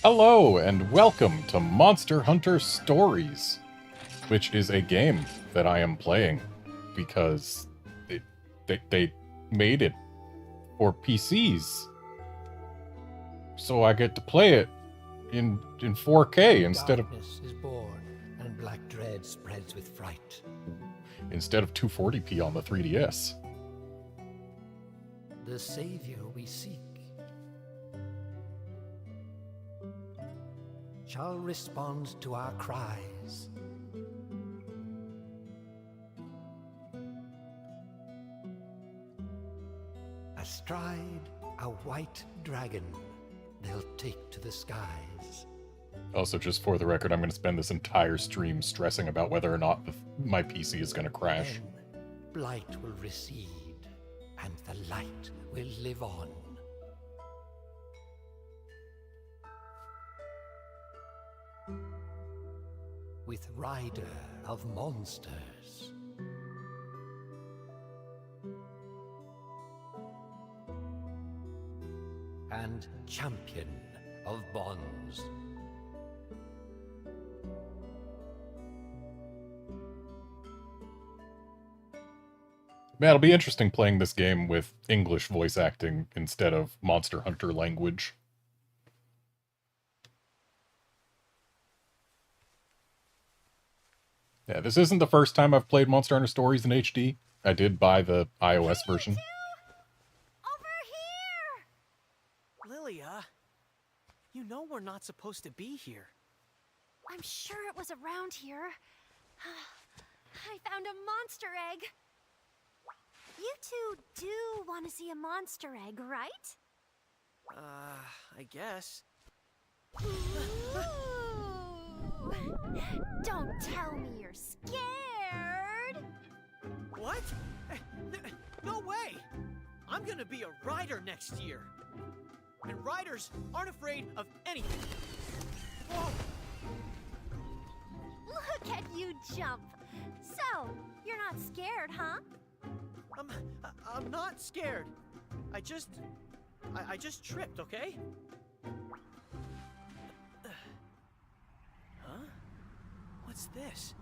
Hello, and welcome to Monster Hunter Stories, which is a game that I am playing because they made it for PCs. So I get to play it in 4K instead of Darkness is born, and black dread spreads with fright. instead of 240p on the 3DS. The savior we seek shall respond to our cries. Astride a white dragon, they'll take to the skies. Also, just for the record, I'm going to spend this entire stream stressing about whether or not my PC is going to crash. Then blight will recede, and the light will live on. With rider of monsters. And champion of bonds. Man, it'll be interesting playing this game with English voice acting instead of Monster Hunter language. Yeah, this isn't the first time I've played Monster Hunter Stories in HD. I did buy the iOS version. Over here! Lilia, you know we're not supposed to be here. I'm sure it was around here. I found a monster egg. You two do want to see a monster egg, right? I guess. Ooh. Don't tell me you're scared. What? No way! I'm gonna be a rider next year. And riders aren't afraid of anything. Whoa! Look at you jump. So, you're not scared, huh? I'm not scared. I just tripped, okay? Huh? What's this?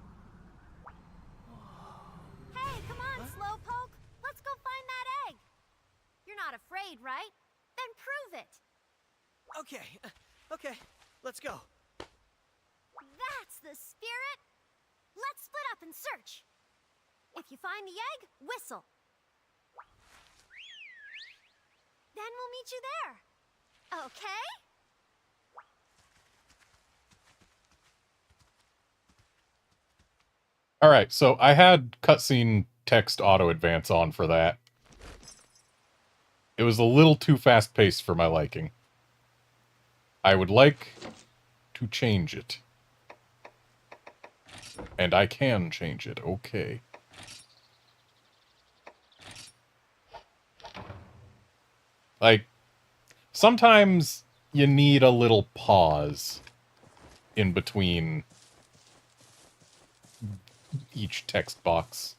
Hey, come on, Slowpoke. Let's go find that egg. You're not afraid, right? Then prove it. Okay, let's go. That's the spirit. Let's split up and search. If you find the egg, whistle. Then we'll meet you there. Okay? Alright, so I had cutscene text auto advance on for that. It was a little too fast-paced for my liking. I would like to change it. And I can change it, okay. Like, sometimes you need a little pause in between each text box.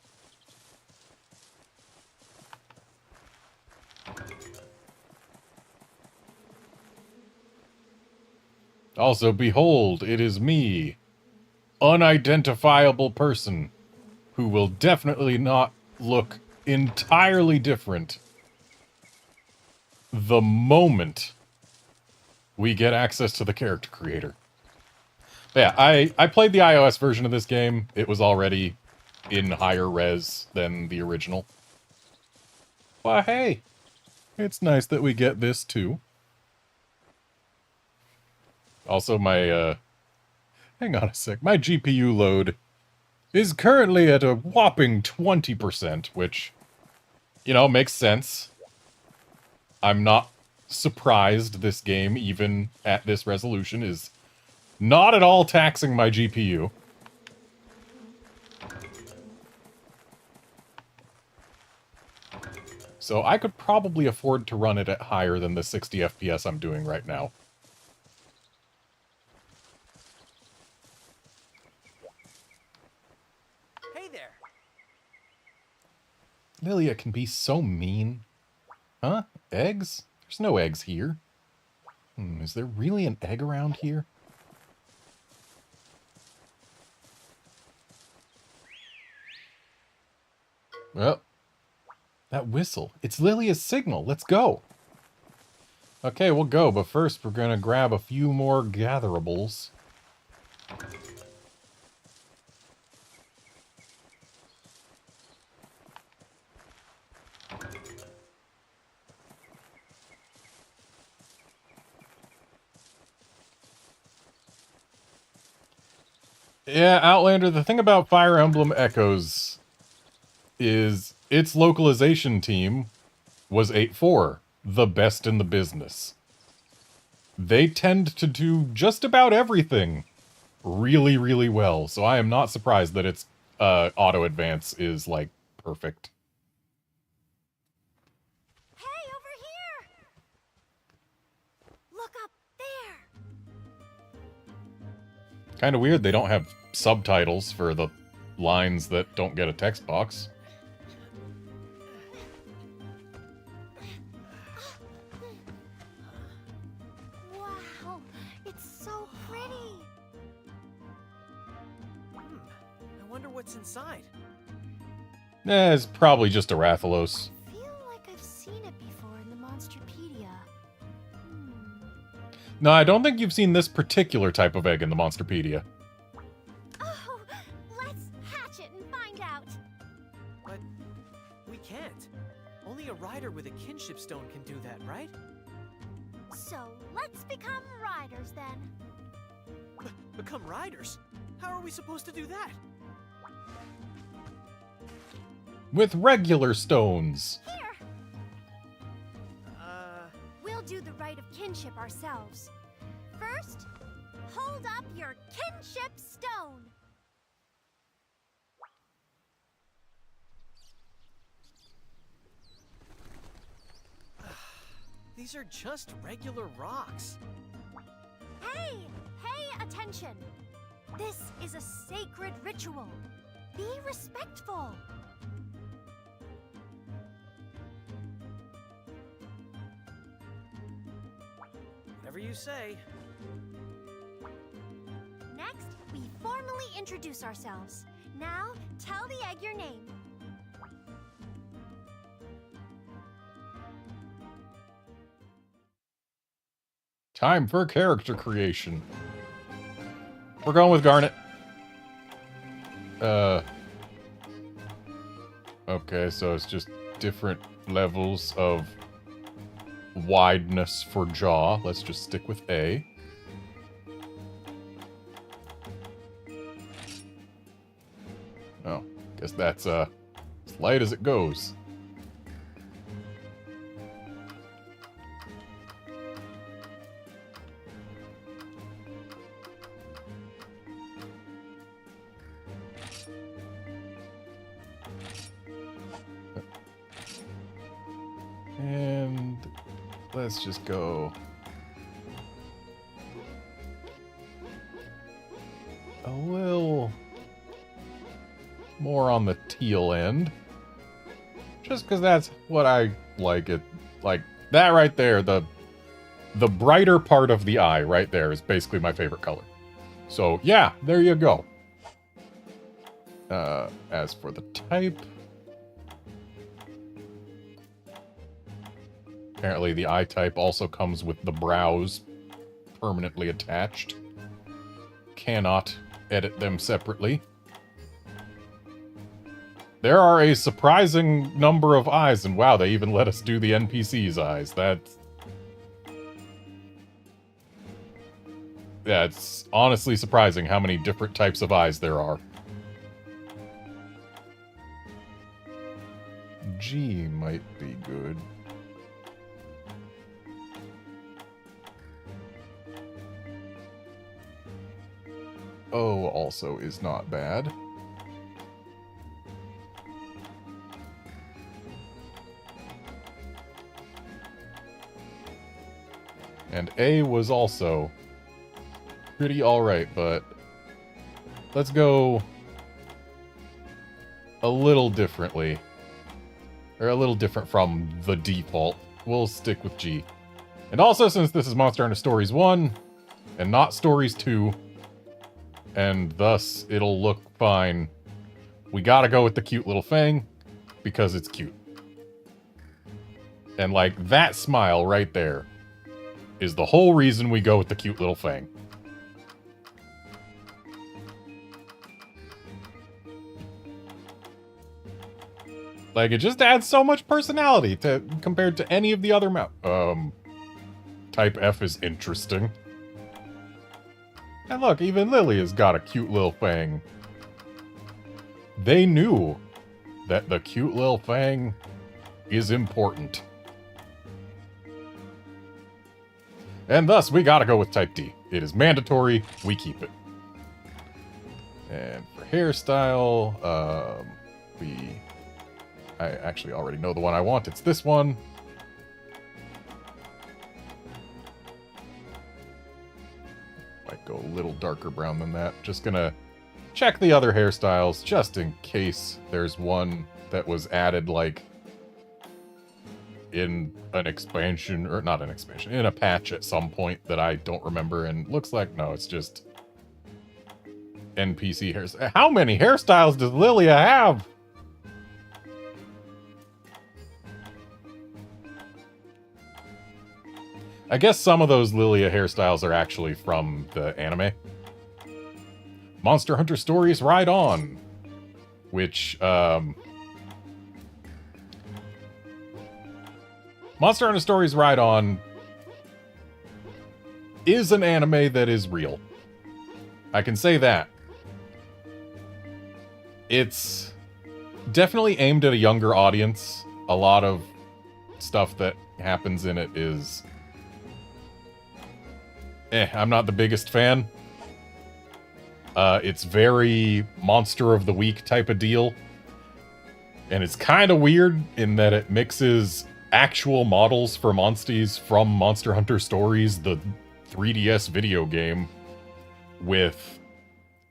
Also, behold, it is me, unidentifiable person, who will definitely not look entirely different the moment we get access to the character creator. But yeah, I played the iOS version of this game. It was already in higher res than the original. Well, hey, it's nice that we get this too. Also, my, hang on a sec. My GPU load is currently at a whopping 20%, which, you know, makes sense. I'm not surprised this game, even at this resolution, is not at all taxing my GPU. So I could probably afford to run it at higher than the 60 FPS I'm doing right now. Hey there. Lilia can be so mean. Huh? Eggs? There's no eggs here. Is there really an egg around here? Well, that whistle. It's Lilia's signal. Let's go. Okay, we'll go, but first we're going to grab a few more gatherables. Yeah, Outlander, the thing about Fire Emblem Echoes is its localization team was 8-4, the best in the business. They tend to do just about everything really, really well, so I am not surprised that its auto advance is, like, perfect. Hey, over here! Look up there! Kind of weird they don't have subtitles for the lines that don't get a text box. Wow, it's so pretty. I wonder what's inside. It's probably just a Rathalos. I feel like I've seen it before in the Monsterpedia. No, I don't think you've seen this particular type of egg in the Monsterpedia. Oh, let's hatch it and find out. But we can't. Only a rider with a kinship stone can do that, right? So let's become riders then. Become riders? How are we supposed to do that? With regular stones. Here, we'll do the rite of kinship ourselves. First, hold up your kinship stone. These are just regular rocks. Hey, pay attention. This is a sacred ritual. Be respectful. Whatever you say. Next, we formally introduce ourselves. Now, tell the egg your name. Time for character creation. We're going with Garnet. Okay, so it's just different levels of wideness for jaw. Let's just stick with A. Oh, guess that's as light as it goes. And let's just go a little more on the teal end. Just because that's what I like it. Like, that right there, the brighter part of the eye right there is basically my favorite color. So, yeah, there you go. As for the type... Apparently the eye type also comes with the brows permanently attached. Cannot edit them separately. There are a surprising number of eyes, and wow, they even let us do the NPC's eyes. That's... Yeah, it's honestly surprising how many different types of eyes there are. G might be good. O also is not bad. And A was also pretty alright, but let's go a little differently. Or a little different from the default. We'll stick with G. And also, since this is Monster Hunter Stories 1, and not Stories 2, and thus it'll look fine, we gotta go with the cute little Fang, because it's cute. And, like, that smile right there is the whole reason we go with the cute little Fang. Like, it just adds so much personality to compared to any of the other Type F is interesting. And look, even Lily has got a cute little Fang. They knew that the cute little Fang is important. And thus, we gotta go with Type D. It is mandatory, we keep it. And for hairstyle, I actually already know the one I want. It's this one. Might go a little darker brown than that. Just gonna check the other hairstyles, just in case there's one that was added, like, in an expansion, or not an expansion, in a patch at some point that I don't remember, and looks like, no, it's just NPC hairs. How many hairstyles does Lilia have? I guess some of those Lilia hairstyles are actually from the anime. Monster Hunter Stories Ride On, which, Monster Hunter Stories Ride On is an anime that is real. I can say that. It's definitely aimed at a younger audience. A lot of stuff that happens in it is... I'm not the biggest fan. It's very Monster of the Week type of deal. And it's kind of weird in that it mixes actual models for monsties from Monster Hunter Stories, the 3DS video game, with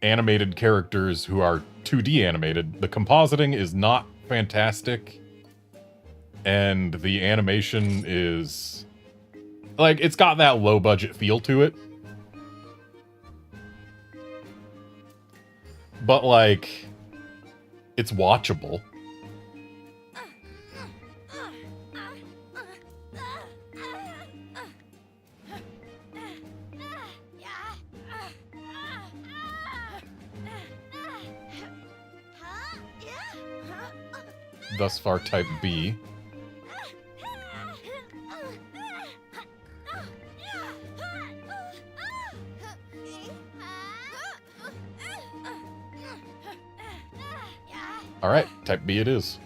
animated characters who are 2D animated. The compositing is not fantastic, and the animation is... like, it's got that low-budget feel to it. But, like, it's watchable. Thus far, Type B. Alright, Type B it is.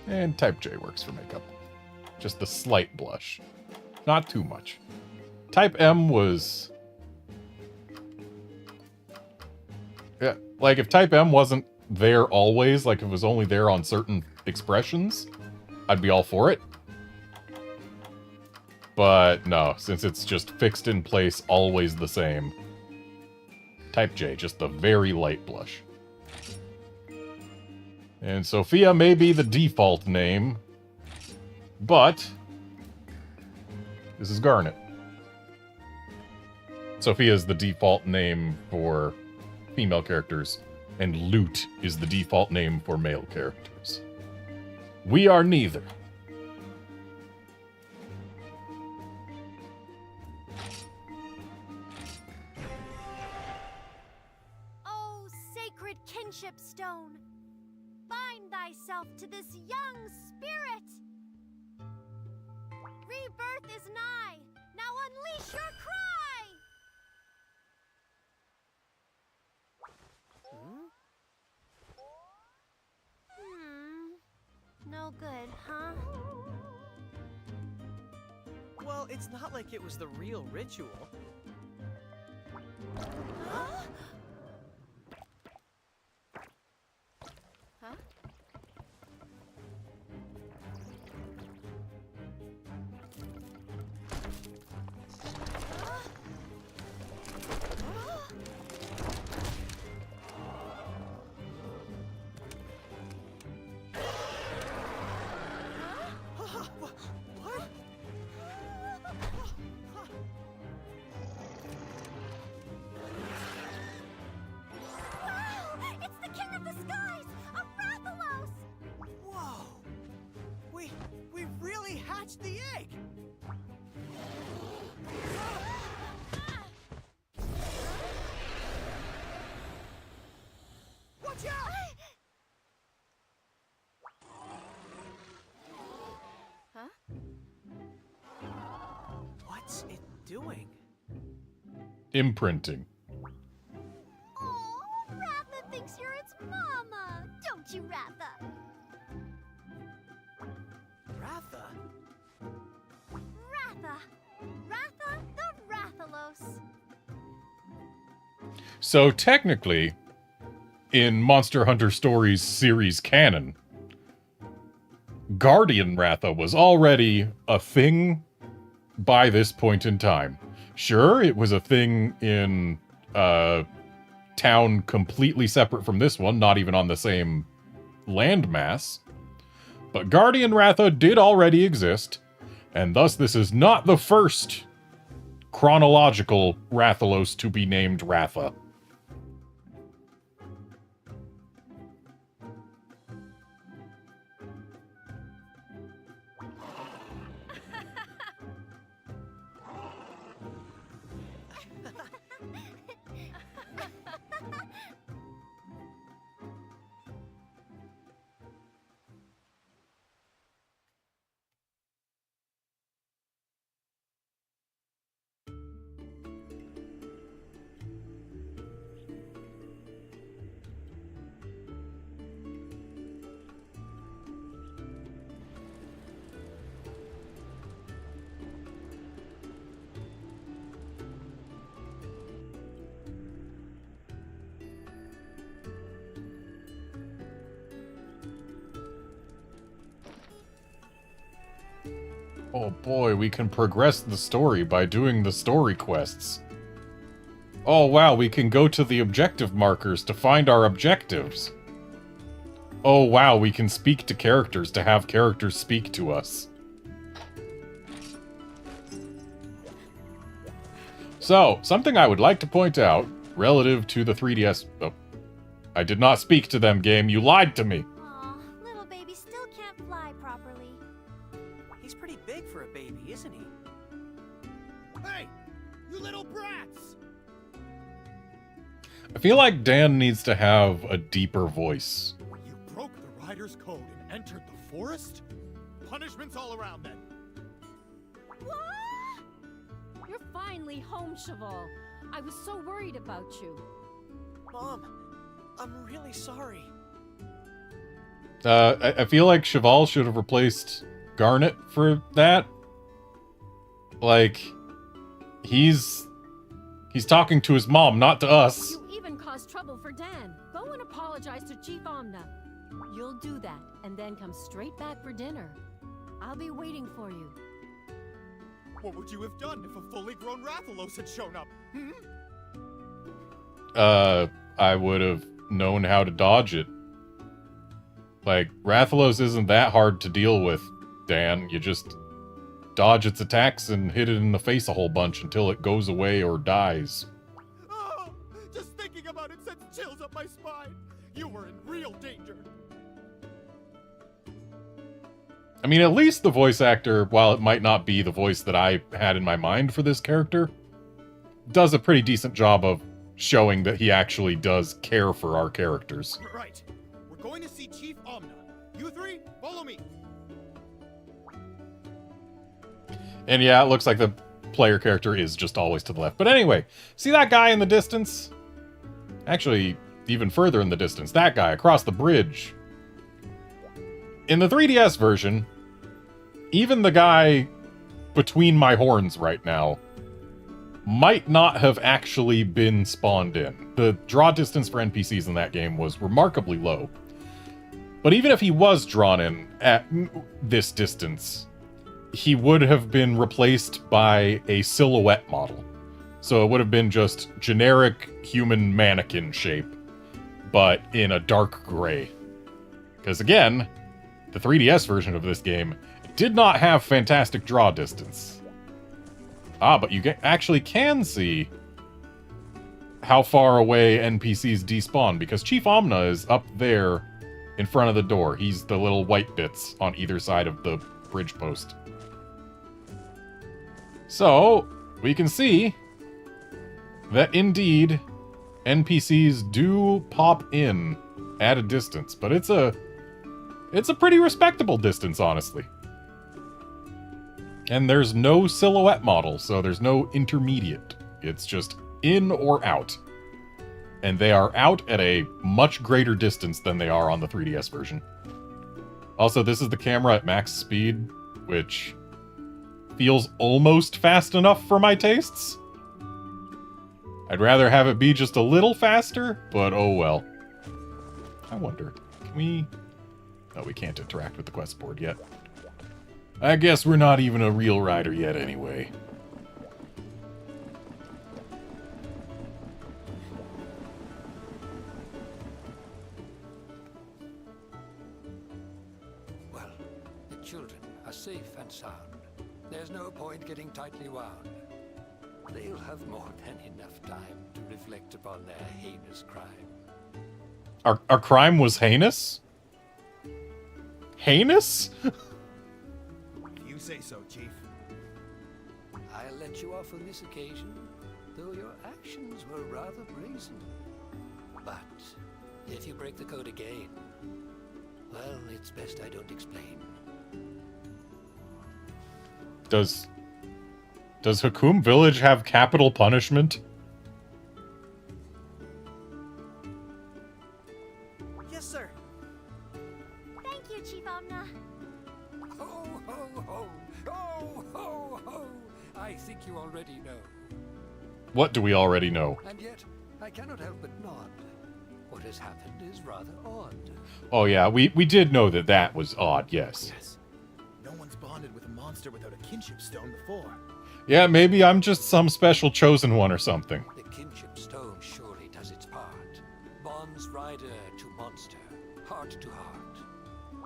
And Type J works for makeup. Just the slight blush. Not too much. Type M was... yeah, like, if Type M wasn't there always, like, if it was only there on certain expressions, I'd be all for it. But no, since it's just fixed in place, always the same. Type J, just the very light blush. And Sophia may be the default name, but this is Garnet. Sophia is the default name for female characters, and Lute is the default name for male characters. We are neither. Oh, sacred kinship stone, bind thyself to this young spirit. Rebirth is nigh. Now unleash your cry. No good, huh? Well, it's not like it was the real ritual. Huh? Huh? touched the egg! Watch out! Huh? What's it doing? Imprinting. Oh, Ratha thinks you're its mama. Don't you, Ratha? Ratha? Ratha. Ratha the Rathalos. So technically, in Monster Hunter Stories series canon, Guardian Ratha was already a thing by this point in time. Sure, it was a thing in a town completely separate from this one, not even on the same landmass. But Guardian Ratha did already exist, and thus this is not the first chronological Rathalos to be named Ratha. Oh boy, we can progress the story by doing the story quests. Oh wow, we can go to the objective markers to find our objectives. Oh wow, we can speak to characters to have characters speak to us. So, something I would like to point out, relative to the 3DS... Oh, I did not speak to them, game. You lied to me. Aw, little baby still can't fly properly. He's pretty big for a baby, isn't he? Hey! You little brats! I feel like Dan needs to have a deeper voice. You broke the rider's code and entered the forest? Punishments all around then. What? You're finally home, Cheval. I was so worried about you. Mom, I'm really sorry. I feel like Cheval should have replaced Garnet for that. Like, he's talking to his mom, not to us. You even caused trouble for Dan. Go and apologize to Chief Omna. You'll do that, and then come straight back for dinner. I'll be waiting for you. What would you have done if a fully grown Rathalos had shown up? Hmm? I would have known how to dodge it. Like, Rathalos isn't that hard to deal with, Dan. You just dodge its attacks and hit it in the face a whole bunch until it goes away or dies. Oh, just thinking about it sends chills up my spine. You were in real danger. I mean, at least the voice actor, while it might not be the voice that I had in my mind for this character, does a pretty decent job of showing that he actually does care for our characters. Right. We're going to see Chief Omna. You three, follow me. And yeah, it looks like the player character is just always to the left. But anyway, see that guy in the distance? Actually, even further in the distance, that guy across the bridge. In the 3DS version, even the guy between my horns right now might not have actually been spawned in. The draw distance for NPCs in that game was remarkably low. But even if he was drawn in at this distance, he would have been replaced by a silhouette model. So it would have been just generic human mannequin shape, but in a dark gray. Because again, the 3DS version of this game did not have fantastic draw distance. Ah, but you actually can see how far away NPCs despawn, because Chief Omna is up there in front of the door. He's the little white bits on either side of the bridge post. So, we can see that indeed NPCs do pop in at a distance, but it's a pretty respectable distance, honestly. And there's no silhouette model, so there's no intermediate. It's just in or out. And they are out at a much greater distance than they are on the 3DS version. Also, this is the camera at max speed, which feels almost fast enough for my tastes. I'd rather have it be just a little faster, but oh well. I wonder, can we... No, we can't interact with the quest board yet. I guess we're not even a real rider yet anyway. Well, the children are safe and sound. There's no point getting tightly wound. They'll have more than enough time to reflect upon their heinous crime. Our crime was heinous? Heinous? You say so, Chief. I'll let you off on this occasion, though your actions were rather brazen. But if you break the code again, well, it's best I don't explain. Does Hakum Village have capital punishment? Yes, sir. Thank you, Chief Omna. Ho, ho, ho! Ho, ho, ho! I think you already know. What do we already know? And yet, I cannot help but nod. What has happened is rather odd. Oh yeah, we did know that that was odd, yes. Yes. No one's bonded with a monster without a kinship stone before. Yeah, maybe I'm just some special chosen one or something. The kinship stone surely does its part. Bonds rider to monster, heart to heart.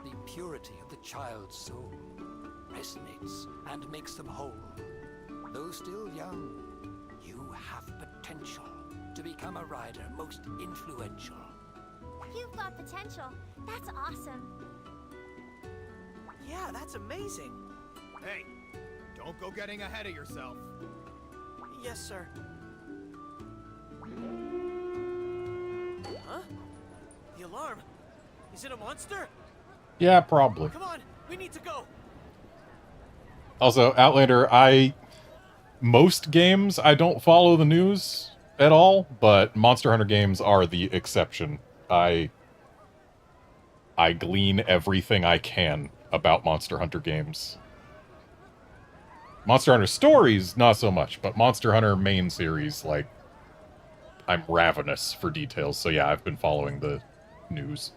The purity of the child's soul resonates and makes them whole. Though still young, you have potential to become a rider most influential. You've got potential. That's awesome. Yeah, that's amazing. Hey, don't go getting ahead of yourself. Yes, sir. Huh? The alarm. Is it a monster? Yeah, probably. Come on, we need to go. Also, Outlander, most games, I don't follow the news at all, but Monster Hunter games are the exception. I glean everything I can about Monster Hunter games. Monster Hunter stories, not so much, but Monster Hunter main series, like, I'm ravenous for details, so yeah, I've been following the news.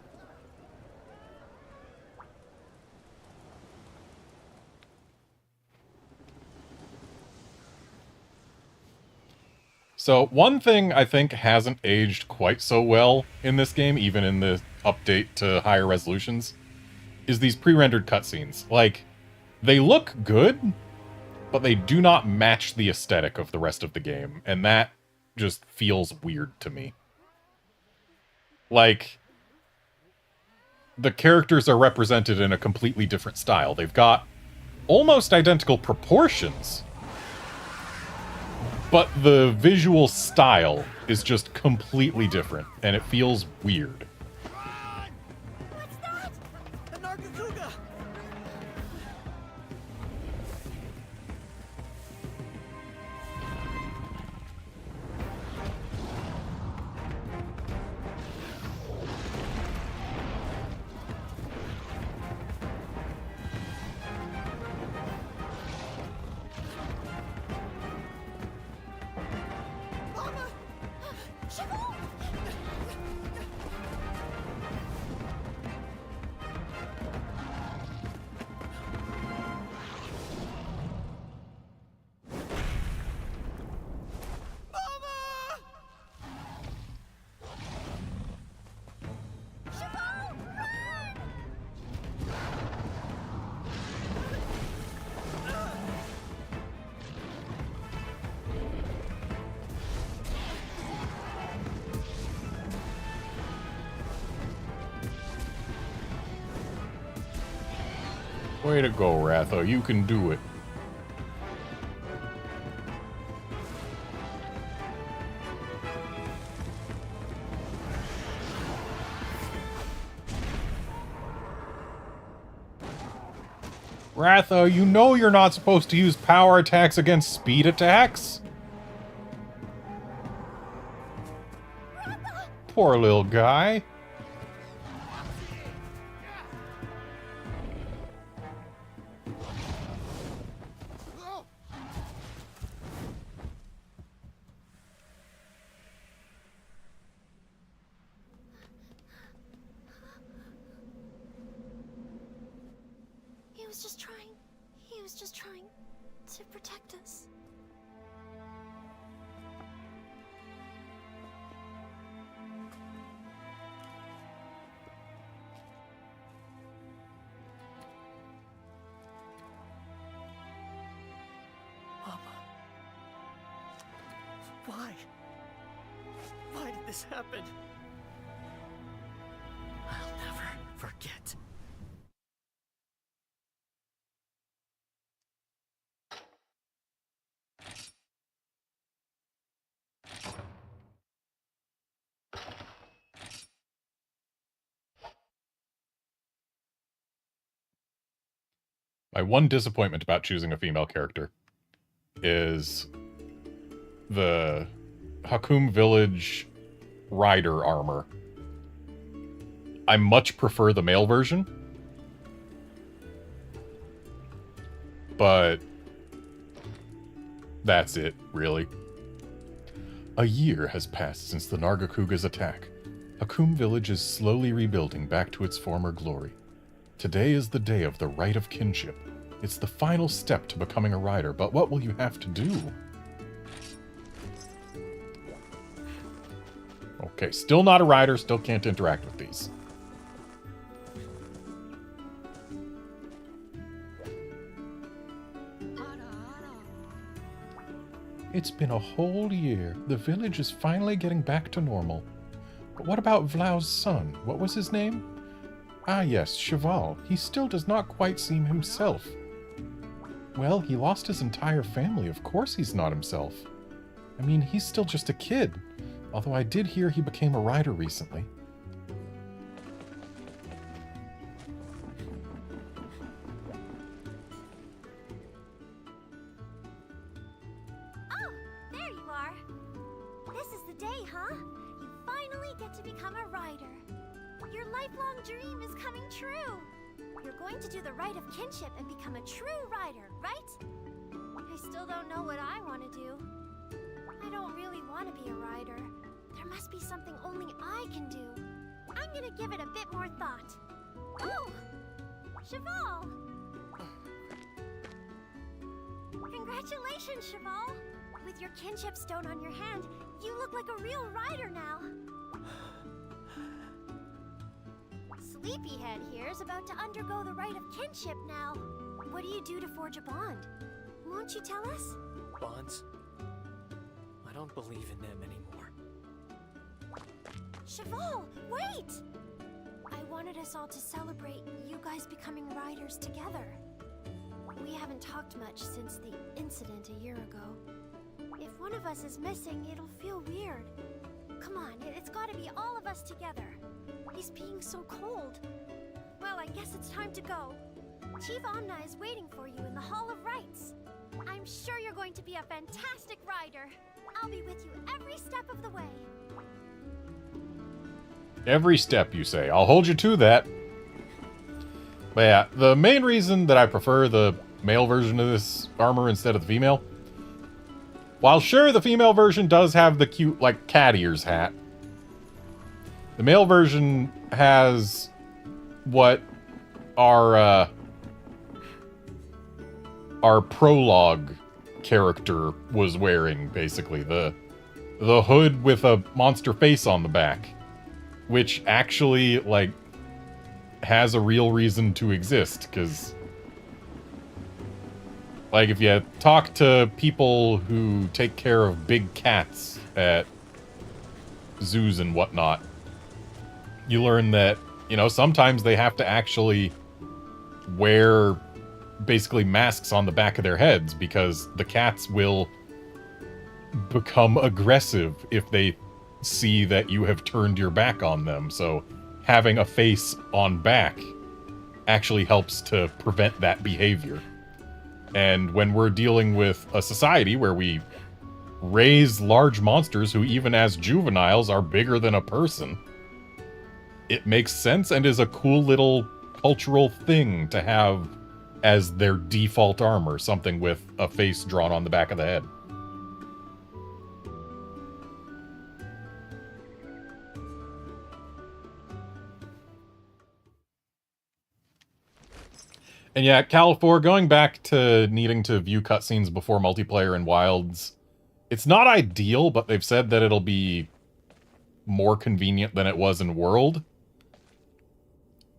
So, one thing I think hasn't aged quite so well in this game, even in the update to higher resolutions, is these pre-rendered cutscenes. Like, they look good, but they do not match the aesthetic of the rest of the game, and that just feels weird to me. Like, the characters are represented in a completely different style. They've got almost identical proportions, but the visual style is just completely different, and it feels weird. What's that? A Nargacuga! Way to go, Ratho. You can do it. Ratha, you know you're not supposed to use power attacks against speed attacks? Poor little guy. He was just trying to protect us. Mama. Why? Why did this happen? I'll never forget. My one disappointment about choosing a female character is the Hakum Village rider armor. I much prefer the male version, but that's it, really. A year has passed since the Nargacuga's attack. Hakum Village is slowly rebuilding back to its former glory. Today is the day of the rite of kinship. It's the final step to becoming a rider, but what will you have to do? Okay, still not a rider, still can't interact with these. It's been a whole year. The village is finally getting back to normal. But what about Vlau's son? What was his name? Ah yes, Cheval. He still does not quite seem himself. Well, he lost his entire family. Of course he's not himself. I mean, he's still just a kid. Although I did hear he became a rider recently. Oh, there you are. This is the day, huh? You finally get to become a rider. Your lifelong dream is coming true. You're going to do the rite of kinship and become a true rider, right? I still don't know what I want to do. I don't really want to be a rider. There must be something only I can do. I'm gonna give it a bit more thought. Oh! Cheval! Congratulations, Cheval! With your kinship stone on your hand, you look like a real rider now. Sleepyhead here is about to undergo the rite of kinship now. What do you do to forge a bond? Won't you tell us? Bonds? I don't believe in them anymore. Cheval, wait! I wanted us all to celebrate you guys becoming riders together. We haven't talked much since the incident a year ago. If one of us is missing, it'll feel weird. Come on, it's gotta be all of us together. He's being so cold. Well, I guess it's time to go. Chief Omna is waiting for you in the Hall of Rites. I'm sure you're going to be a fantastic rider. I'll be with you every step of the way. Every step, you say. I'll hold you to that. But yeah, the main reason that I prefer the male version of this armor instead of the female, while sure, the female version does have the cute, like, cat ears hat, the male version has what our prologue character was wearing, basically. The hood with a monster face on the back, which actually, like, has a real reason to exist, because, like, if you talk to people who take care of big cats at zoos and whatnot, you learn that, you know, sometimes they have to actually wear basically masks on the back of their heads because the cats will become aggressive if they see that you have turned your back on them. So having a face on back actually helps to prevent that behavior. And when we're dealing with a society where we raise large monsters who even as juveniles are bigger than a person, it makes sense and is a cool little cultural thing to have as their default armor, something with a face drawn on the back of the head. And yeah, Cal4, going back to needing to view cutscenes before multiplayer in Wilds, it's not ideal, but they've said that it'll be more convenient than it was in World.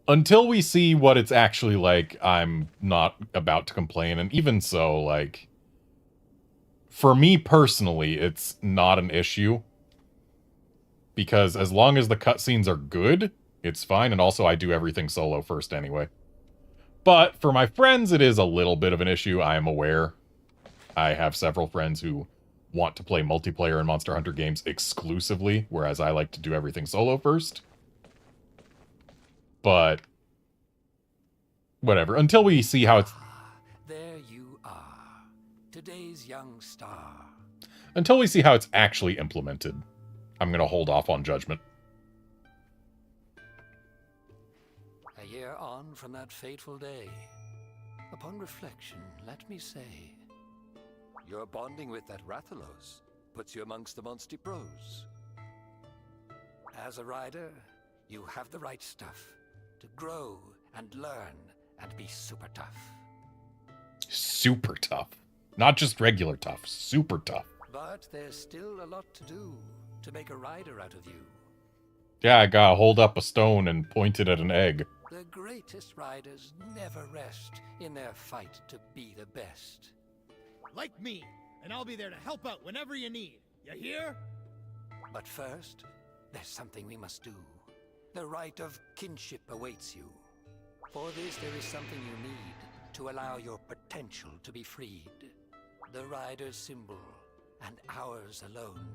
Until we see what it's actually like, I'm not about to complain. And even so, like, for me personally, it's not an issue. Because as long as the cutscenes are good, it's fine. And also, I do everything solo first anyway. But for my friends, it is a little bit of an issue, I am aware. I have several friends who want to play multiplayer in Monster Hunter games exclusively, whereas I like to do everything solo first. But whatever, until we see how it's... There you are, today's young star. Until we see how it's actually implemented, I'm going to hold off on judgment. A year on from that fateful day, upon reflection, let me say, your bonding with that Rathalos puts you amongst the Monster Pros. As a rider, you have the right stuff to grow and learn and be super tough. Super tough. Not just regular tough, super tough. But there's still a lot to do to make a rider out of you. Yeah, I gotta hold up a stone and point it at an egg. The greatest riders never rest in their fight to be the best. Like me, and I'll be there to help out whenever you need. You hear? But first, there's something we must do. The right of kinship awaits you. For this, there is something you need to allow your potential to be freed. The rider's symbol, and ours alone.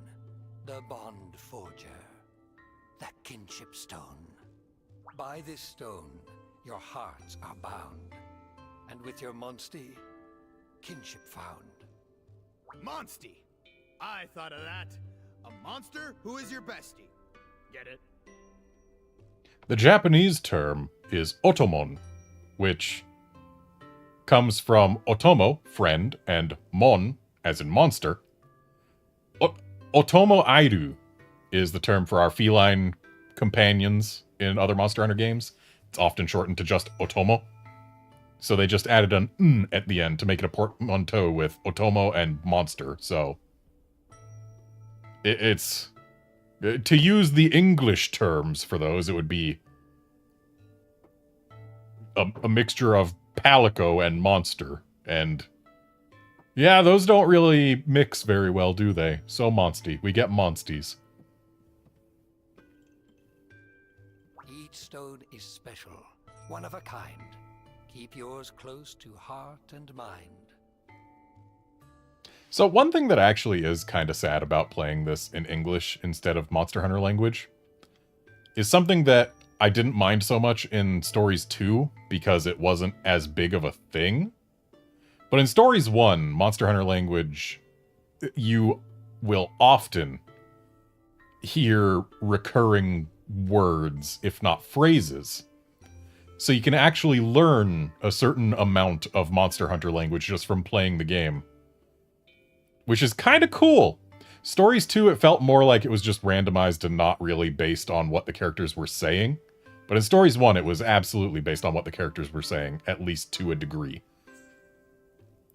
The Bond Forger. The kinship stone. By this stone, your hearts are bound. And with your Monstie, kinship found. Monstie. I thought of that. A monster who is your bestie. Get it? The Japanese term is otomon, which comes from otomo, friend, and mon, as in monster. Otomo airu is the term for our feline companions in other Monster Hunter games. It's often shortened to just otomo. So they just added an n at the end to make it a portmanteau with otomo and monster. So it's... To use the English terms for those, it would be a mixture of palico and monster. And yeah, those don't really mix very well, do they? So monstie. We get monsties. Each stone is special, one of a kind. Keep yours close to heart and mind. So one thing that actually is kind of sad about playing this in English instead of Monster Hunter language is something that I didn't mind so much in Stories 2 because it wasn't as big of a thing. But in Stories 1, Monster Hunter language, you will often hear recurring words, if not phrases. So you can actually learn a certain amount of Monster Hunter language just from playing the game. Which is kind of cool. Stories 2, it felt more like it was just randomized and not really based on what the characters were saying. But in Stories 1, it was absolutely based on what the characters were saying, at least to a degree.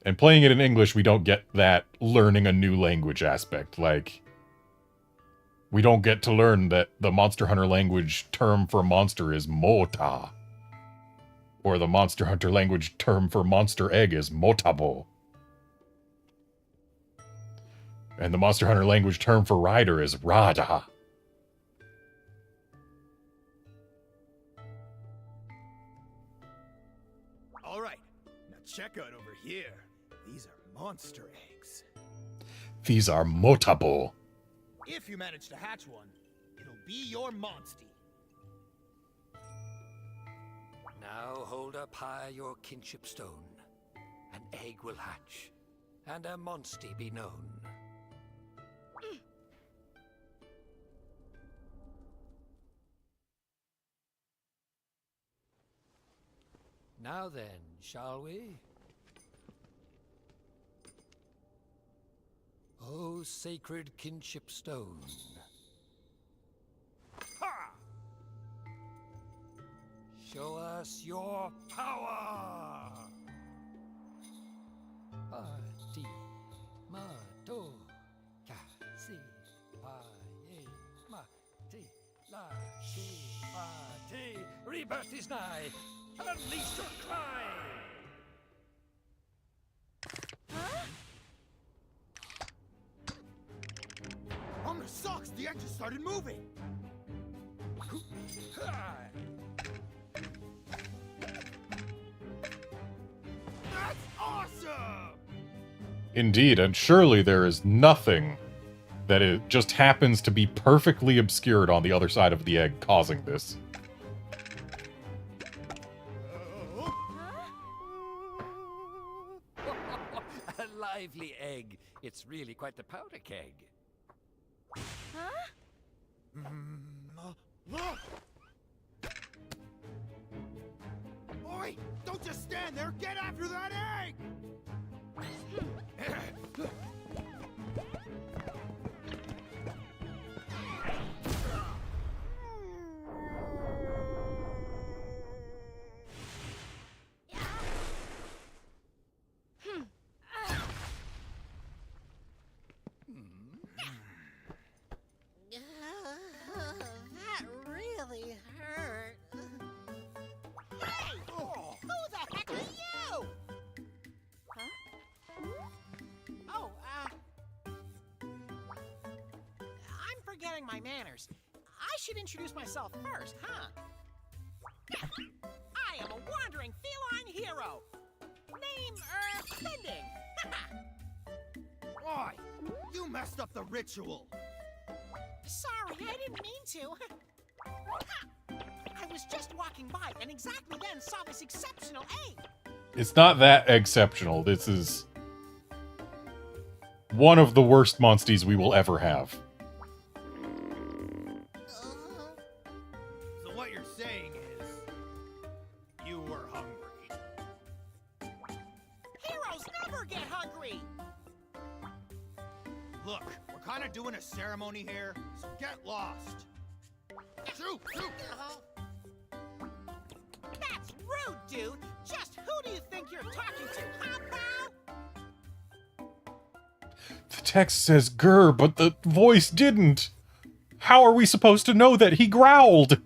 And playing it in English, we don't get that learning a new language aspect. Like, we don't get to learn that the Monster Hunter language term for monster is mota. Or the Monster Hunter language term for monster egg is motabo. And the Monster Hunter language term for rider is Rada. Alright, now check out over here. These are monster eggs. These are Motabo. If you manage to hatch one, it'll be your monstie. Now hold up high your kinship stone. An egg will hatch, and a monster be known. Now then, shall we? O sacred kinship stone. Ha! Show us your power! Parti, mato, kasi, paye, mati, la, shi, parti. Rebirth is nigh. Unleash your cry! On the socks, the egg just started moving. That's awesome! Indeed, and surely there is nothing that it just happens to be perfectly obscured on the other side of the egg causing this. A lively egg. It's really quite the powder keg. Look! Oi! Don't just stand there! Get after that egg! That really hurt. Hey! Who the heck are you? Huh? Oh, I'm forgetting my manners. I should introduce myself first, huh? I am a wandering feline hero. Name, Bending. Oi! You messed up the ritual! Sorry, I didn't mean to. I was just walking by and exactly then saw this exceptional egg. It's not that exceptional. This is one of the worst monsties we will ever have. So what you're saying is, you were hungry. Heroes never get hungry. Look, we're kind of doing a ceremony here, so get lost. Shoot! Shoot! That's rude, dude. Just who do you think you're talking to, huh, pal? The text says grr, but the voice didn't. How are we supposed to know that he growled?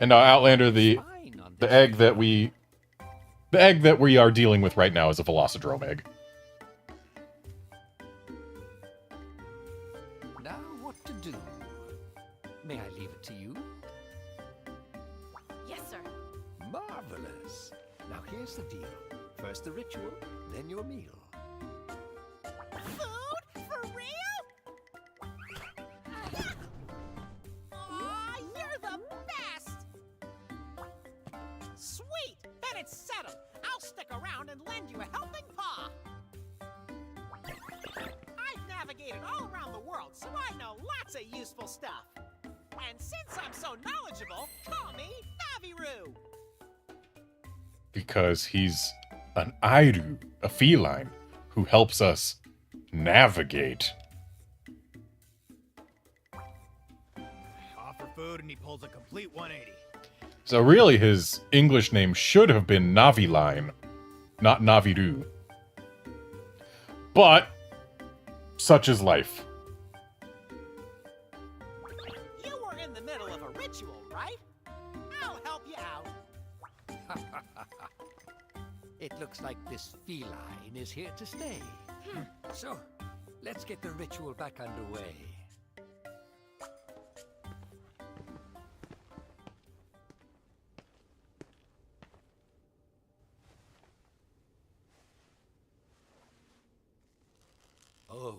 And now, Outlander, the egg that we are dealing with right now is a Velocidrome egg. Now what to do? May I leave it to you? Yes, sir. Marvelous. Now here's the deal. First the ritual, then your meal. Food? For real? Aw, you're the best! Sweet! Then it's settled. I'll stick around and lend you a helping paw. I've navigated all around the world, so I know lots of useful stuff. And since I'm so knowledgeable, call me Naviru. Because he's an Airu, a feline, who helps us navigate. Offer food and he pulls a complete 180. So really his English name should have been Naviline, not Naviru. But such is life. You were in the middle of a ritual, right? I'll help you out. It looks like this feline is here to stay. So, let's get the ritual back underway. Oh,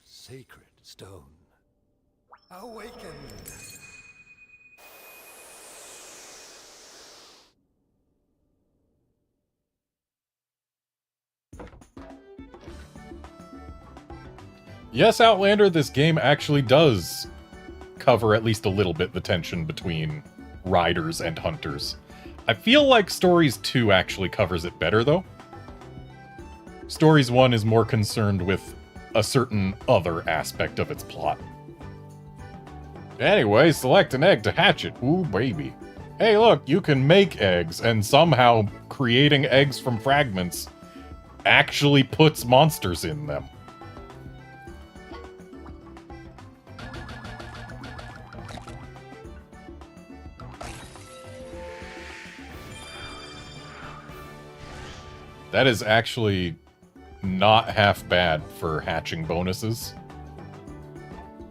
sacred stone. Awaken! Yes, Outlander, this game actually does cover at least a little bit the tension between riders and hunters. I feel like Stories 2 actually covers it better, though. Stories 1 is more concerned with a certain other aspect of its plot. Anyway, select an egg to hatch it. Ooh, baby. Hey, look, you can make eggs, and somehow creating eggs from fragments actually puts monsters in them. That is actually not half bad for hatching bonuses.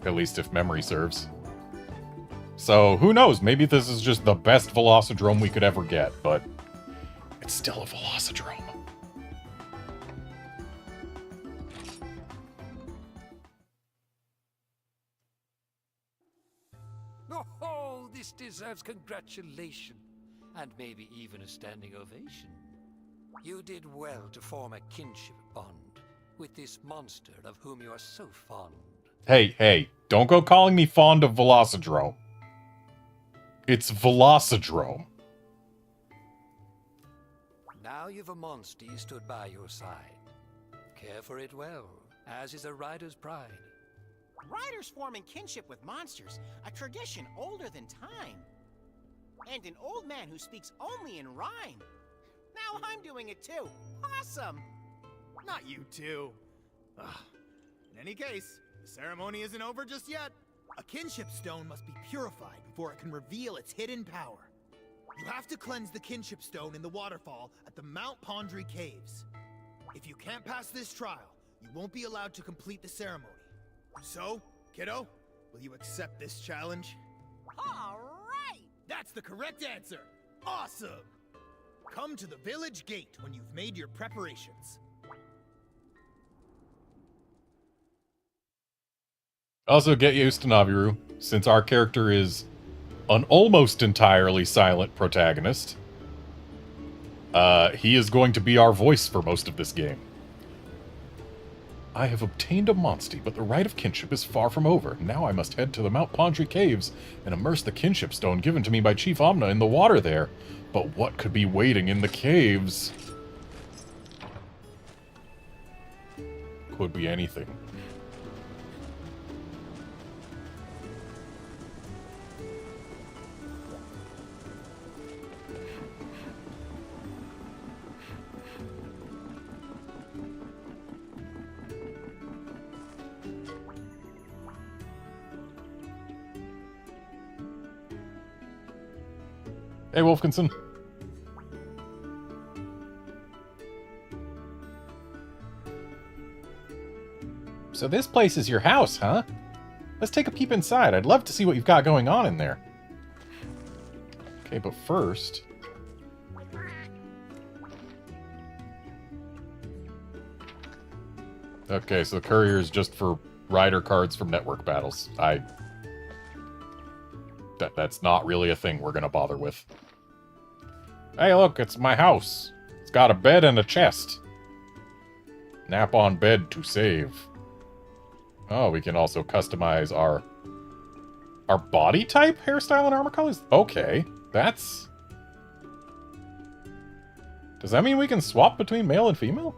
At least if memory serves. So, who knows? Maybe this is just the best Velocidrome we could ever get, but it's still a Velocidrome. Oh, this deserves congratulation, and maybe even a standing ovation. You did well to form a kinship bond with this monster of whom you are so fond. Hey, don't go calling me fond of Velocidrome. It's Velocidrome. Now you've a monster stood by your side. Care for it well, as is a rider's pride. Riders forming kinship with monsters, a tradition older than time. And an old man who speaks only in rhyme. Now I'm doing it too. Awesome! Not you two. Ugh. In any case, the ceremony isn't over just yet. A kinship stone must be purified before it can reveal its hidden power. You have to cleanse the kinship stone in the waterfall at the Mount Pondry Caves. If you can't pass this trial, you won't be allowed to complete the ceremony. So, kiddo, will you accept this challenge? All right! That's the correct answer! Awesome! Come to the village gate when you've made your preparations. Also, get used to Naviru, since our character is an almost entirely silent protagonist. He is going to be our voice for most of this game. I have obtained a Monstie, but the rite of kinship is far from over. Now I must head to the Mount Pondry Caves and immerse the kinship stone given to me by Chief Omna in the water there. But what could be waiting in the caves? Could be anything. Hey, Wolfkinson. So this place is your house, huh? Let's take a peep inside. I'd love to see what you've got going on in there. Okay, but first... Okay, so the courier is just for rider cards from network battles. That's not really a thing we're gonna bother with. Hey, look, it's my house. It's got a bed and a chest. Nap on bed to save. Oh, we can also customize our body type, hairstyle, and armor colors? Okay, that's... Does that mean we can swap between male and female?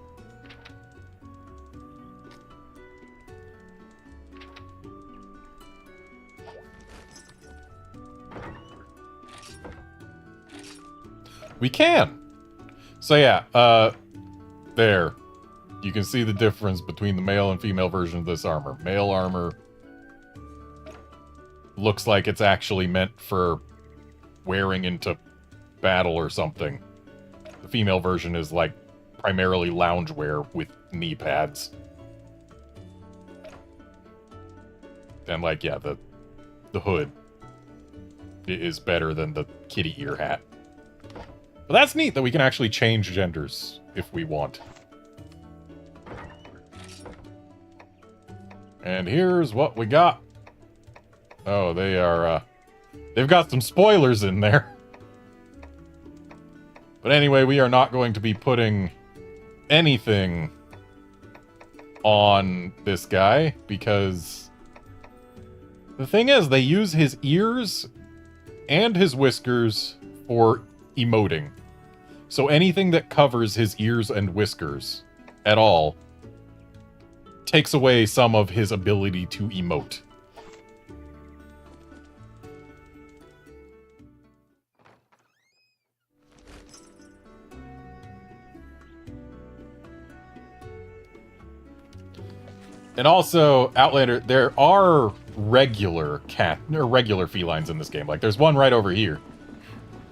We can! So yeah, there. You can see the difference between the male and female version of this armor. Male armor looks like it's actually meant for wearing into battle or something. The female version is like primarily loungewear with knee pads. And like, yeah, the hood is better than the kitty ear hat. But that's neat that we can actually change genders if we want. And here's what we got. Oh, they are, they've got some spoilers in there. But anyway, we are not going to be putting anything on this guy, because the thing is, they use his ears and his whiskers for emoting. So anything that covers his ears and whiskers at all takes away some of his ability to emote. And also, Outlander, there are regular felines in this game. Like, there's one right over here.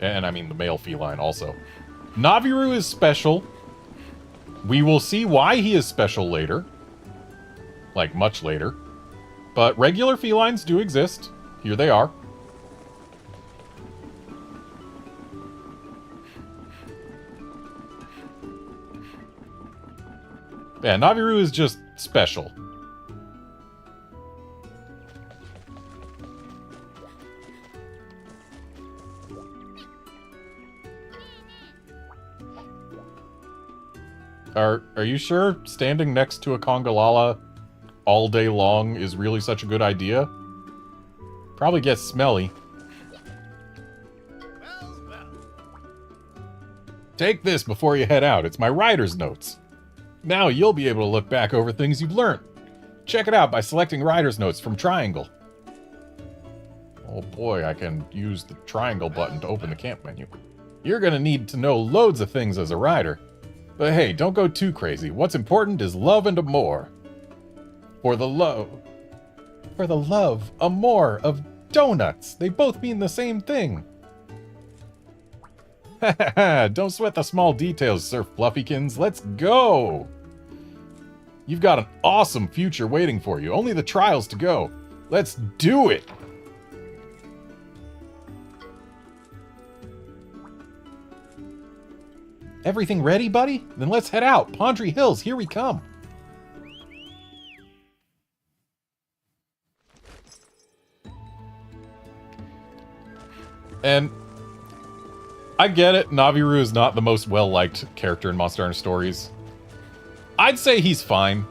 And I mean the male feline also. Naviru is special. We will see why he is special later. Like, much later. But regular felines do exist. Here they are. Yeah, Naviru is just special. Are you sure standing next to a Congalala all day long is really such a good idea? Probably gets smelly. Take this before you head out. It's my rider's notes. Now you'll be able to look back over things you've learned. Check it out by selecting rider's notes from Triangle. Oh boy, I can use the triangle button to open the camp menu. You're gonna need to know loads of things as a rider. But hey, don't go too crazy. What's important is love and amour. For the love, amour of donuts. They both mean the same thing. Ha, don't sweat the small details, Sir Fluffykins. Let's go! You've got an awesome future waiting for you. Only the trials to go. Let's do it! Everything ready, buddy? Then let's head out. Pondry Hills, here we come. And I get it, Naviru is not the most well-liked character in Monster Hunter Stories. I'd say he's fine.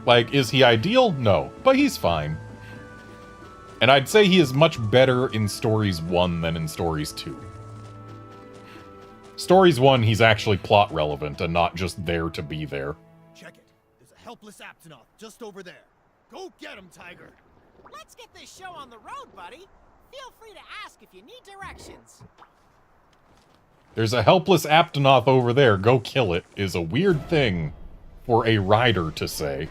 Like, is he ideal? No, but he's fine. And I'd say he is much better in Stories 1 than in Stories 2. Stories 1, he's actually plot relevant and not just there to be there. Check it. There's a helpless Aptonoth just over there. Go get him, Tiger. Let's get this show on the road, buddy. Feel free to ask if you need directions. There's a helpless Aptonoth over there. Go kill it is a weird thing for a rider to say.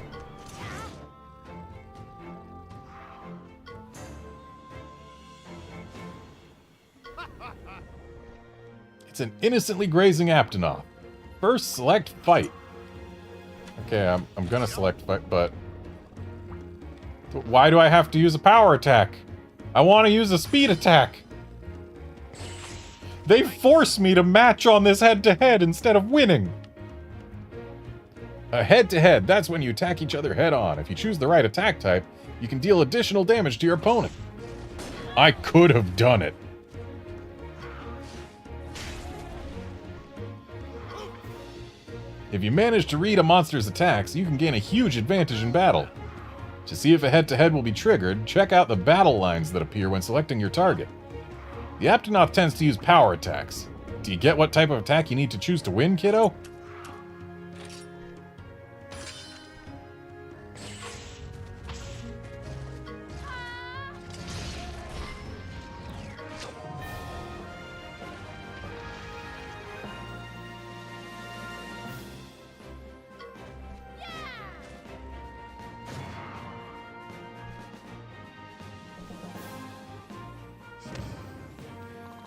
It's an innocently grazing Aptonoth. First, select fight. Okay, I'm gonna select fight, but why do I have to use a power attack? I want to use a speed attack. They force me to match on this head-to-head instead of winning. A head-to-head, that's when you attack each other head-on. If you choose the right attack type, you can deal additional damage to your opponent. I could have done it. If you manage to read a monster's attacks, you can gain a huge advantage in battle. To see if a head-to-head will be triggered, check out the battle lines that appear when selecting your target. The Aptonoth tends to use power attacks. Do you get what type of attack you need to choose to win, kiddo?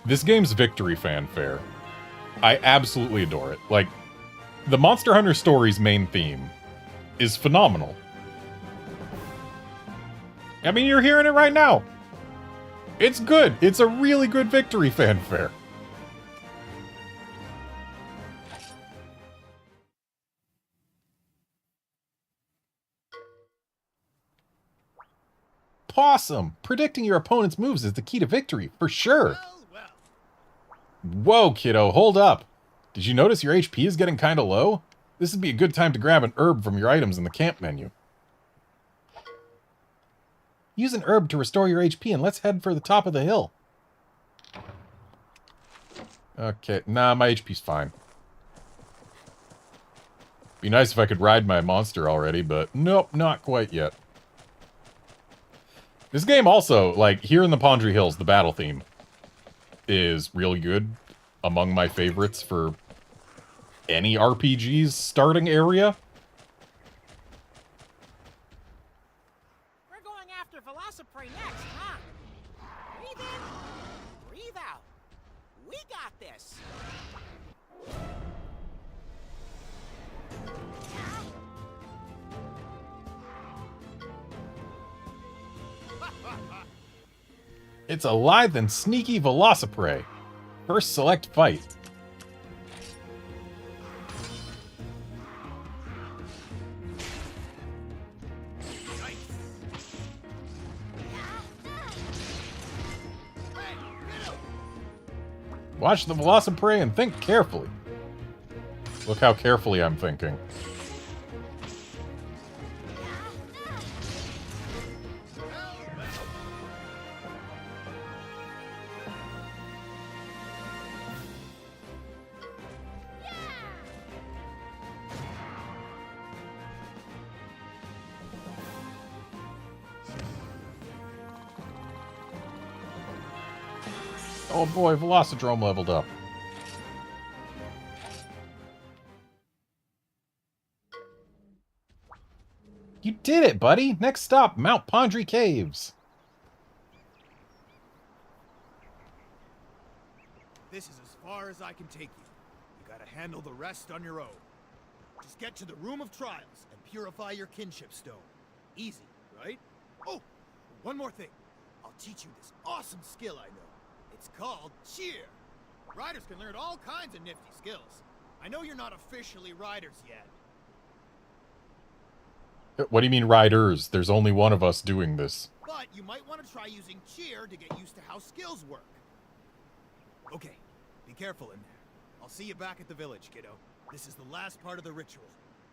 This game's victory fanfare, I absolutely adore it. Like, the Monster Hunter Stories main theme is phenomenal. I mean, you're hearing it right now. It's good. It's a really good victory fanfare. Possum! Predicting your opponent's moves is the key to victory, for sure. Whoa, kiddo, hold up. Did you notice your HP is getting kinda low? This would be a good time to grab an herb from your items in the camp menu. Use an herb to restore your HP and let's head for the top of the hill. Okay, nah, my HP's fine. Be nice if I could ride my monster already, but nope, not quite yet. This game also, like, here in the Pondry Hills, the battle theme is really good. Among my favorites for any RPG's starting area. We're going after Velociprey next, huh? Breathe in, breathe out. We got this. It's a lithe and sneaky Velociprey. First select fight. Watch the Velociprey and think carefully. Look how carefully I'm thinking. Oh boy, Velocidrome leveled up. You did it, buddy! Next stop, Mount Pondry Caves. This is as far as I can take you. You gotta handle the rest on your own. Just get to the Room of Trials and purify your kinship stone. Easy, right? Oh, one more thing. I'll teach you this awesome skill I know. It's called Cheer. Riders can learn all kinds of nifty skills. I know you're not officially riders yet. What do you mean riders? There's only one of us doing this. But you might want to try using Cheer to get used to how skills work. Okay, be careful in there. I'll see you back at the village, kiddo. This is the last part of the ritual.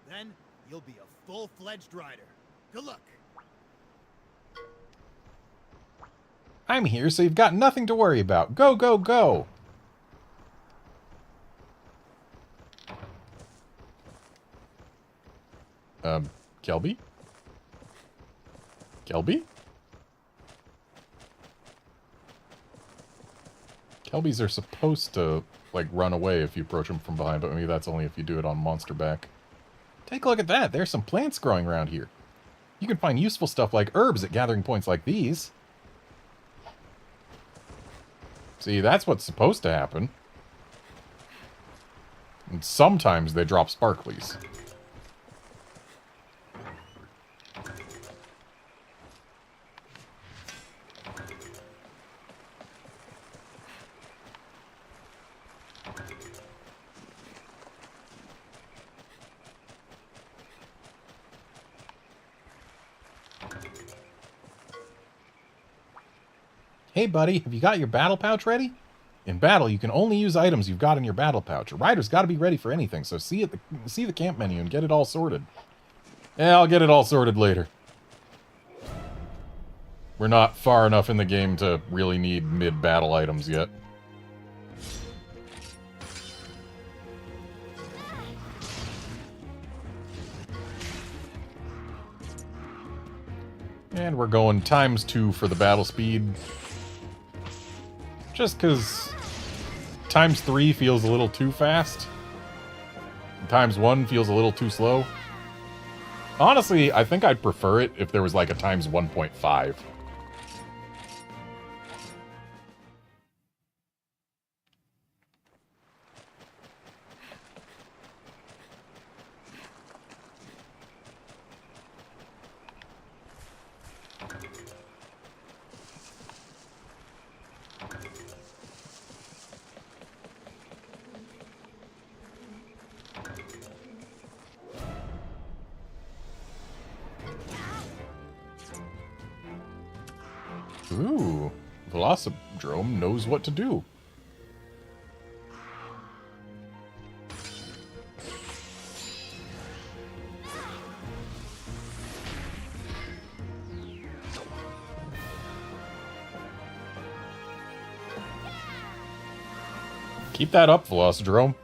Then, you'll be a full-fledged rider. Good luck. I'm here, so you've got nothing to worry about. Go, go, go! Kelby? Kelby? Kelbys are supposed to, like, run away if you approach them from behind, but maybe that's only if you do it on monster back. Take a look at that! There's some plants growing around here. You can find useful stuff like herbs at gathering points like these. See, that's what's supposed to happen. And sometimes they drop sparklies. Hey buddy, have you got your battle pouch ready? In battle, you can only use items you've got in your battle pouch. A rider's got to be ready for anything, so see the camp menu and get it all sorted. Yeah, I'll get it all sorted later. We're not far enough in the game to really need mid-battle items yet. And we're going ×2 for the battle speed. Just because ×3 feels a little too fast. And ×1 feels a little too slow. Honestly, I think I'd prefer it if there was like a ×1.5. Ooh, Velocidrome knows what to do. Keep that up, Velocidrome.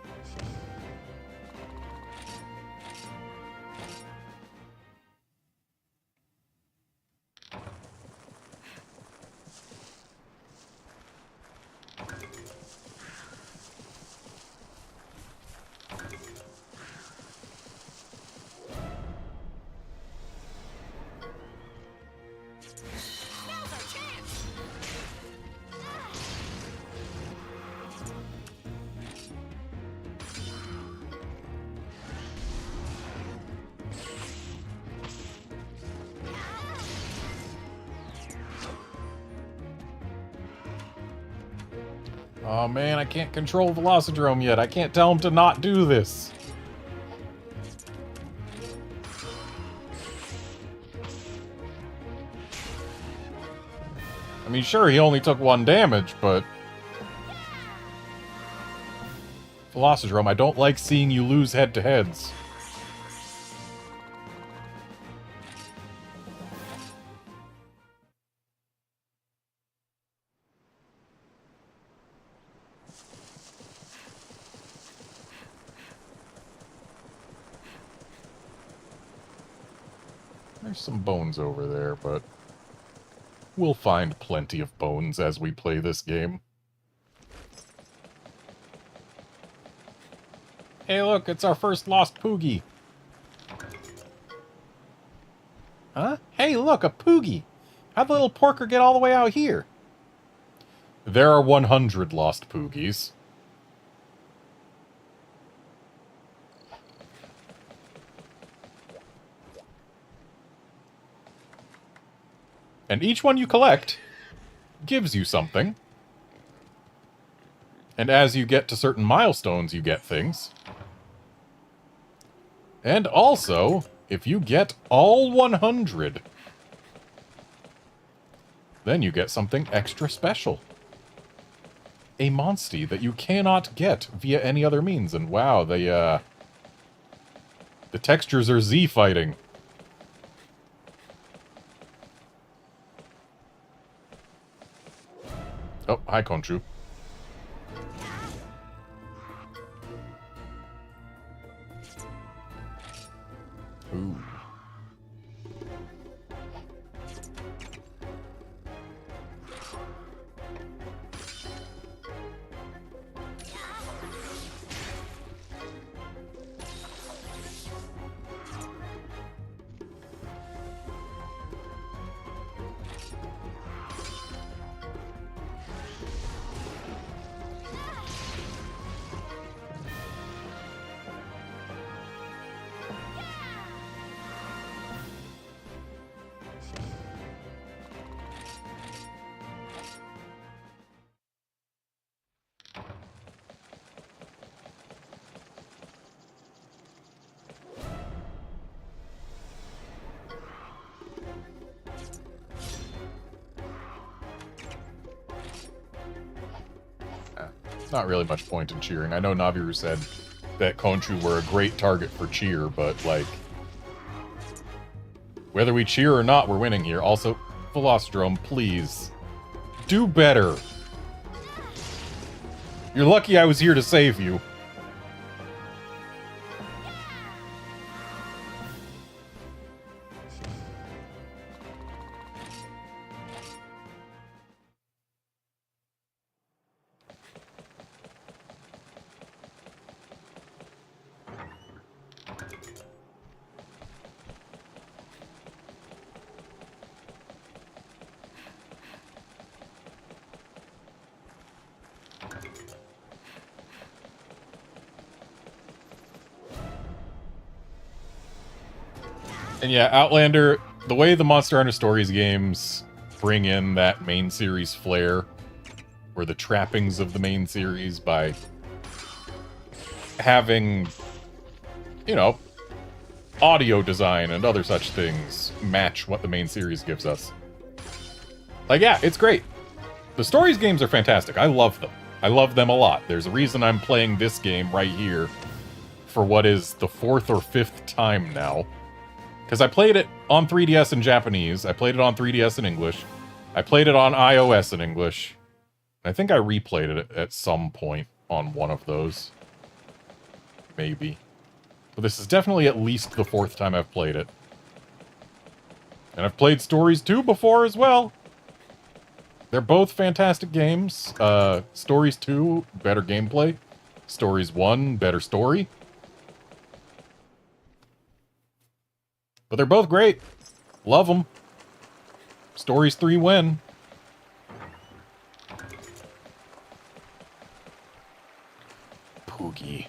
Now's our chance! Oh man, I can't control Velocidrome yet. I can't tell him to not do this. I mean, sure, he only took 1 damage, but... Velocidrome, I don't like seeing you lose head-to-heads. There's some bones over there, but... we'll find plenty of bones as we play this game. Hey look, it's our first lost Poogie. Huh? Hey look, a Poogie! How'd the little porker get all the way out here? There are 100 lost Poogies. And each one you collect gives you something. And as you get to certain milestones, you get things. And also, if you get all 100, then you get something extra special. A monstie that you cannot get via any other means. And wow, the textures are Z fighting. Oh, hi, Conchu. Ooh. Not really much point in cheering. I know Naviru said that Conchu were a great target for cheer, but, like... whether we cheer or not, we're winning here. Also, Velocidrome, please. Do better. You're lucky I was here to save you. And yeah, Outlander, the way the Monster Hunter Stories games bring in that main series flair, or the trappings of the main series by having, you know, audio design and other such things match what the main series gives us. Like, yeah, it's great. The Stories games are fantastic. I love them. I love them a lot. There's a reason I'm playing this game right here for what is the 4th or 5th time now. Because I played it on 3DS in Japanese, I played it on 3DS in English, I played it on iOS in English, and I think I replayed it at some point. on one of those. Maybe. But this is definitely at least the 4th time I've played it. And I've played Stories 2 before as well. They're both fantastic games. Stories 2, better gameplay. Stories 1, better story. But they're both great. Love them. Stories 3 win. Poogie.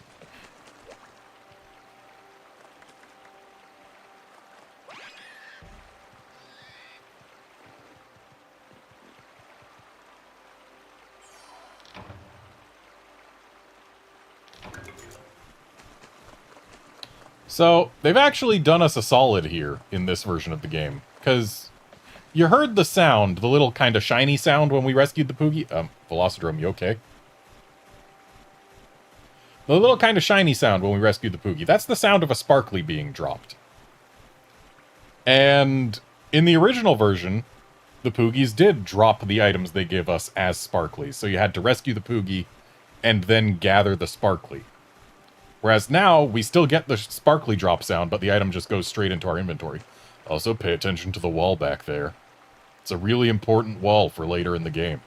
So, they've actually done us a solid here in this version of the game. Because you heard the sound, the little kind of shiny sound when we rescued the Poogie. Velocidrome, you okay? The little kind of shiny sound when we rescued the Poogie. That's the sound of a sparkly being dropped. And in the original version, the Poogies did drop the items they give us as sparklies. So you had to rescue the Poogie and then gather the sparkly. Whereas now, we still get the sparkly drop sound, but the item just goes straight into our inventory. Also, pay attention to the wall back there. It's a really important wall for later in the game.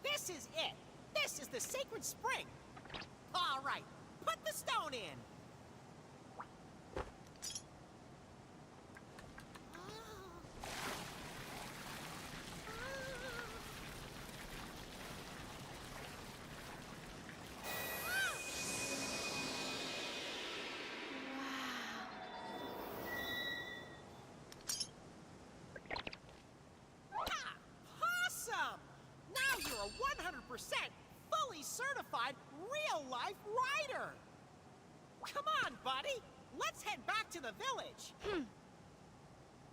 This is it. This is the sacred spring. All right, put the stone in. Awesome! Now you're a 100% fully certified real-life rider. Come on, buddy. Let's head back to the village.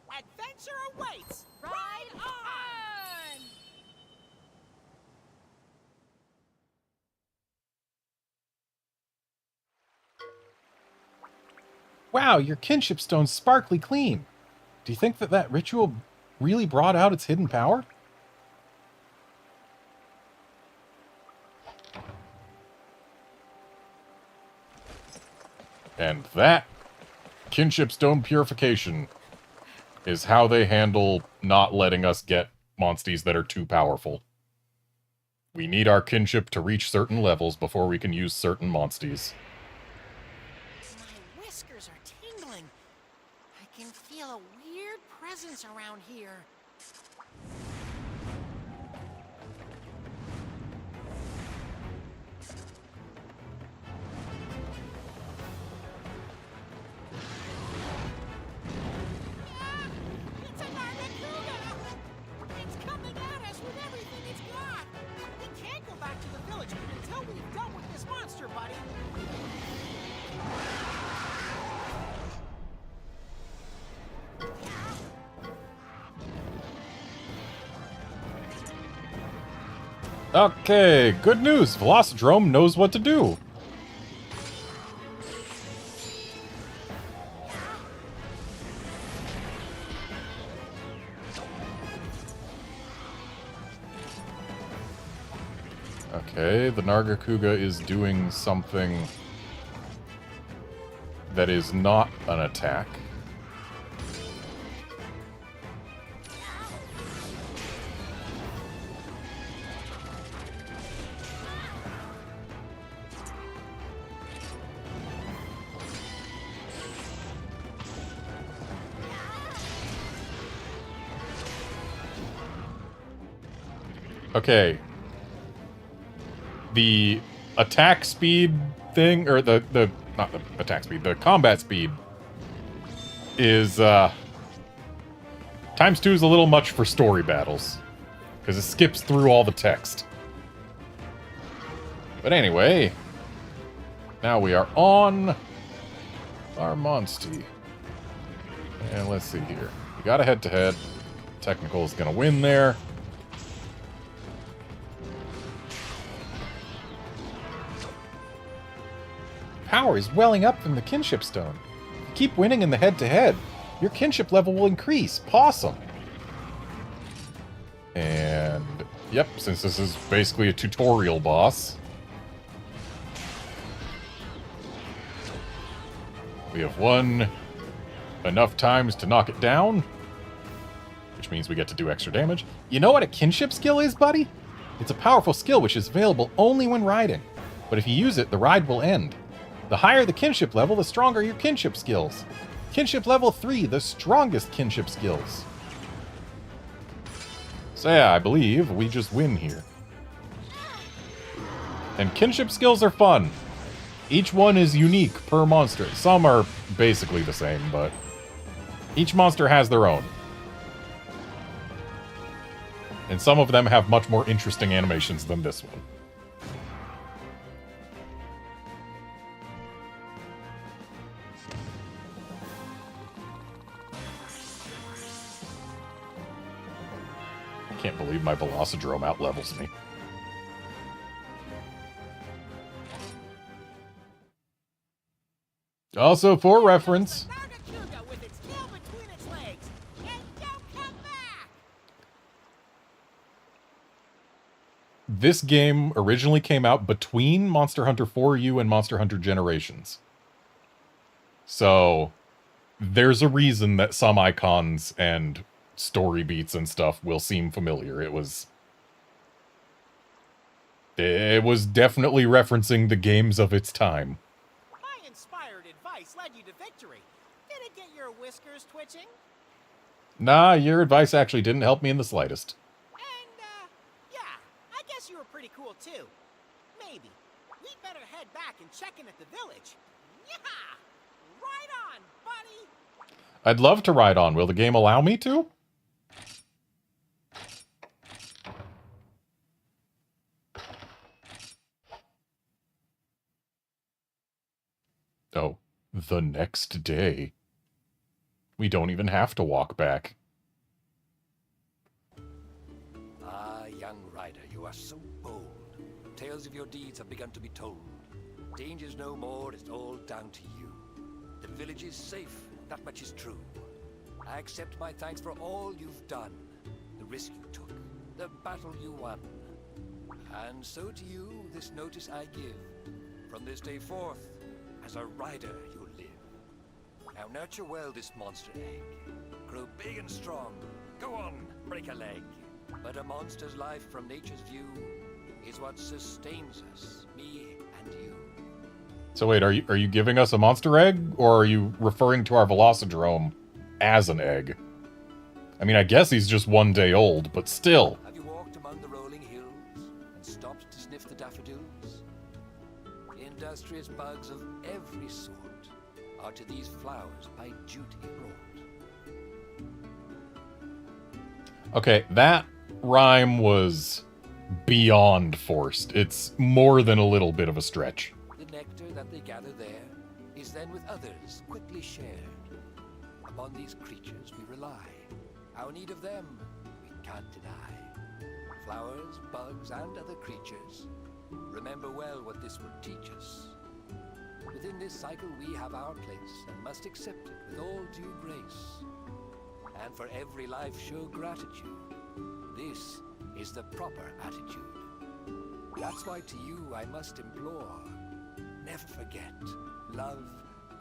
Adventure awaits. Ride on! Wow, your kinship stone's sparkly clean. Do you think that that ritual really brought out its hidden power? And that kinship stone purification is how they handle not letting us get monsties that are too powerful. We need our kinship to reach certain levels before we can use certain monsties. My whiskers are tingling. I can feel a weird presence around here. It's a Nargacuga! It's coming at us with everything it's got! We can't go back to the village until we've dealt with this monster, buddy! Okay, good news. Velocidrome knows what to do. Okay, the Nargacuga is doing something that is not an attack. Okay. The attack speed thing, or not the attack speed, the combat speed is, times 2 is a little much for story battles. Because it skips through all the text. But anyway, now we are on our monstie. And let's see here. We got a head-to-head. Technical is going to win there. Power is welling up from the kinship stone. Keep winning in the head-to-head. Your kinship level will increase. Possum. And, yep, since this is basically a tutorial boss, we have won enough times to knock it down, which means we get to do extra damage. You know what a kinship skill is, buddy? It's a powerful skill which is available only when riding, but if you use it, the ride will end. The higher the kinship level, the stronger your kinship skills. Kinship level 3, the strongest kinship skills. So yeah, I believe we just win here. And kinship skills are fun. Each one is unique per monster. Some are basically the same, but each monster has their own. And some of them have much more interesting animations than this one. I can't believe my Velocidrome outlevels me. Also, for reference, with its tail between its legs, and don't come back. this game originally came out between Monster Hunter 4U and Monster Hunter Generations. So, there's a reason that some icons and story beats and stuff will seem familiar. It was definitely referencing the games of its time. My inspired advice led you to victory. Did it get your whiskers twitching? Nah, your advice actually didn't help me in the slightest. And, yeah, I guess you were pretty cool too. Maybe. We'd better head back and check in at the village. Yeah! Right on, buddy! I'd love to ride on. Will the game allow me to? Oh, the next day. We don't even have to walk back. Ah, young rider, you are so bold. Tales of your deeds have begun to be told. Danger's no more, it's all down to you. The village is safe, that much is true. I accept my thanks for all you've done. The risk you took, the battle you won. And so to you, this notice I give. From this day forth, as a rider you'll live. Now nurture well this monster egg. Grow big and strong. Go on, break a leg. But a monster's life from nature's view is what sustains us, me and you. So wait, are you giving us a monster egg, or are you referring to our Velocidrome as an egg? I mean, I guess he's just 1 day old, but still. Have you walked among the rolling hills and stopped to sniff the daffodils? Industrious bugs of every sort are to these flowers by duty brought. Okay, that rhyme was beyond forced. It's more than a little bit of a stretch. The nectar that they gather there is then with others quickly shared. Upon these creatures we rely. Our need of them we can't deny. Flowers, bugs, and other creatures, remember well what this will teach us. Within this cycle we have our place and must accept it with all due grace. And for every life show gratitude. This is the proper attitude. That's why to you I must implore, never forget, love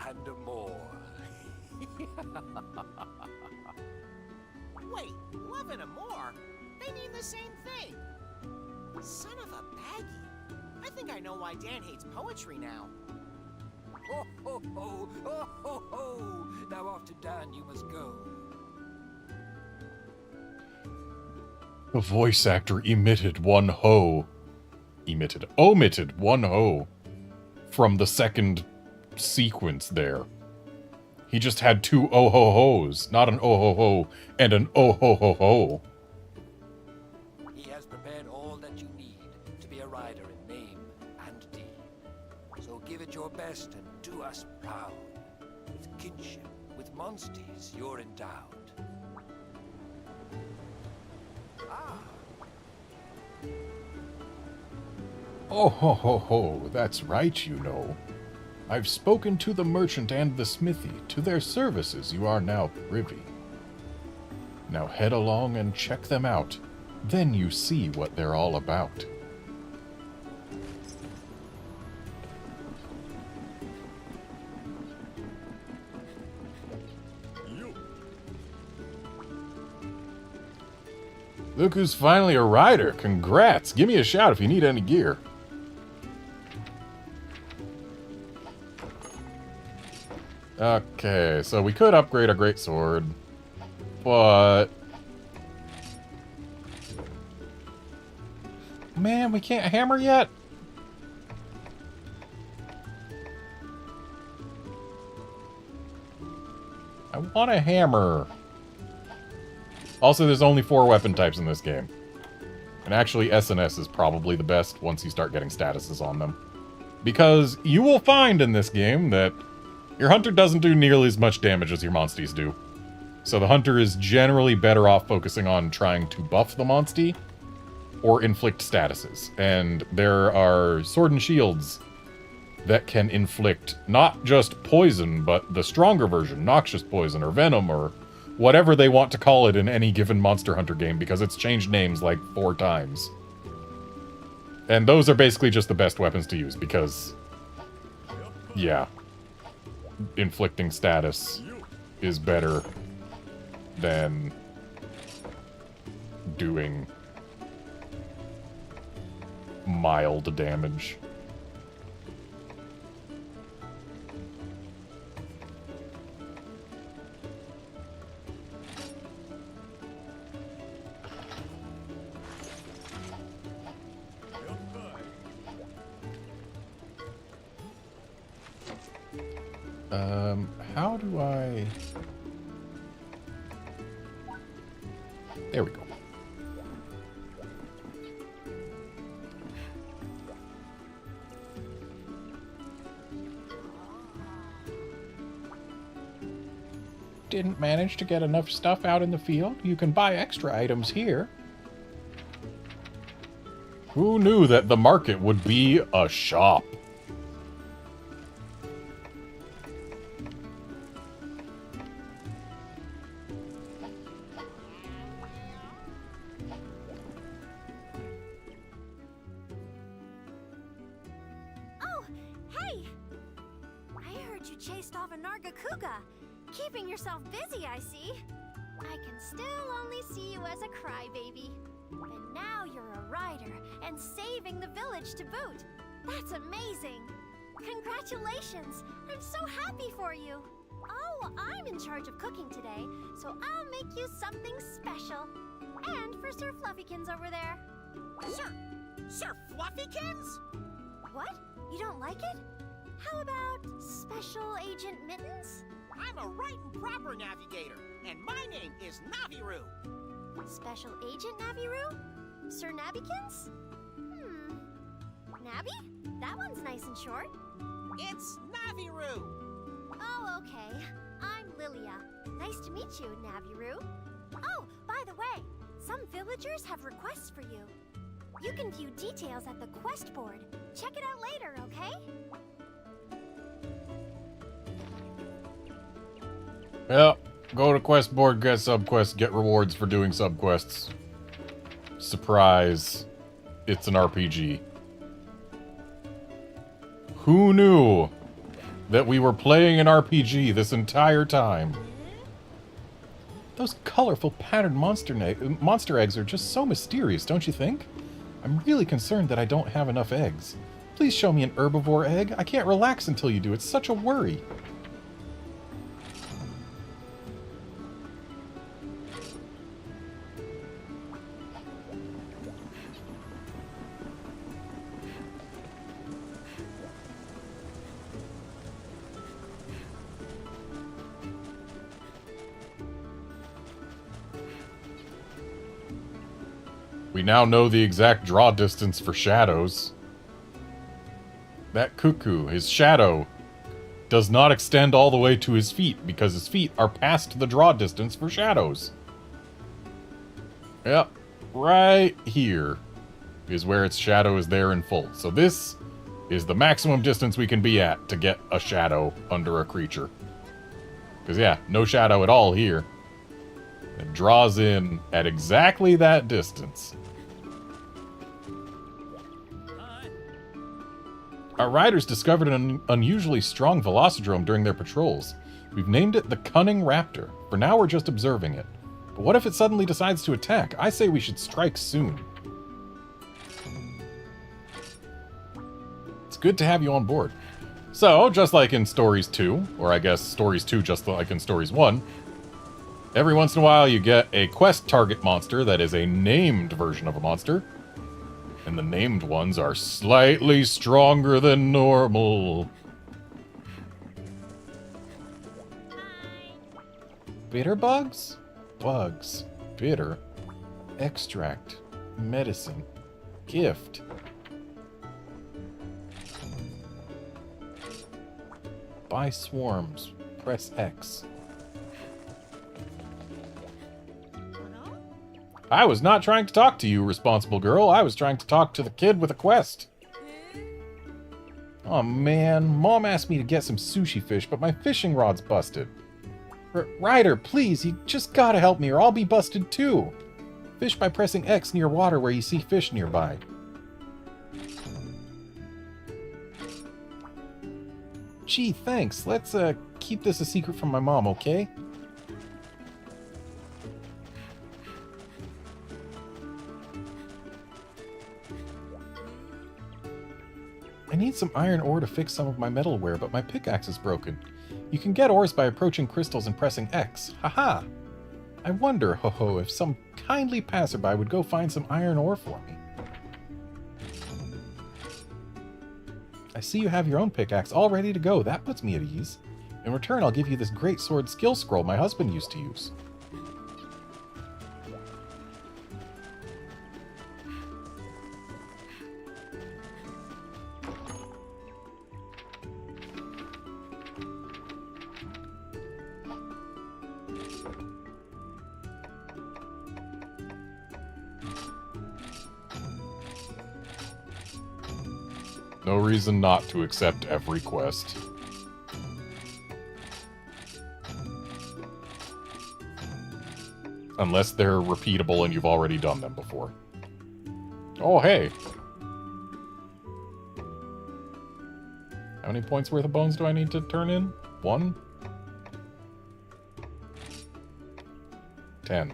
and more. Wait, love and more? They mean the same thing. Son of a baggie. I think I know why Dan hates poetry now. Ho ho ho! Ho ho ho! Now off to Dan you must go. The voice actor omitted one ho from the second sequence there. He just had two oh-ho-hos, not an oh-ho-ho and an oh-ho-ho-ho. He has prepared all that you need to be a rider in name and deed. So give it your best and do us proud. With kinship, with monsters you're endowed. Oh ho ho ho, that's right, you know. I've spoken to the merchant and the smithy. To their services you are now privy. Now head along and check them out. Then you see what they're all about. Look who's finally a rider. Congrats. Give me a shout if you need any gear. Okay, so we could upgrade our greatsword, but... Man, we can't hammer yet? I want a hammer. Also, there's only 4 weapon types in this game. And actually, SNS is probably the best once you start getting statuses on them. Because you will find in this game that your hunter doesn't do nearly as much damage as your monsties do. So the hunter is generally better off focusing on trying to buff the monstie or inflict statuses. And there are sword and shields that can inflict not just poison, but the stronger version, noxious poison or venom or whatever they want to call it in any given Monster Hunter game, because it's changed names like 4 times. And those are basically just the best weapons to use, because... yeah. Inflicting status is better than doing mild damage. How do I... There we go. Didn't manage to get enough stuff out in the field? You can buy extra items here. Who knew that the market would be a shop? Keeping yourself busy, I see. I can still only see you as a crybaby. But now you're a rider, and saving the village to boot. That's amazing! Congratulations! I'm so happy for you! Oh, I'm in charge of cooking today, so I'll make you something special. And for Sir Fluffykins over there. Sir Fluffykins? What? You don't like it? How about Special Agent Mittens? I'm a right and proper navigator, and my name is Naviru. Special Agent Naviru? Sir Nabikins? Nabby? That one's nice and short. It's Naviru. Oh, okay. I'm Lilia. Nice to meet you, Naviru. Oh, by the way, some villagers have requests for you. You can view details at the quest board. Check it out later, okay? Yeah, go to quest board, get subquests, get rewards for doing subquests. Surprise. It's an RPG. Who knew that we were playing an RPG this entire time? Those colorful patterned monster eggs are just so mysterious, don't you think? I'm really concerned that I don't have enough eggs. Please show me an herbivore egg. I can't relax until you do. It's such a worry. We now know the exact draw distance for shadows. That cuckoo, his shadow, does not extend all the way to his feet because his feet are past the draw distance for shadows. Yep, right here is where its shadow is there in full. So this is the maximum distance we can be at to get a shadow under a creature. Because yeah, no shadow at all here. It draws in at exactly that distance. Our riders discovered an unusually strong velocidrome during their patrols. We've named it the Cunning Raptor. For now, we're just observing it. But what if it suddenly decides to attack? I say we should strike soon. It's good to have you on board. So, just like in Stories 2, or I guess Stories 2 just like in Stories 1, every once in a while you get a quest target monster that is a named version of a monster. And the named ones are slightly stronger than normal. Bitter bugs? Bugs. Bitter. Extract. Medicine. Gift. Buy swarms. Press X. I was not trying to talk to you, responsible girl. I was trying to talk to the kid with a quest. Oh man, Mom asked me to get some sushi fish, but my fishing rod's busted. Ryder, please, you just gotta help me or I'll be busted too. Fish by pressing X near water where you see fish nearby. Gee, thanks. Let's keep this a secret from my mom, okay? I need some iron ore to fix some of my metalware, but my pickaxe is broken. You can get ores by approaching crystals and pressing X. Haha! I wonder, ho-ho, if some kindly passerby would go find some iron ore for me. I see you have your own pickaxe all ready to go. That puts me at ease. In return, I'll give you this great sword skill scroll my husband used to use. No reason not to accept every quest. Unless they're repeatable and you've already done them before. Oh, hey! How many points worth of bones do I need to turn in? 1? 10.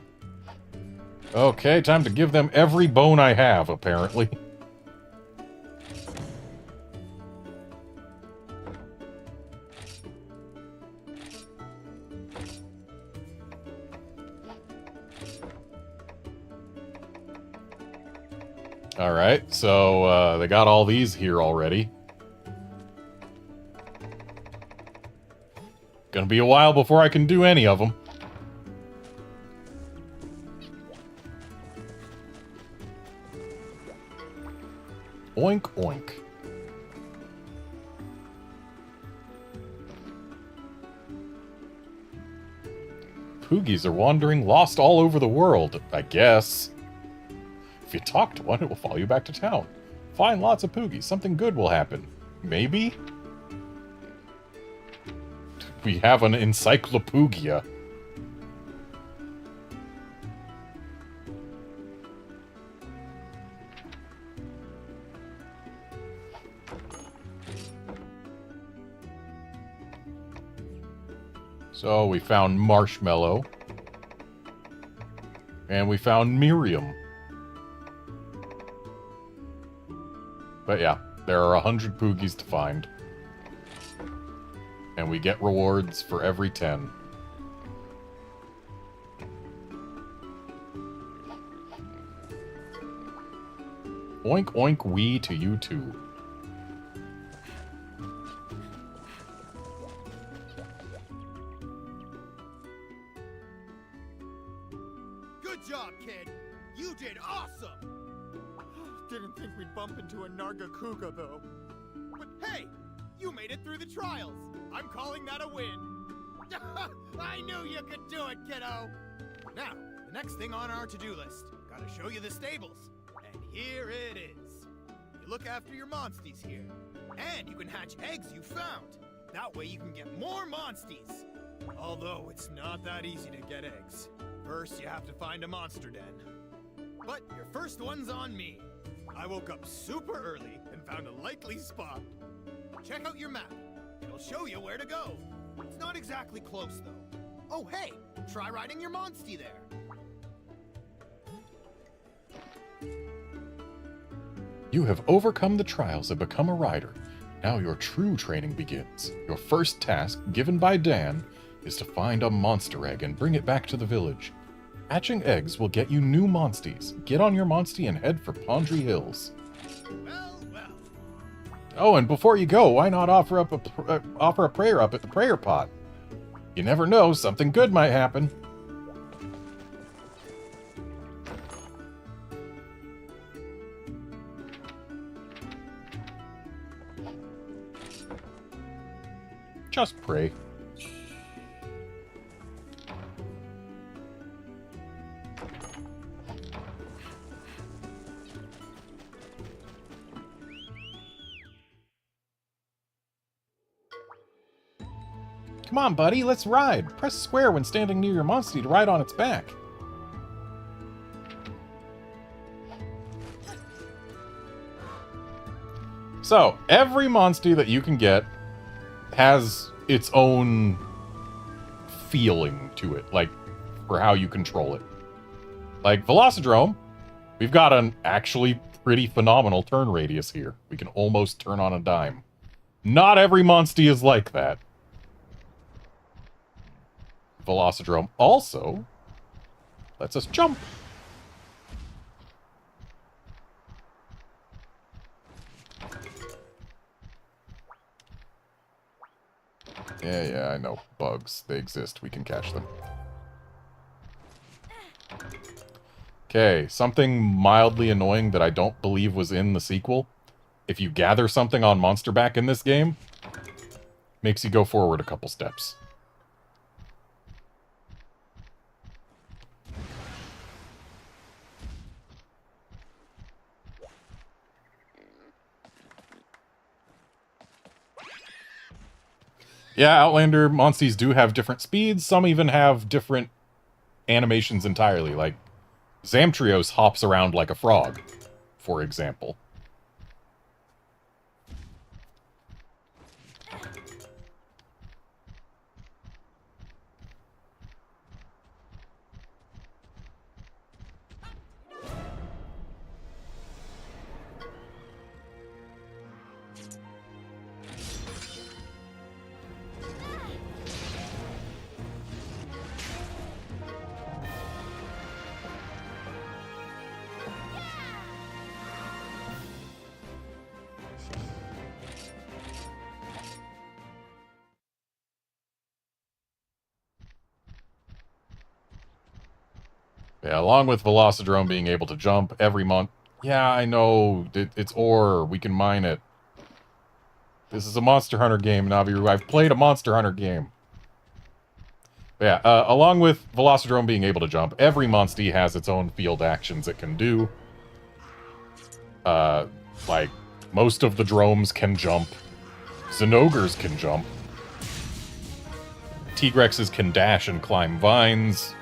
Okay, time to give them every bone I have, apparently. Alright, so they got all these here already. Gonna be a while before I can do any of them. Oink, oink. Poogies are wandering lost all over the world, I guess. If you talk to one, it will follow you back to town. Find lots of Poogies. Something good will happen. Maybe? We have an encyclopedia. So we found Marshmallow. And we found Miriam. But yeah, there are 100 Poogies to find. And we get rewards for every 10. Oink oink wee to you too. Good job, kid! You did awesome! Didn't think we'd bump into a Nargacuga, though. But hey! You made it through the trials! I'm calling that a win! I knew you could do it, kiddo! Now, the next thing on our to-do list. Gotta show you the stables. And here it is. You look after your monsties here. And you can hatch eggs you found. That way you can get more monsties. Although it's not that easy to get eggs. First, you have to find a monster den. But your first one's on me. I woke up super early and found a likely spot. Check out your map. It'll show you where to go. It's not exactly close, though. Oh, hey! Try riding your monstie there. You have overcome the trials and become a rider. Now your true training begins. Your first task, given by Dan, is to find a monster egg and bring it back to the village. Hatching eggs will get you new monsties. Get on your monstie and head for Pondry Hills. Well, well. Oh, and before you go, why not offer a prayer up at the prayer pot? You never know, something good might happen. Just pray. Come on, buddy, let's ride. Press square when standing near your monstie to ride on its back. So, every monstie that you can get has its own feeling to it, like, for how you control it. Like, Velocidrome, we've got an actually pretty phenomenal turn radius here. We can almost turn on a dime. Not every monstie is like that. Velocidrome also lets us jump. Yeah, I know. Bugs. They exist. We can catch them. Okay, something mildly annoying that I don't believe was in the sequel. If you gather something on Monster Back in this game, makes you go forward a couple steps. Yeah, Outlander monsties do have different speeds. Some even have different animations entirely. Like, Zamtrios hops around like a frog, for example. Yeah, along with Velocidrome being able to jump every month. Yeah, I know. It's ore. We can mine it. This is a Monster Hunter game, Naviru. I've played a Monster Hunter game. But yeah, along with Velocidrome being able to jump, every monstie has its own field actions it can do. Like, most of the dromes can jump. Zenogres can jump. Tigrexes can dash and climb vines.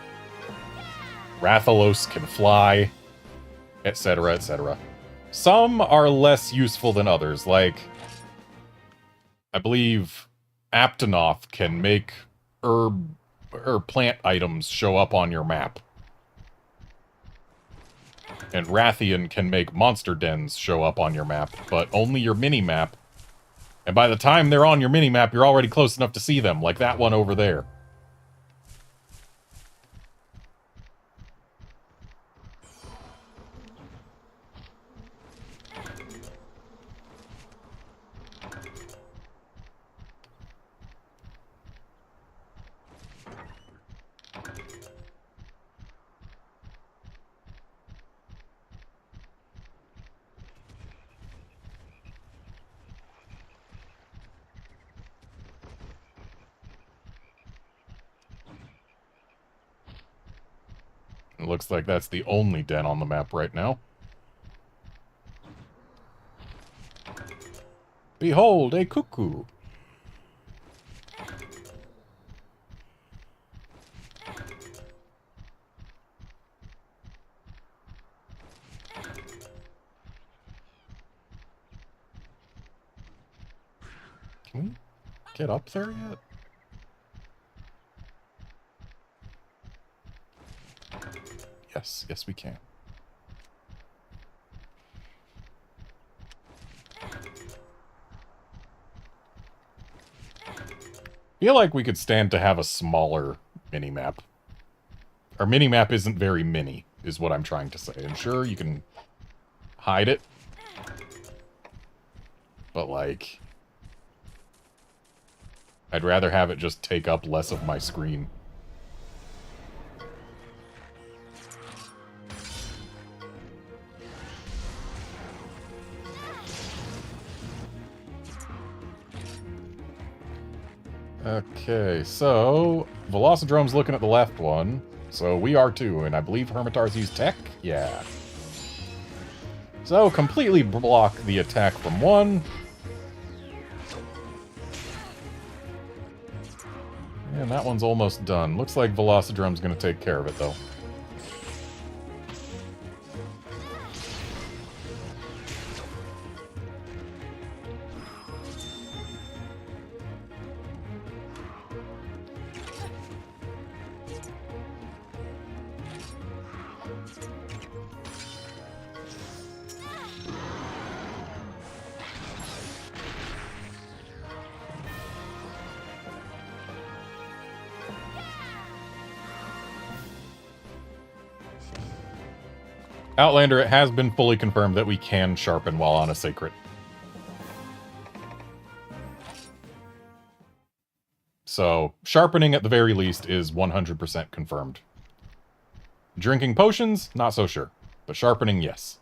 Rathalos can fly, etc., etc. Some are less useful than others, like, I believe Aptonoth can make herb or plant items show up on your map. And Rathian can make monster dens show up on your map, but only your mini-map. And by the time they're on your mini-map, you're already close enough to see them, like that one over there. It looks like that's the only den on the map right now. Behold, a cuckoo! Can we get up there yet? Yes, yes we can. Feel like we could stand to have a smaller mini-map. Our mini-map isn't very mini, is what I'm trying to say. And sure, you can hide it. But, like, I'd rather have it just take up less of my screen. Okay, so Velocidrome's looking at the left one, so we are too, and I believe Hermitars use tech? Yeah. So, completely block the attack from one. And that one's almost done. Looks like Velocidrome's gonna take care of it, though. Outlander, it has been fully confirmed that we can sharpen while on a sacred. So, sharpening at the very least is 100% confirmed. Drinking potions, not so sure. But sharpening, yes.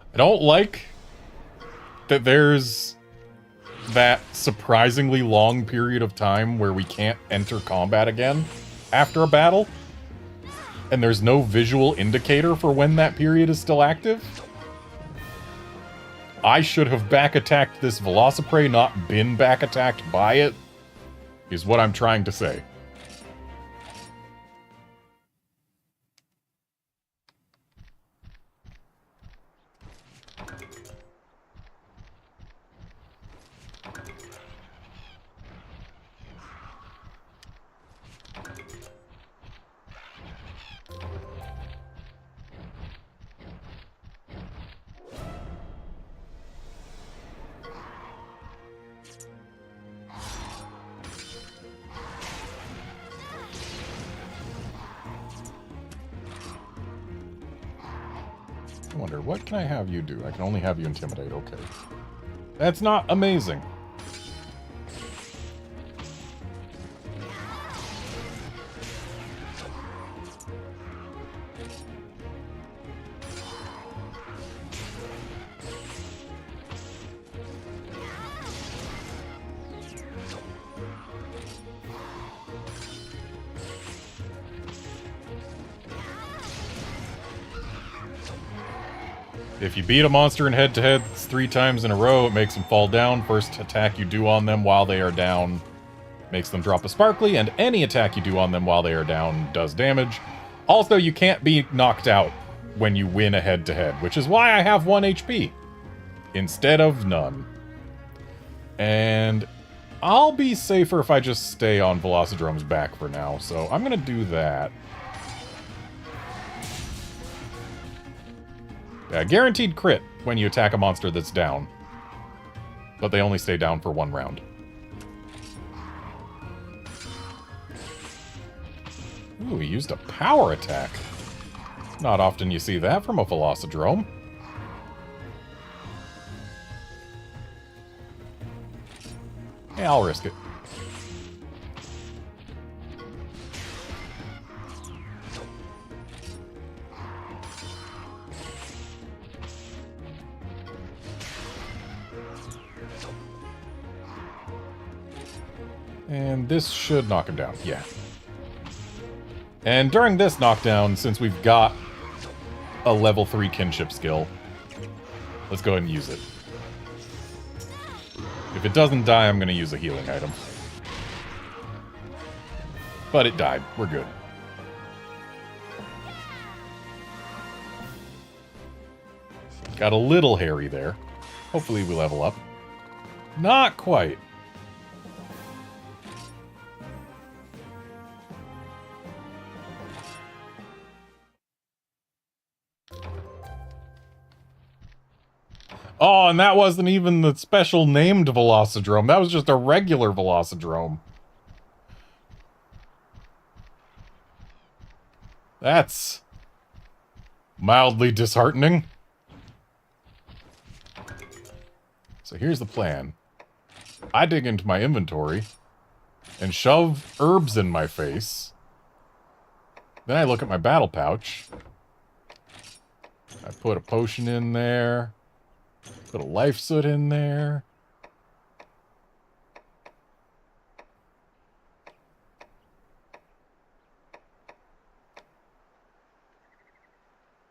I don't like that there's that surprisingly long period of time where we can't enter combat again after a battle, and there's no visual indicator for when that period is still active. I should have back-attacked this Velociprey, not been back-attacked by it, is what I'm trying to say. I wonder, what can I have you do? I can only have you intimidate, okay. That's not amazing. If you beat a monster in head-to-heads 3 times in a row, it makes them fall down. First attack you do on them while they are down makes them drop a sparkly, and any attack you do on them while they are down does damage. Also, you can't be knocked out when you win a head-to-head, which is why I have 1 HP instead of none. And I'll be safer if I just stay on Velocidrome's back for now, so I'm gonna do that. Yeah, guaranteed crit when you attack a monster that's down. But they only stay down for 1 round. Ooh, he used a power attack. Not often you see that from a Velocidrome. Yeah, I'll risk it. And this should knock him down. Yeah. And during this knockdown, since we've got a level 3 kinship skill, let's go ahead and use it. If it doesn't die, I'm going to use a healing item. But it died. We're good. Got a little hairy there. Hopefully we level up. Not quite. Oh, and that wasn't even the special named Velocidrome. That was just a regular Velocidrome. That's mildly disheartening. So here's the plan. I dig into my inventory and shove herbs in my face. Then I look at my battle pouch. I put a potion in there. Put a life soot in there.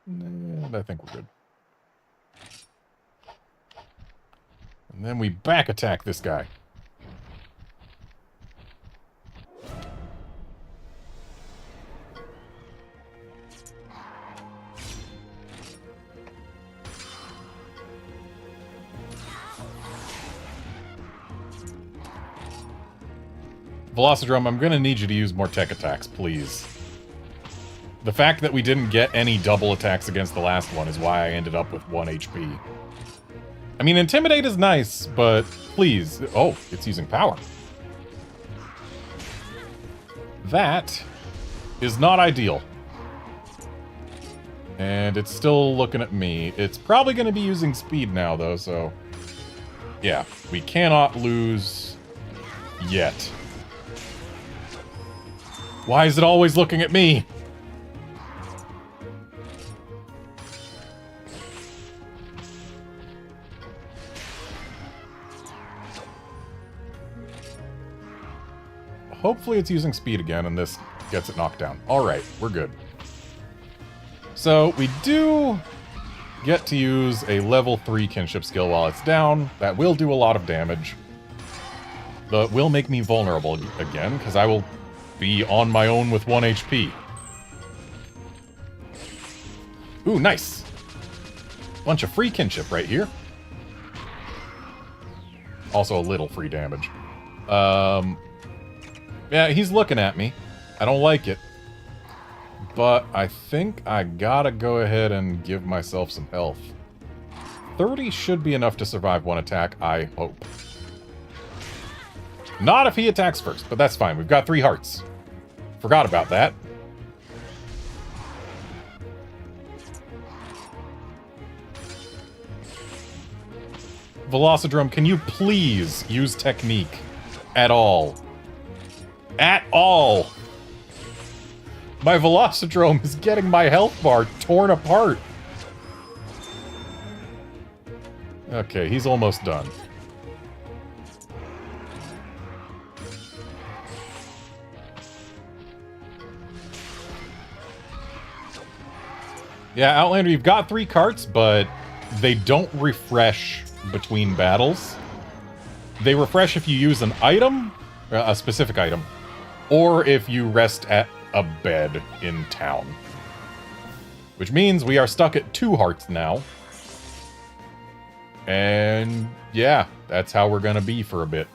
And I think we're good. And then we back attack this guy. Velocidrome, I'm gonna need you to use more tech attacks, please. The fact that we didn't get any double attacks against the last one is why I ended up with 1 HP. I mean, Intimidate is nice, but please... Oh, it's using power. That is not ideal. And it's still looking at me. It's probably going to be using speed now, though, so... Yeah, we cannot lose yet. Why is it always looking at me? Hopefully it's using speed again and this gets it knocked down. Alright, we're good. So we do get to use a level 3 kinship skill while it's down. That will do a lot of damage. But will make me vulnerable again, because I will be on my own with 1 HP. Ooh, nice! Bunch of free kinship right here. Also a little free damage. Yeah, he's looking at me. I don't like it. But I think I gotta go ahead and give myself some health. 30 should be enough to survive 1 attack, I hope. Not if he attacks first, but that's fine. We've got 3 hearts. Forgot about that. Velocidrome, can you please use technique at all? At all! My Velocidrome is getting my health bar torn apart. Okay, he's almost done. Yeah, Outlander, you've got 3 carts, but they don't refresh between battles. They refresh if you use an item, a specific item, or if you rest at a bed in town. Which means we are stuck at 2 hearts now. And yeah, that's how we're gonna be for a bit.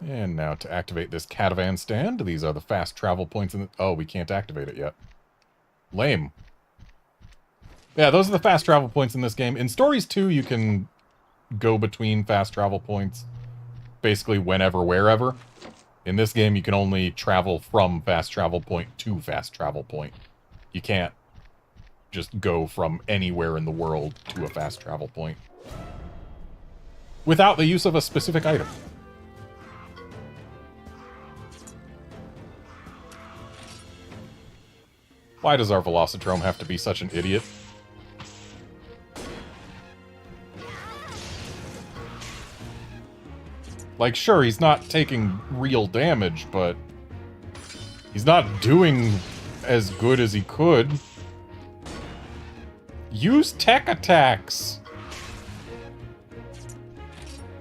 And now to activate this caravan stand, these are the fast travel points in the... Oh, we can't activate it yet. Lame. Yeah, those are the fast travel points in this game. In Stories 2, you can go between fast travel points basically whenever, wherever. In this game, you can only travel from fast travel point to fast travel point. You can't just go from anywhere in the world to a fast travel point without the use of a specific item. Why does our Velocidrome have to be such an idiot? Like, sure, he's not taking real damage, but he's not doing as good as he could. Use tech attacks!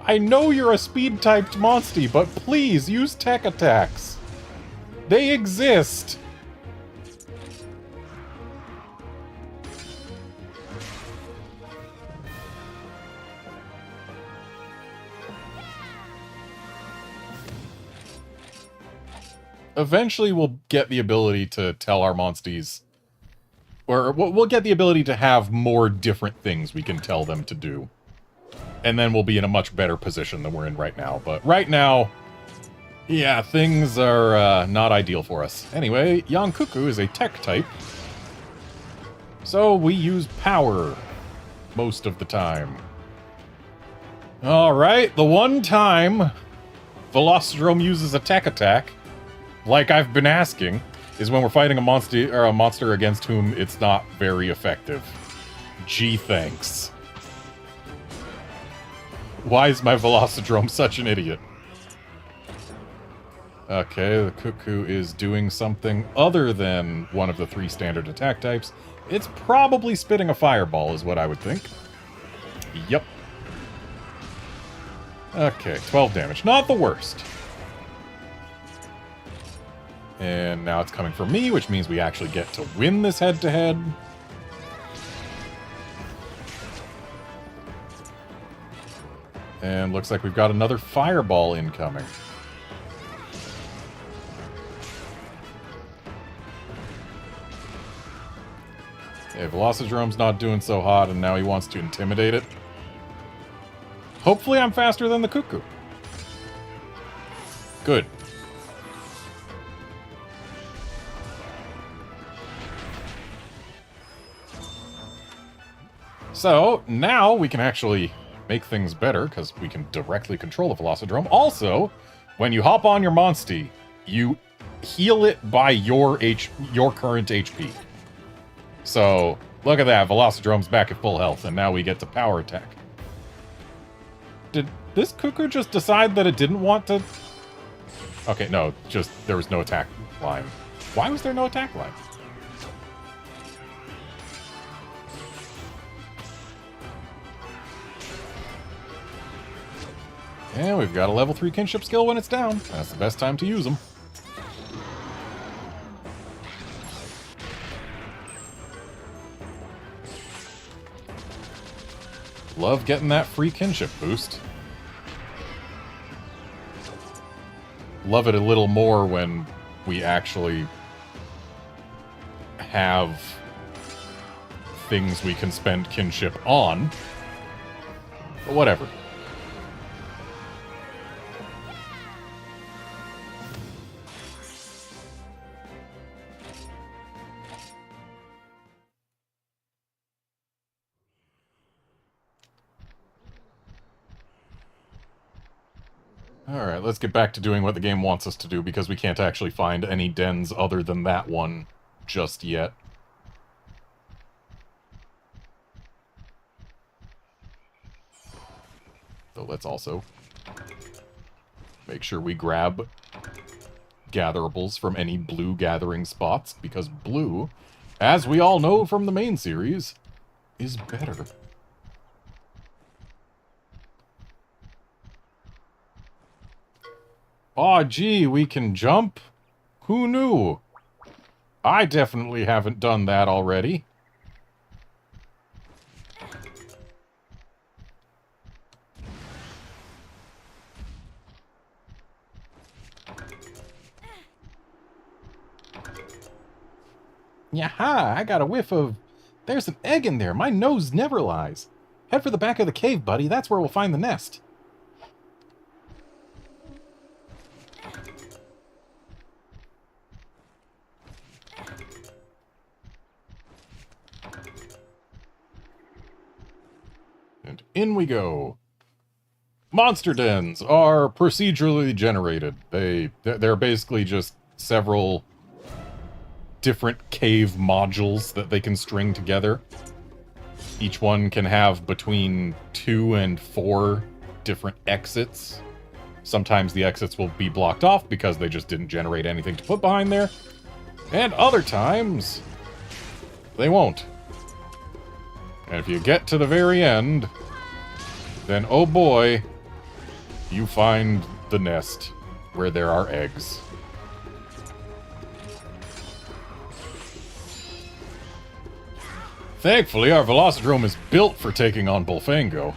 I know you're a speed-typed monstie, but please use tech attacks! They exist! Eventually we'll get the ability to tell our monsties, or we'll get the ability to have more different things we can tell them to do. And then we'll be in a much better position than we're in right now. But right now, yeah, things are not ideal for us. Anyway, Yonkuku is a tech type, so we use power most of the time. Alright, the one time Velocidrome uses a tech attack, like I've been asking, is when we're fighting a monster against whom it's not very effective. Gee, thanks. Why is my Velocidrome such an idiot? Okay, the Cuckoo is doing something other than one of the 3 standard attack types. It's probably spitting a fireball, is what I would think. Yep. Okay, 12 damage. Not the worst. And now it's coming for me, which means we actually get to win this head-to-head. And looks like we've got another fireball incoming. Okay, Velocidrome's not doing so hot, and now he wants to intimidate it. Hopefully I'm faster than the Cuckoo. Good. So, now we can actually make things better, because we can directly control the Velocidrome. Also, when you hop on your monstie, you heal it by your current HP. So, look at that, Velocidrome's back at full health, and now we get to power attack. Did this Cuckoo just decide that it didn't want to... Okay, no, just, there was no attack line. Why was there no attack line? And we've got a level 3 kinship skill when it's down. That's the best time to use them. Love getting that free kinship boost. Love it a little more when we actually have things we can spend kinship on. But whatever. Alright, let's get back to doing what the game wants us to do, because we can't actually find any dens other than that one just yet. So let's also make sure we grab gatherables from any blue gathering spots, because blue, as we all know from the main series, is better. Aw, gee, we can jump? Who knew? I definitely haven't done that already. Yaha, I got a whiff of... There's an egg in there. My nose never lies. Head for the back of the cave, buddy. That's where we'll find the nest. And in we go. Monster dens are procedurally generated. They're basically just several different cave modules that they can string together. Each one can have between 2 and 4 different exits. Sometimes the exits will be blocked off because they just didn't generate anything to put behind there. And other times, they won't. And if you get to the very end, then oh boy, you find the nest where there are eggs. Thankfully, our Velocidrome is built for taking on Bullfango.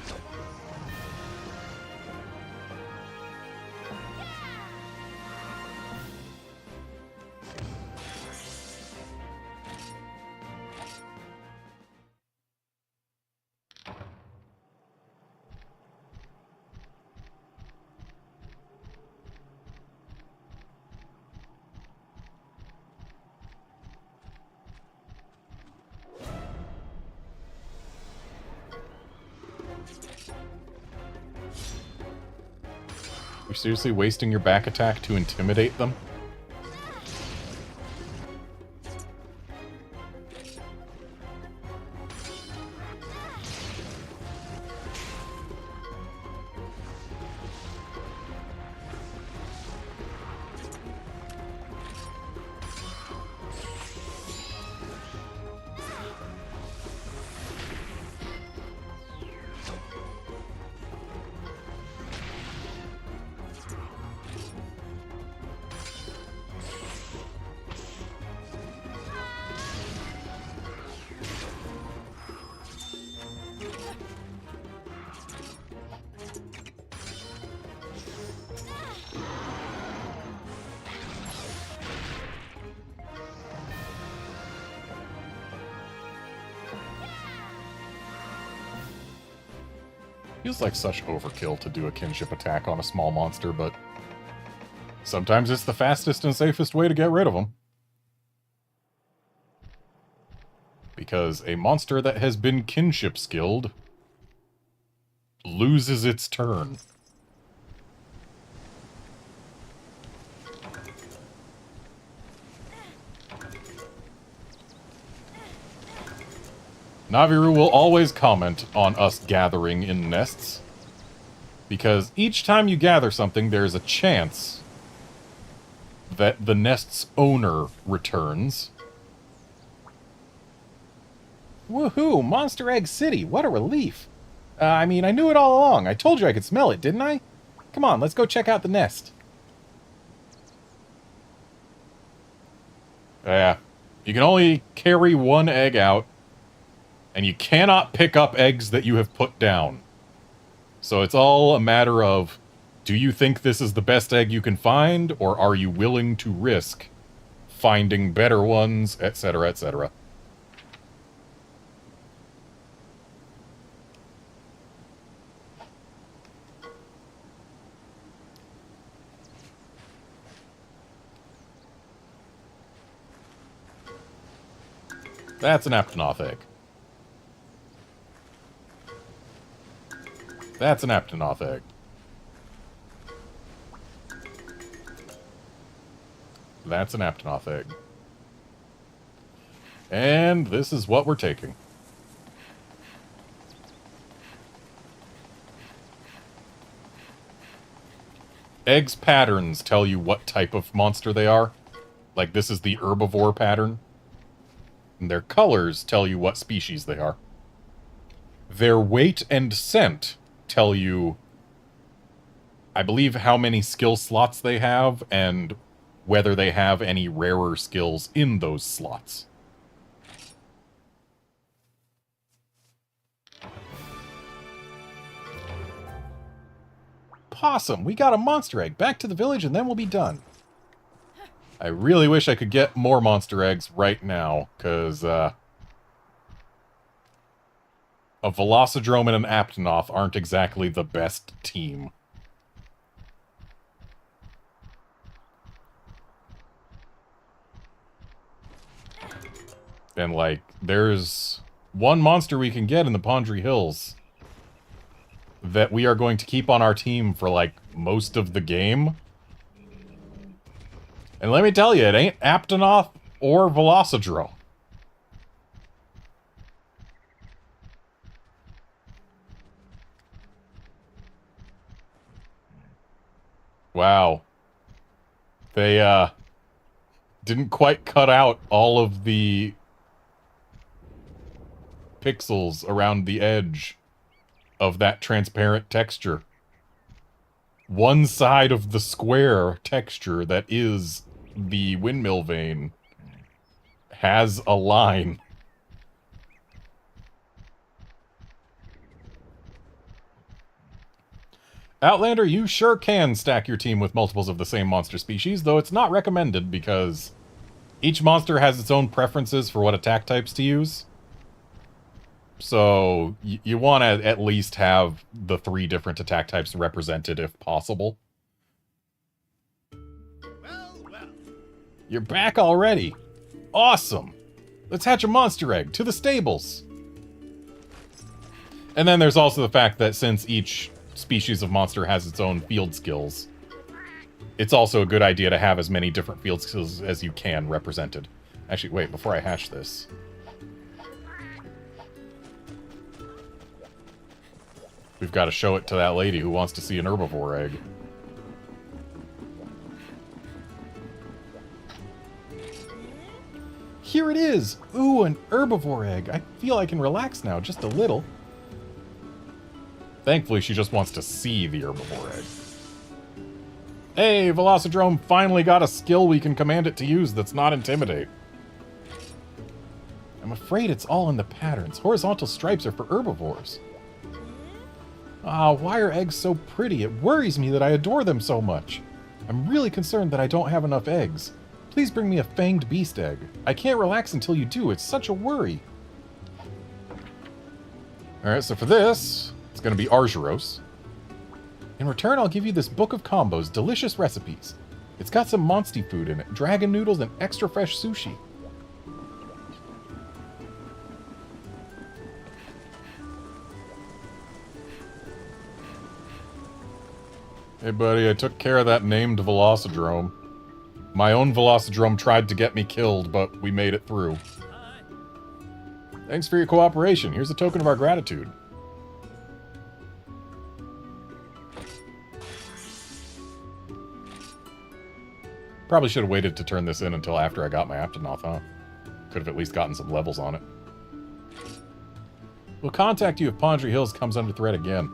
You're seriously wasting your back attack to intimidate them? Feels like such overkill to do a kinship attack on a small monster, but sometimes it's the fastest and safest way to get rid of them. Because a monster that has been kinship skilled loses its turn. Naviru will always comment on us gathering in nests, because each time you gather something, there's a chance that the nest's owner returns. Woohoo! Monster Egg City! What a relief! I mean, I knew it all along. I told you I could smell it, didn't I? Come on, let's go check out the nest. Yeah. You can only carry one egg out, and you cannot pick up eggs that you have put down. So it's all a matter of, do you think this is the best egg you can find, or are you willing to risk finding better ones, etc., etc.? That's an Aptonoth egg. That's an Aptonoth egg. That's an Aptonoth egg. And this is what we're taking. Eggs' patterns tell you what type of monster they are. Like, this is the herbivore pattern. And their colors tell you what species they are. Their weight and scent tell you, I believe, how many skill slots they have, and whether they have any rarer skills in those slots. Possum! We got a monster egg! Back to the village and then we'll be done. I really wish I could get more monster eggs right now, because, a Velocidrome and an Aptonoth aren't exactly the best team. And, like, there's one monster we can get in the Pondry Hills that we are going to keep on our team for, like, most of the game. And let me tell you, it ain't Aptonoth or Velocidrome. Wow. They, didn't quite cut out all of the pixels around the edge of that transparent texture. One side of the square texture that is the windmill vein has a line. Outlander, you sure can stack your team with multiples of the same monster species, though it's not recommended because each monster has its own preferences for what attack types to use. So, you want to at least have the 3 different attack types represented if possible. Well. You're back already! Awesome! Let's hatch a monster egg to the stables! And then there's also the fact that since each species of monster has its own field skills, it's also a good idea to have as many different field skills as you can represented. Actually, wait, before I hatch this. We've got to show it to that lady who wants to see an herbivore egg. Here it is! Ooh, an herbivore egg. I feel I can relax now, just a little. Thankfully, she just wants to see the herbivore egg. Hey, Velocidrome finally got a skill we can command it to use that's not Intimidate. I'm afraid it's all in the patterns. Horizontal stripes are for herbivores. Ah, why are eggs so pretty? It worries me that I adore them so much. I'm really concerned that I don't have enough eggs. Please bring me a fanged beast egg. I can't relax until you do. It's such a worry. Alright, so for this, it's going to be Argyros. In return, I'll give you this book of combos, delicious recipes. It's got some Monsty food in it, dragon noodles, and extra fresh sushi. Hey buddy, I took care of that named Velocidrome. My own Velocidrome tried to get me killed, but we made it through. Thanks for your cooperation. Here's a token of our gratitude. Probably should have waited to turn this in until after I got my Aptonoth, huh? Could have at least gotten some levels on it. We'll contact you if Pondry Hills comes under threat again.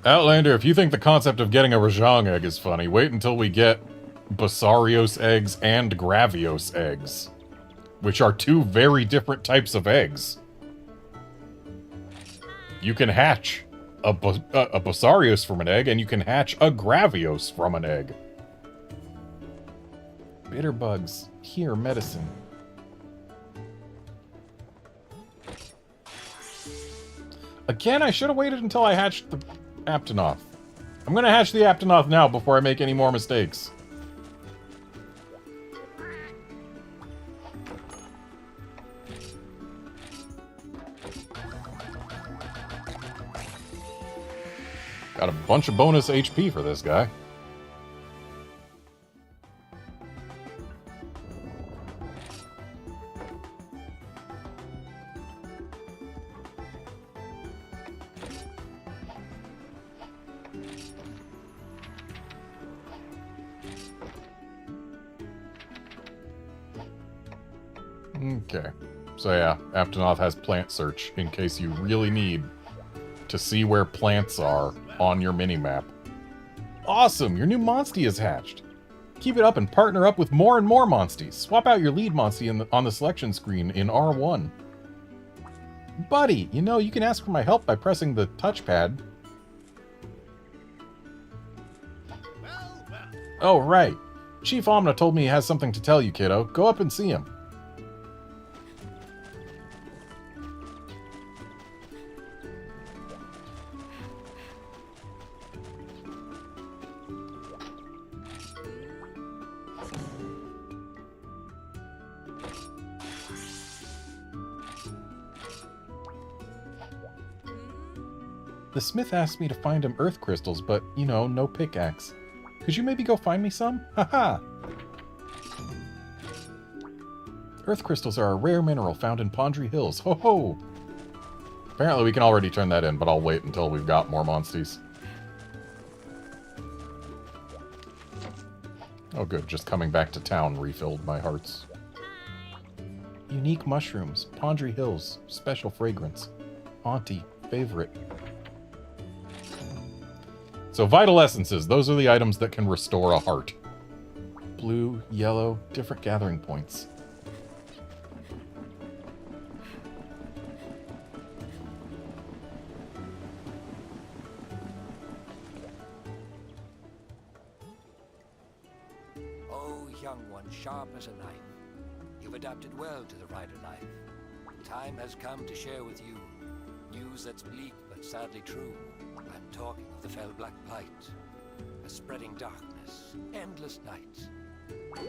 Outlander, if you think the concept of getting a Rajang egg is funny, wait until we get Basarios eggs and Gravios eggs, which are 2 very different types of eggs. You can hatch a Basarios from an egg, and you can hatch a Gravios from an egg. Bitter bugs. Here, medicine. Again, I should have waited until I hatched the Aptonoth. I'm gonna hatch the Aptonoth now before I make any more mistakes. Got a bunch of bonus HP for this guy. Okay. So yeah, Aptonoth has plant search in case you really need to see where plants are on your minimap. Awesome! Your new Monsty is hatched! Keep it up and partner up with more and more Monsties. Swap out your lead Monsty on the selection screen in R1. Buddy, you know, you can ask for my help by pressing the touchpad. Oh, right. Chief Omna told me he has something to tell you, kiddo. Go up and see him. The smith asked me to find him earth crystals, but, you know, no pickaxe. Could you maybe go find me some? Haha! Earth crystals are a rare mineral found in Pondry Hills. Ho ho! Apparently we can already turn that in, but I'll wait until we've got more monsties. Oh good, just coming back to town refilled my hearts. Unique mushrooms, Pondry Hills, special fragrance. Auntie, favorite. So vital essences, those are the items that can restore a heart. Blue, yellow, different gathering points. Oh, young one, sharp as a knife. You've adapted well to the rider life. Time has come to share with you news that's bleak but sadly true. I'm talking of the fell black plight, a spreading darkness, endless night.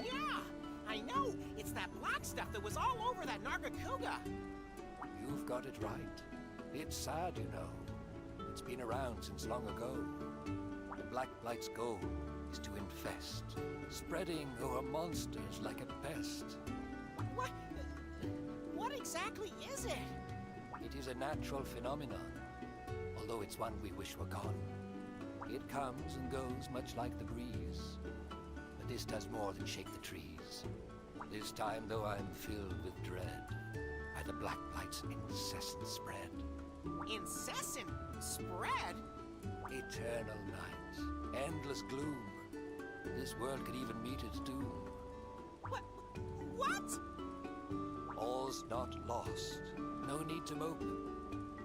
Yeah, I know. It's that black stuff that was all over that Nargacuga. You've got it right. It's sad, you know. It's been around since long ago. The black blight's goal is to infest, spreading o'er monsters like a pest. What exactly is it? It is a natural phenomenon, although it's one we wish were gone. It comes and goes much like the breeze, but this does more than shake the trees. This time, though, I'm filled with dread by the black blight's incessant spread. Incessant spread? Eternal night, endless gloom. This world could even meet its doom. What? All's not lost. No need to mope.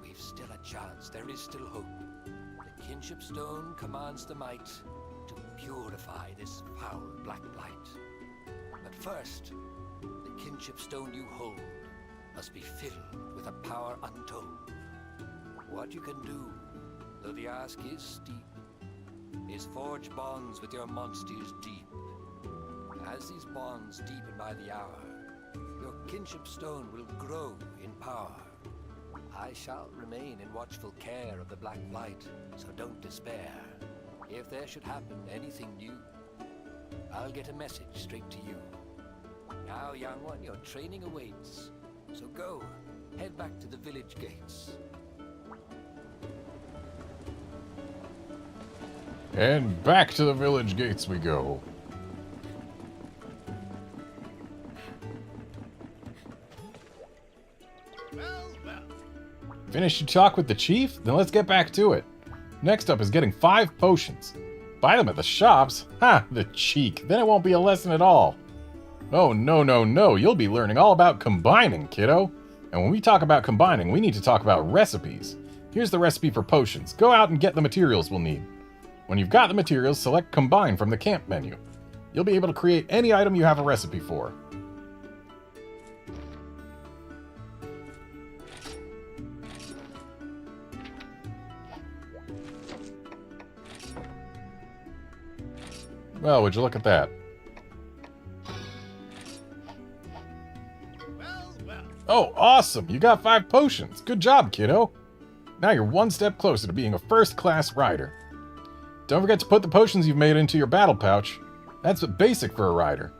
We've still a chance. There is still hope. The kinship stone commands the might to purify this foul black blight. But first, the kinship stone you hold must be filled with a power untold. What you can do, though the ask is steep, is forge bonds with your monsters deep. As these bonds deepen by the hour, your kinship stone will grow in power. I shall remain in watchful care of the black blight, so don't despair. If there should happen anything new, I'll get a message straight to you. Now, young one, your training awaits. So go, head back to the village gates. And back to the village gates we go. Finished your talk with the chief? Then let's get back to it. Next up is getting 5 potions. Buy them at the shops? Ha, the cheek. Then it won't be a lesson at all. Oh, no, no, no. You'll be learning all about combining, kiddo. And when we talk about combining, we need to talk about recipes. Here's the recipe for potions. Go out and get the materials we'll need. When you've got the materials, select Combine from the camp menu. You'll be able to create any item you have a recipe for. Well, would you look at that? Oh, awesome! You got 5 potions. Good job, kiddo. Now you're one step closer to being a first-class rider. Don't forget to put the potions you've made into your battle pouch. That's basic for a rider.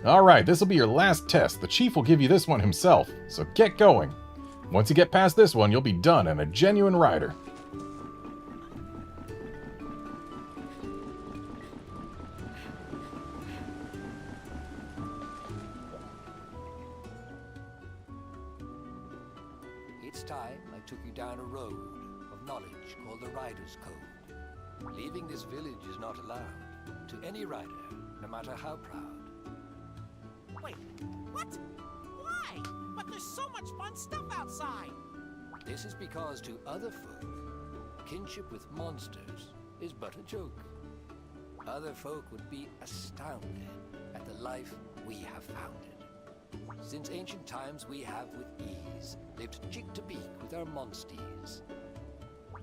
Alright, this will be your last test. The chief will give you this one himself, so get going. Once you get past this one, you'll be done and a genuine rider. It's time I took you down a road of knowledge called the Rider's Code. Leaving this village is not allowed to any rider, no matter how proud. Wait, what? Why? But there's so much fun stuff outside. This is because to other folk, kinship with monsters is but a joke. Other folk would be astounded at the life we have founded. Since ancient times we have with ease lived cheek to beak with our monsties.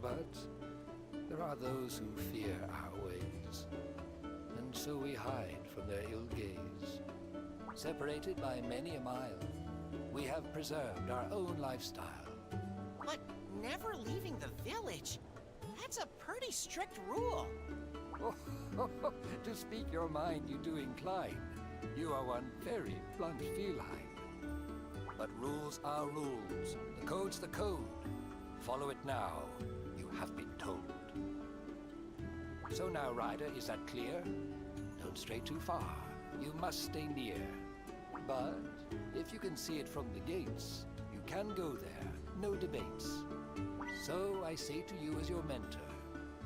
But there are those who fear our ways, and so we hide from their ill gaze. Separated by many a mile, we have preserved our own lifestyle. But never leaving the village. That's a pretty strict rule. To speak your mind, you do incline. You are one very blunt feline. But rules are rules. The code's the code. Follow it now. You have been told. So now, Ryder, is that clear? Don't stray too far. You must stay near. But if you can see it from the gates, you can go there. No debates. So I say to you as your mentor,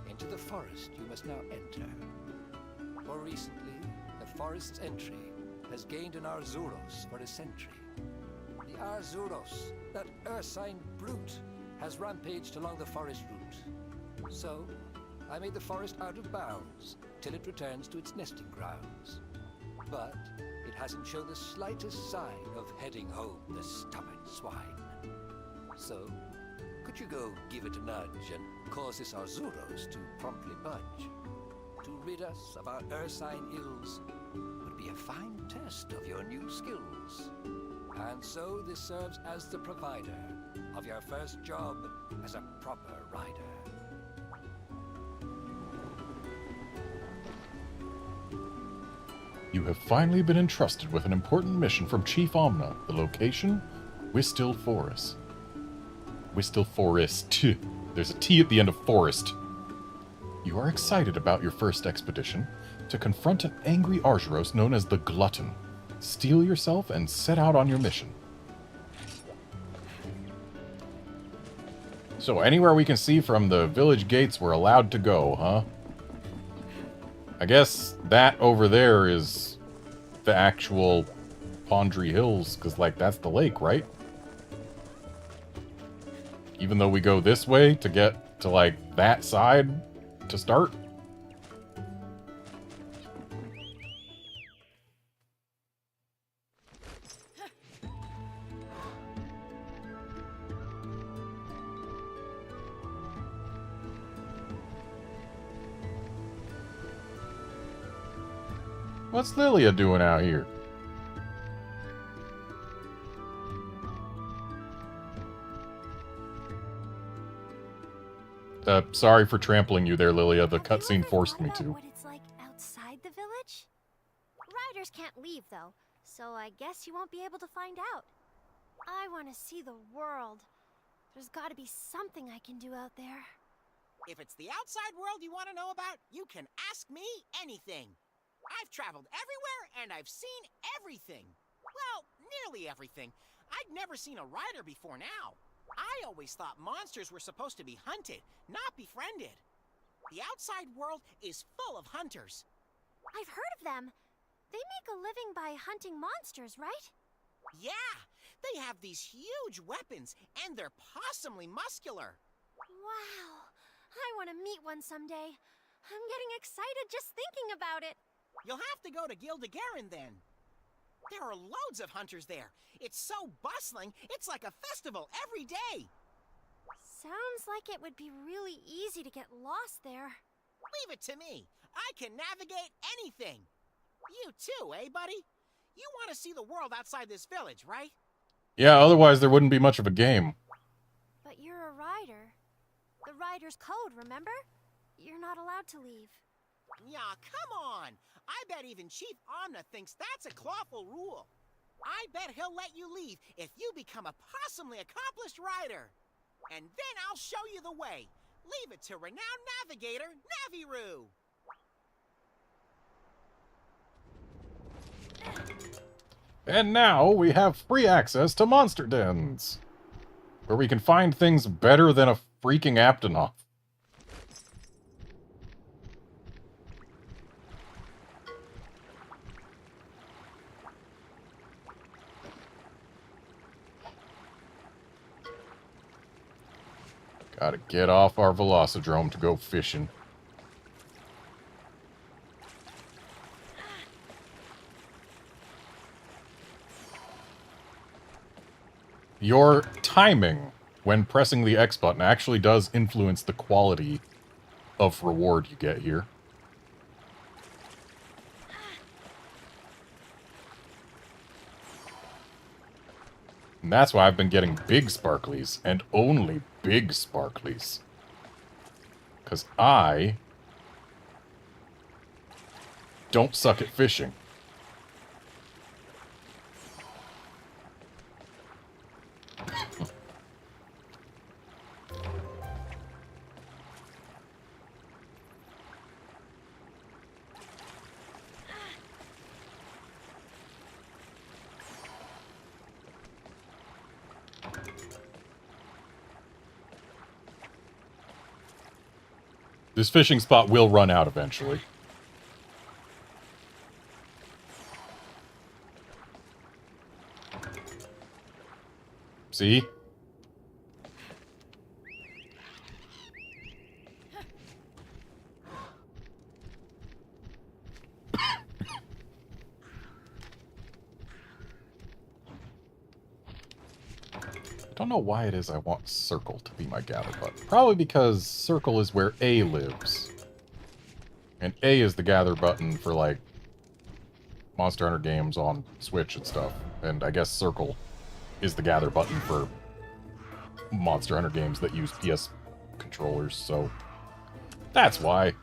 into the forest you must now enter. For recently, the forest's entry has gained an Arzuros for a century. The Arzuros, that ursine brute, has rampaged along the forest route. So, I made the forest out of bounds, till it returns to its nesting grounds. But it hasn't shown the slightest sign of heading home, the stubborn swine. So, could you go give it a nudge and cause this Arzuros to promptly budge? To rid us of our ursine ills would be a fine test of your new skills. And so this serves as the provider of your first job as a proper rider. You have finally been entrusted with an important mission from Chief Omna. The location? Wistil Forest. Wistil Forest. There's a T at the end of forest. You are excited about your first expedition to confront an angry Arzuros known as the Glutton. Steel yourself and set out on your mission. So anywhere we can see from the village gates we're allowed to go, huh? I guess that over there is the actual Pondry Hills, because, like, that's the lake, right? Even though we go this way to get to, like, that side to start. What's Lilia doing out here? Sorry for trampling you there, Lilia. The cutscene forced me to. What it's like outside the village? Riders can't leave, though, so I guess you won't be able to find out. I want to see the world. There's got to be something I can do out there. If it's the outside world you want to know about, you can ask me anything. I've traveled everywhere and I've seen everything. Well, nearly everything. I'd never seen a rider before now. I always thought monsters were supposed to be hunted, not befriended. The outside world is full of hunters. I've heard of them. They make a living by hunting monsters, right? Yeah, they have these huge weapons and they're possumly muscular. Wow, I want to meet one someday. I'm getting excited just thinking about it. You'll have to go to Gildegarin then. There are loads of hunters there. It's so bustling, it's like a festival every day. Sounds like it would be really easy to get lost there. Leave it to me. I can navigate anything. You too, eh, buddy? You want to see the world outside this village, right? Yeah, otherwise there wouldn't be much of a game. But you're a rider. The rider's code, remember? You're not allowed to leave. Yeah, come on. I bet even Chief Omna thinks that's a clawful rule. I bet he'll let you leave if you become a possumly accomplished rider. And then I'll show you the way. Leave it to renowned navigator, Naviroo. And now we have free access to Monster Dens, where we can find things better than a freaking Aptonoth. Gotta get off our Velocidrome to go fishing. Your timing when pressing the X button actually does influence the quality of reward you get here. And that's why I've been getting big sparklies, and only big sparklies. Because I don't suck at fishing. This fishing spot will run out eventually. See? I don't know why it is I want Circle to be my gather button. Probably because Circle is where A lives. And A is the gather button for, like, Monster Hunter games on Switch and stuff. And I guess Circle is the gather button for Monster Hunter games that use PS controllers, so that's why.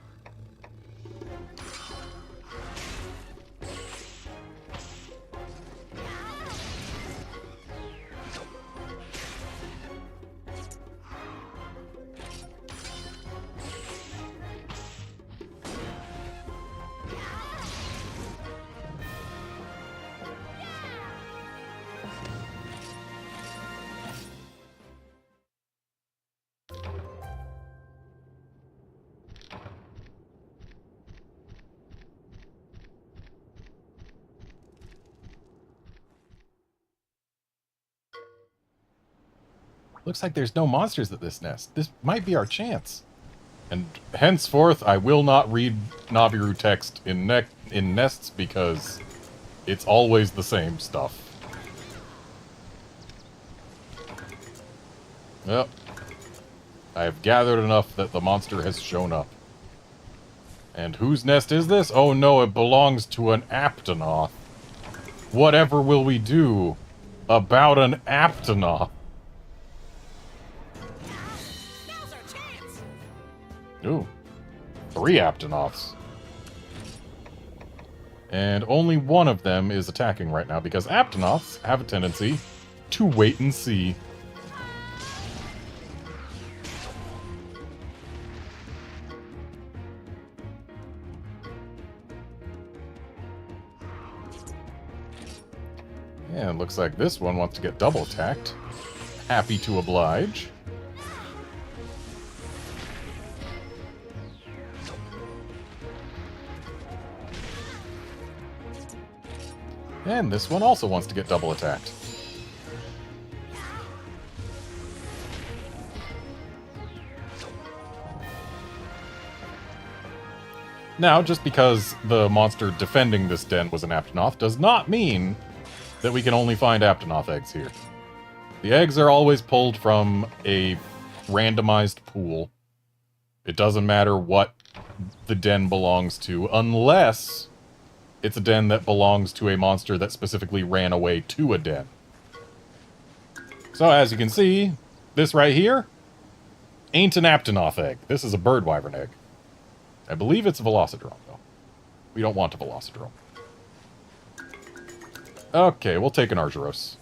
Looks like there's no monsters at this nest. This might be our chance. And henceforth, I will not read Naviru text in nests because it's always the same stuff. Yep. I have gathered enough that the monster has shown up. And whose nest is this? Oh no, it belongs to an Aptonoth. Whatever will we do about an Aptonoth? Now's our chance. Ooh. 3 Aptonoths. And only one of them is attacking right now because Aptonoths have a tendency to wait and see. And looks like this one wants to get double attacked. Happy to oblige. And this one also wants to get double attacked. Now, just because the monster defending this den was an Aptonoth does not mean that we can only find Aptonoth eggs here. The eggs are always pulled from a randomized pool. It doesn't matter what the den belongs to, unless it's a den that belongs to a monster that specifically ran away to a den. So, as you can see, this right here ain't an Aptonoth egg. This is a bird wyvern egg. I believe it's a Velocidrome, though. We don't want a Velocidrome. Okay, we'll take an Argyros.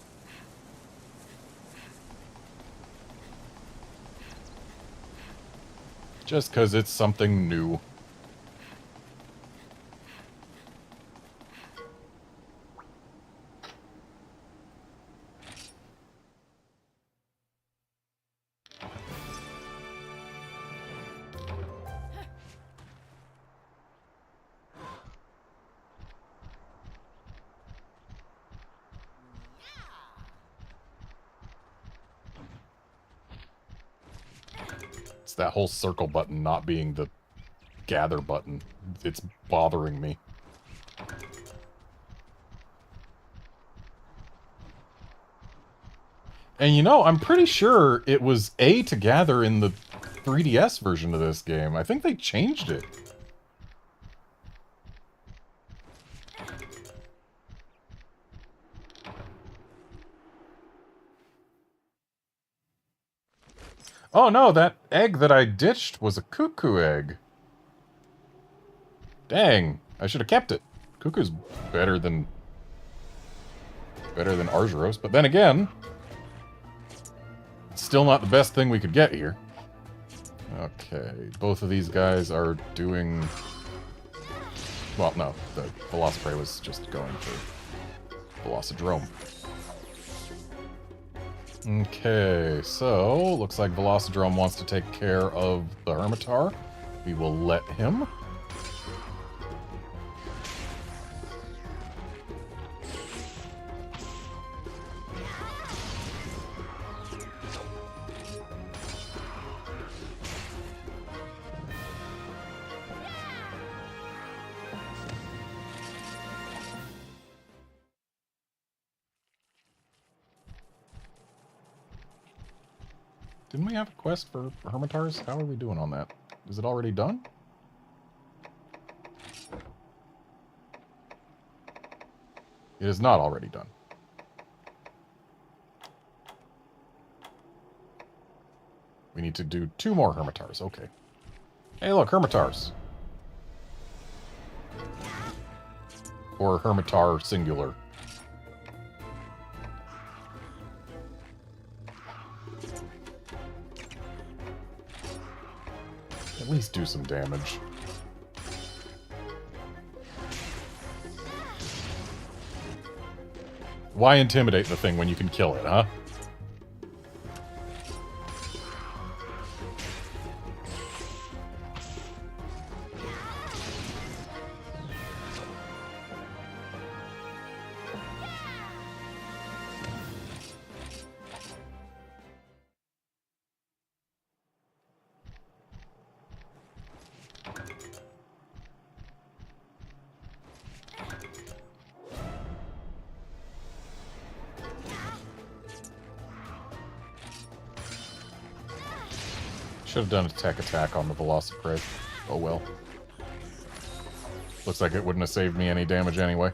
Just because it's something new. It's that whole circle button not being the gather button. It's bothering me. And you know, I'm pretty sure it was A to gather in the 3DS version of this game. I think they changed it. Oh no, that egg that I ditched was a cuckoo egg. Dang, I should have kept it. Cuckoo's better than Argyros, but then again, it's still not the best thing we could get here. Okay, both of these guys are doing... Well, no, the Velociprey was just going for Velocidrome. Okay, so looks like Velocidrome wants to take care of the Hermitar. We will let him. Didn't we have a quest for Hermitars? How are we doing on that? Is it already done? It is not already done. We need to do 2 more Hermitars. Okay. Hey, look, Hermitars. Or Hermitar singular. At least do some damage. Why intimidate the thing when you can kill it, huh? Should have done a tech attack on the Velociprey. Oh well. Looks like it wouldn't have saved me any damage anyway.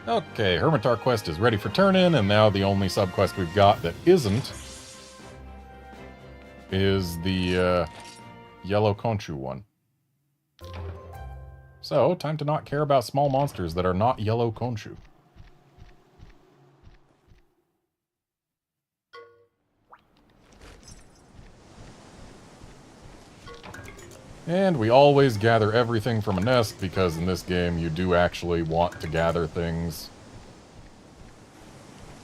Okay, Hermitar quest is ready for turn-in, and now the only sub-quest we've got that isn't is the Yellow Conchu one. So, time to not care about small monsters that are not Yellow Conchu. And we always gather everything from a nest, because in this game you do actually want to gather things.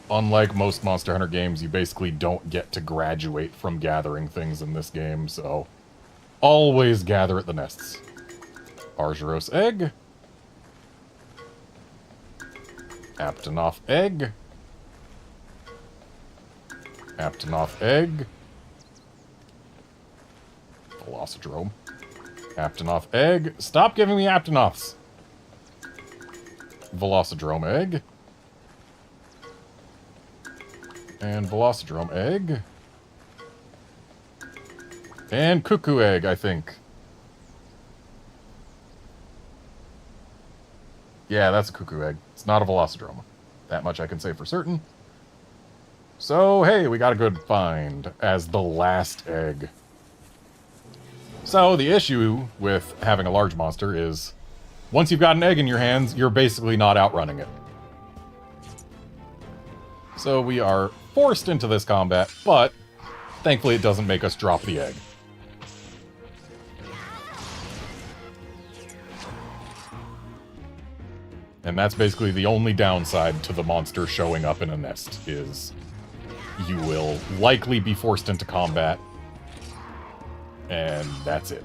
Unlike most Monster Hunter games, you basically don't get to graduate from gathering things in this game, so always gather at the nests. Argyros egg. Aptonoth egg. Aptonoth egg. Velocidrome. Aptonoth egg. Stop giving me Aptonoths! Velocidrome egg. And Velocidrome egg. And Cuckoo egg, I think. Yeah, that's a Cuckoo egg. It's not a Velocidrome. That much I can say for certain. So, hey, we got a good find as the last egg. So, the issue with having a large monster is, once you've got an egg in your hands, you're basically not outrunning it. So we are forced into this combat, but thankfully it doesn't make us drop the egg. And that's basically the only downside to the monster showing up in a nest, is you will likely be forced into combat. And that's it.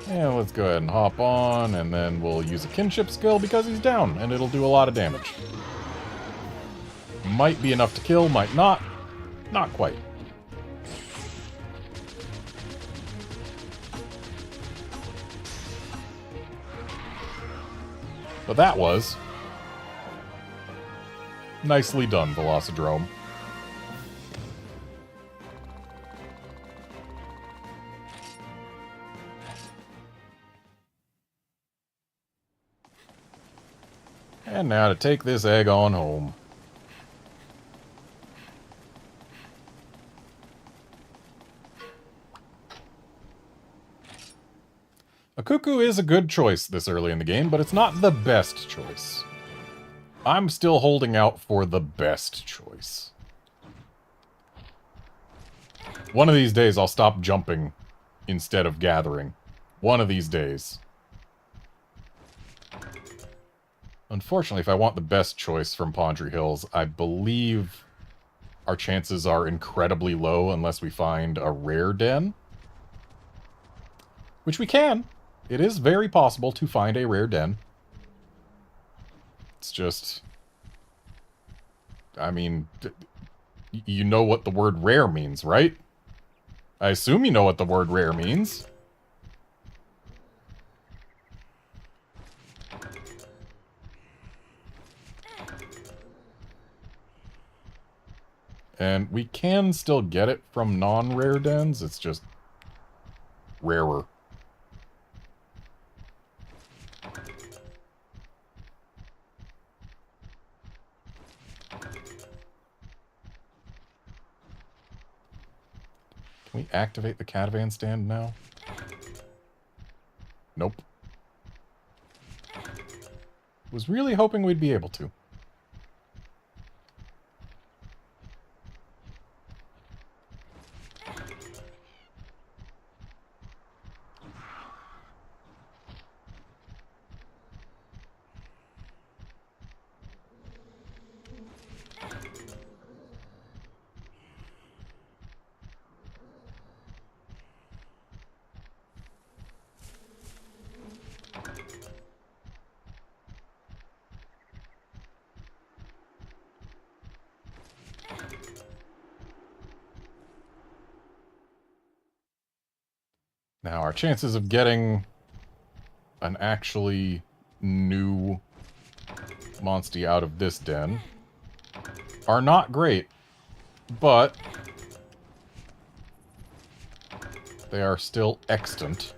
And let's go ahead and hop on, and then we'll use a kinship skill because he's down, and it'll do a lot of damage. Might be enough to kill, might not. Not quite. But that was nicely done, Velocidrome. And now to take this egg on home. A cuckoo is a good choice this early in the game, but it's not the best choice. I'm still holding out for the best choice. One of these days I'll stop jumping instead of gathering. One of these days. Unfortunately, if I want the best choice from Pondry Hills, I believe our chances are incredibly low unless we find a rare den. Which we can. It is very possible to find a rare den. It's just... I mean, you know what the word rare means, right? I assume you know what the word rare means. And we can still get it from non-rare dens, it's just rarer. Can we activate the catavan stand now? Nope. Was really hoping we'd be able to. Now, our chances of getting an actually new monstie out of this den are not great, but they are still extant.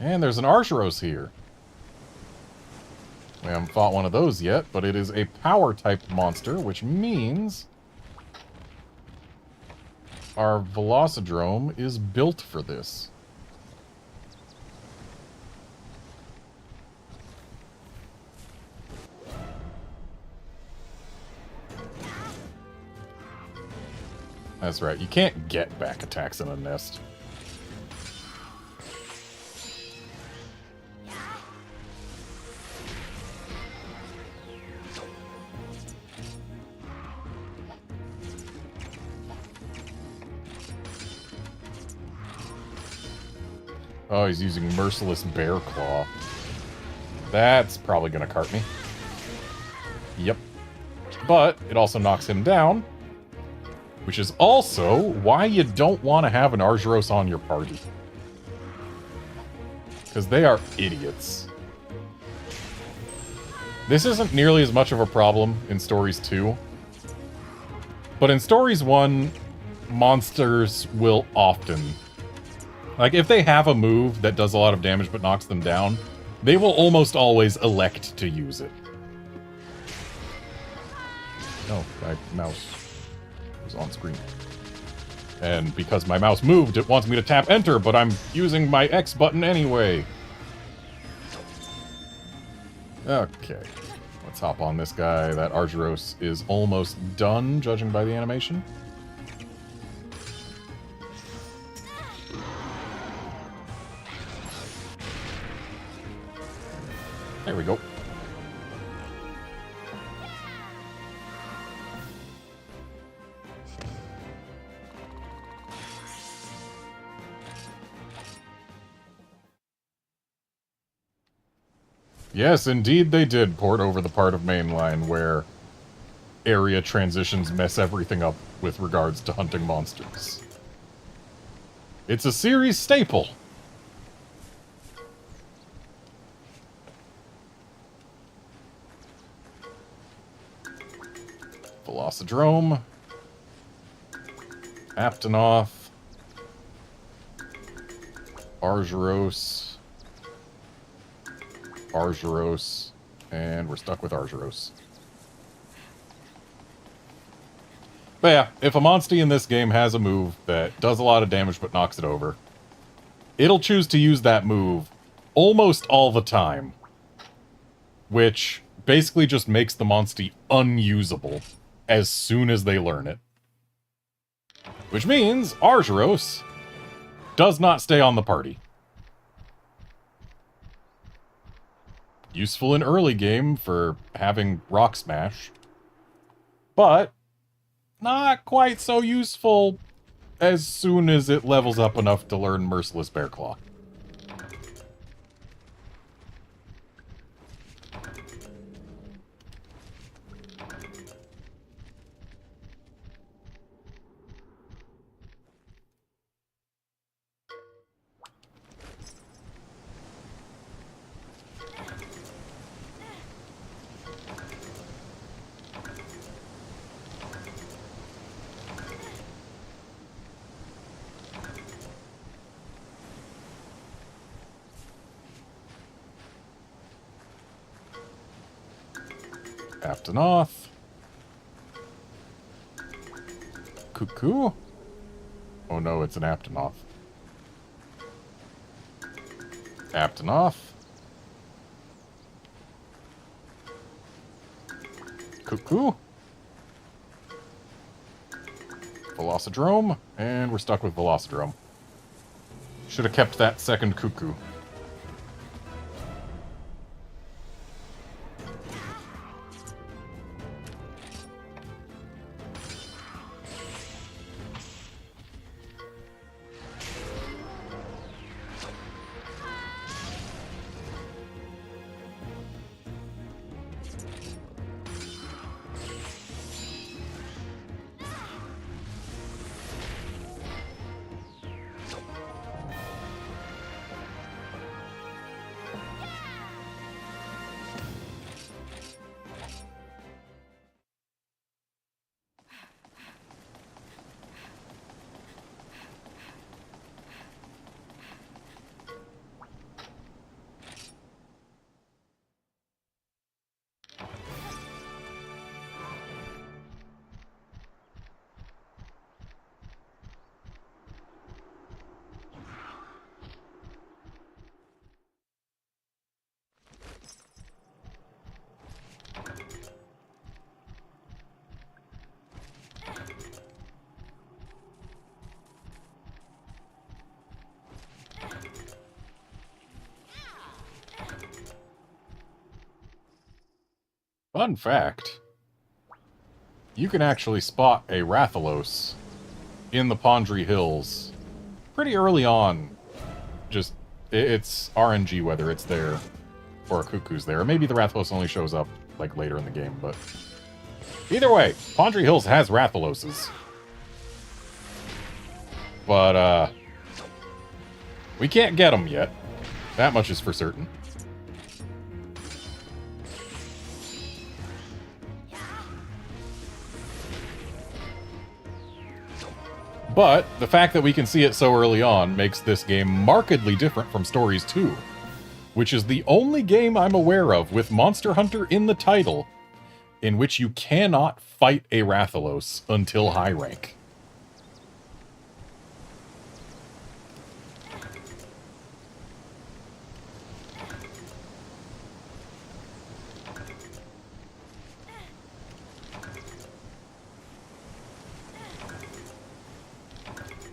And there's an Archeros here. We haven't fought one of those yet, but it is a power-type monster, which means our Velocidrome is built for this. That's right, you can't get back attacks in a nest. Oh, he's using Merciless Bear Claw. That's probably gonna cart me. Yep. But it also knocks him down, which is also why you don't want to have an Archeros on your party. Because they are idiots. This isn't nearly as much of a problem in Stories 2. But in Stories 1, monsters will often... Like, if they have a move that does a lot of damage but knocks them down, they will almost always elect to use it. No, my mouse was on screen. And because my mouse moved, it wants me to tap enter, but I'm using my X button anyway. Okay. Let's hop on this guy. That Archeros is almost done, judging by the animation. There we go. Yes, indeed they did port over the part of mainline where area transitions mess everything up with regards to hunting monsters. It's a series staple. Velocidrome. Aptonoth. Argyros. Argyros. And we're stuck with Argyros. But yeah, if a Monstie in this game has a move that does a lot of damage but knocks it over, it'll choose to use that move almost all the time. Which basically just makes the Monstie unusable as soon as they learn it. Which means Argyros does not stay on the party. Useful in early game for having Rock Smash, but not quite so useful as soon as it levels up enough to learn Merciless Bear Claw. Aptonoth. Cuckoo? Oh no, it's an Aptonoth. Aptonoth. Cuckoo. Velocidrome. And we're stuck with Velocidrome. Should have kept that second Cuckoo. Fun fact, you can actually spot a Rathalos in the Pondry Hills pretty early on. Just, it's RNG whether it's there or a Cuckoo's there. Or maybe the Rathalos only shows up, like, later in the game, but either way, Pondry Hills has Rathaloses. But, we can't get them yet. That much is for certain. But the fact that we can see it so early on makes this game markedly different from Stories 2, which is the only game I'm aware of with Monster Hunter in the title in which you cannot fight a Rathalos until high rank.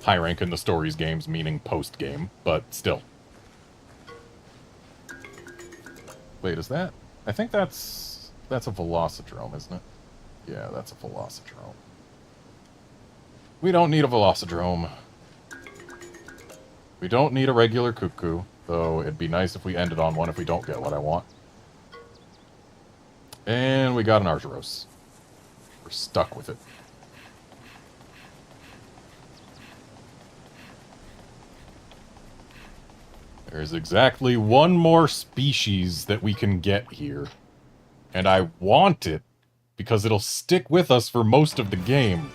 High rank in the Stories games, meaning post-game, but still. Wait, is that? I think that's a Velocidrome, isn't it? Yeah, that's a Velocidrome. We don't need a Velocidrome. We don't need a regular Cuckoo, though it'd be nice if we ended on one if we don't get what I want. And we got an Argyros. We're stuck with it. There's exactly one more species that we can get here. And I want it, because it'll stick with us for most of the game.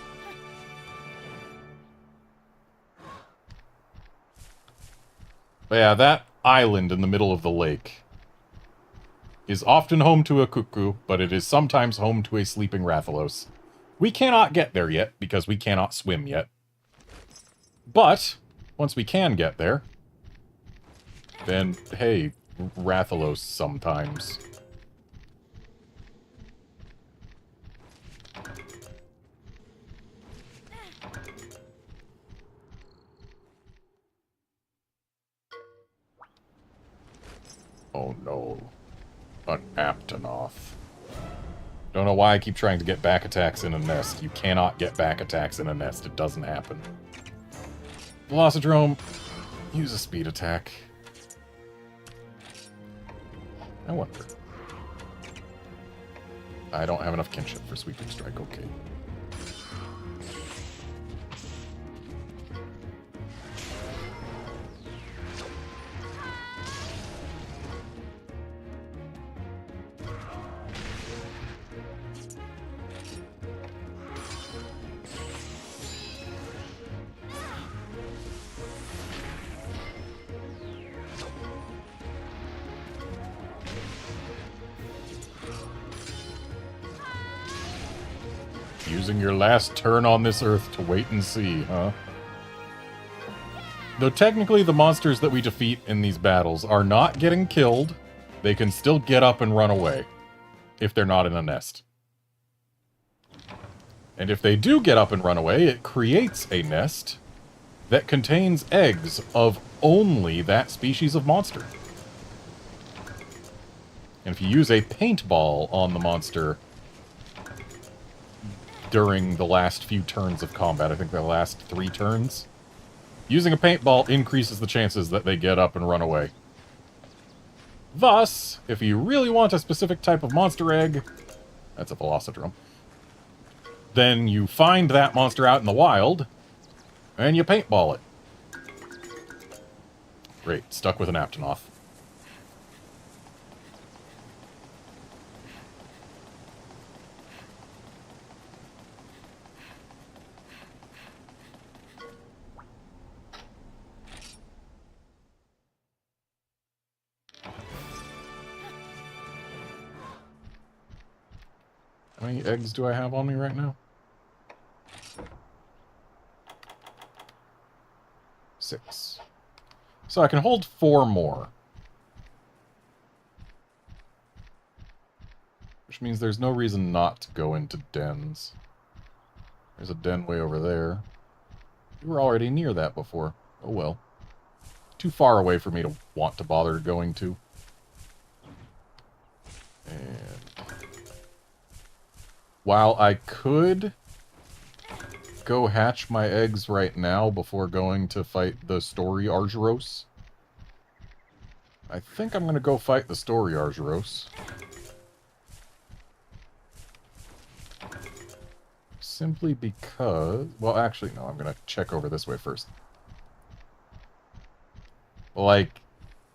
But yeah, that island in the middle of the lake is often home to a cuckoo, but it is sometimes home to a sleeping Rathalos. We cannot get there yet, because we cannot swim yet. But, once we can get there, then, hey, Rathalos sometimes. Oh no. An Aptonoth. Don't know why I keep trying to get back attacks in a nest. You cannot get back attacks in a nest. It doesn't happen. Velocidrome, use a speed attack. I wonder. I don't have enough kinship for Sweeping Strike, okay. Using your last turn on this earth to wait and see, huh? Though technically the monsters that we defeat in these battles are not getting killed, they can still get up and run away, if they're not in a nest. And if they do get up and run away, it creates a nest that contains eggs of only that species of monster. And if you use a paintball on the monster during the last few turns of combat, I think the last 3 turns, using a paintball increases the chances that they get up and run away. Thus, if you really want a specific type of monster egg, that's a Velocidrome, then you find that monster out in the wild, and you paintball it. Great, stuck with an Aptonoth. How many eggs do I have on me right now? 6. So I can hold 4 more. Which means there's no reason not to go into dens. There's a den way over there. We were already near that before. Oh well. Too far away for me to want to bother going to. And while I could go hatch my eggs right now before going to fight the Story Argyros, I think I'm going to go fight the Story Argyros. Simply because... well, actually, no, I'm going to check over this way first. Like,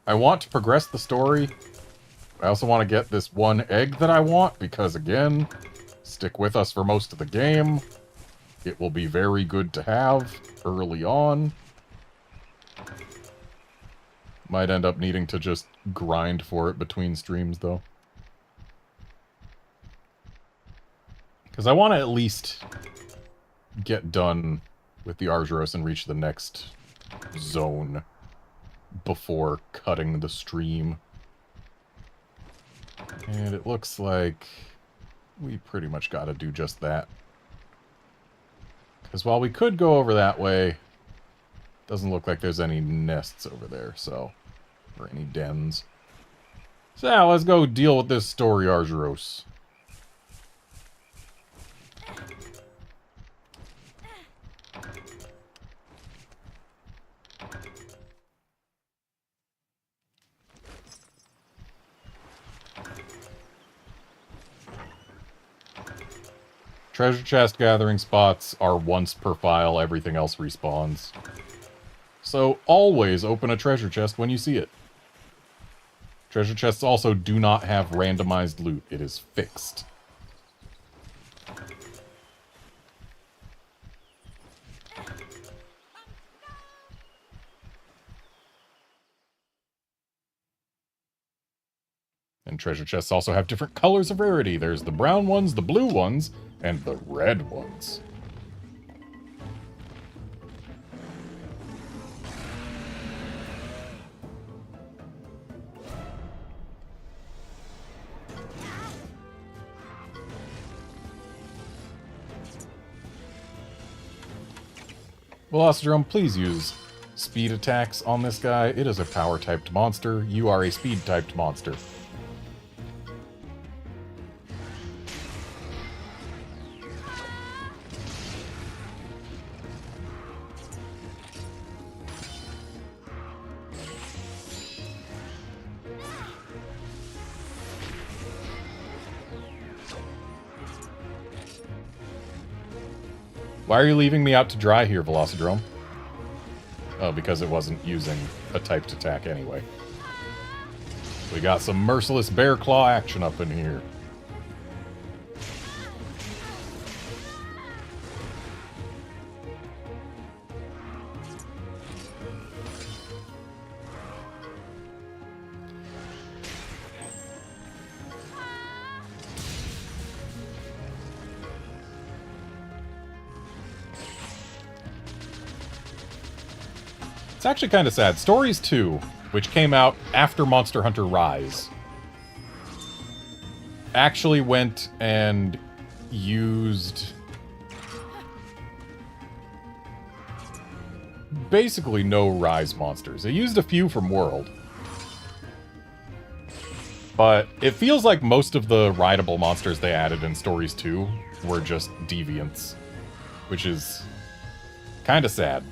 I want to progress the story. I also want to get this one egg that I want, because, again, stick with us for most of the game. It will be very good to have early on. Might end up needing to just grind for it between streams, though. Because I want to at least get done with the Argyros and reach the next zone before cutting the stream. And it looks like we pretty much got to do just that. Because while we could go over that way, doesn't look like there's any nests over there, so... or any dens. So yeah, let's go deal with this Story Argyros. Treasure chest gathering spots are once per file, everything else respawns. So always open a treasure chest when you see it. Treasure chests also do not have randomized loot. It is fixed. And treasure chests also have different colors of rarity. There's the brown ones, the blue ones, and the red ones. Velocidrome, please use speed attacks on this guy. It is a power-typed monster. You are a speed-typed monster. Why are you leaving me out to dry here, Velocidrome? Oh, because it wasn't using a typed attack anyway. We got some merciless bear claw action up in here. It's actually kind of sad. Stories 2, which came out after Monster Hunter Rise, actually went and used basically no Rise monsters. It used a few from World. But it feels like most of the rideable monsters they added in Stories 2 were just deviants, which is kind of sad.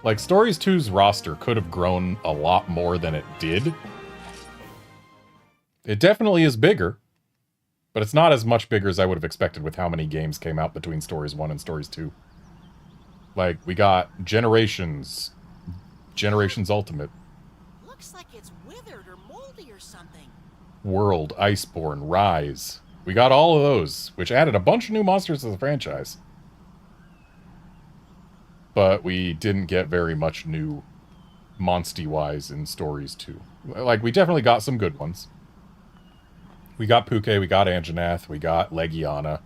Like, Stories 2's roster could have grown a lot more than it did. It definitely is bigger, but it's not as much bigger as I would have expected with how many games came out between Stories 1 and Stories 2. Like, we got Generations, Generations Ultimate, Looks like it's withered or moldy or something. World, Iceborne, Rise. We got all of those, which added a bunch of new monsters to the franchise. But we didn't get very much new monsty-wise in Stories 2. Like, we definitely got some good ones. We got Puke, we got Anjanath, we got Legiana,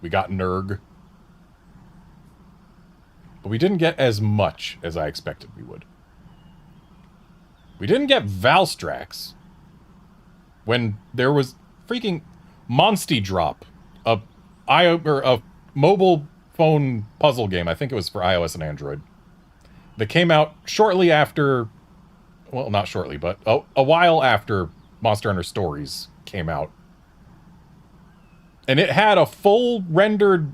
we got Nurg. But we didn't get as much as I expected we would. We didn't get Valstrax when there was freaking Monsty Drop, a mobile phone puzzle game, I think it was for iOS and Android, that came out shortly after, well, not shortly, but a while after Monster Hunter Stories came out. And it had a full rendered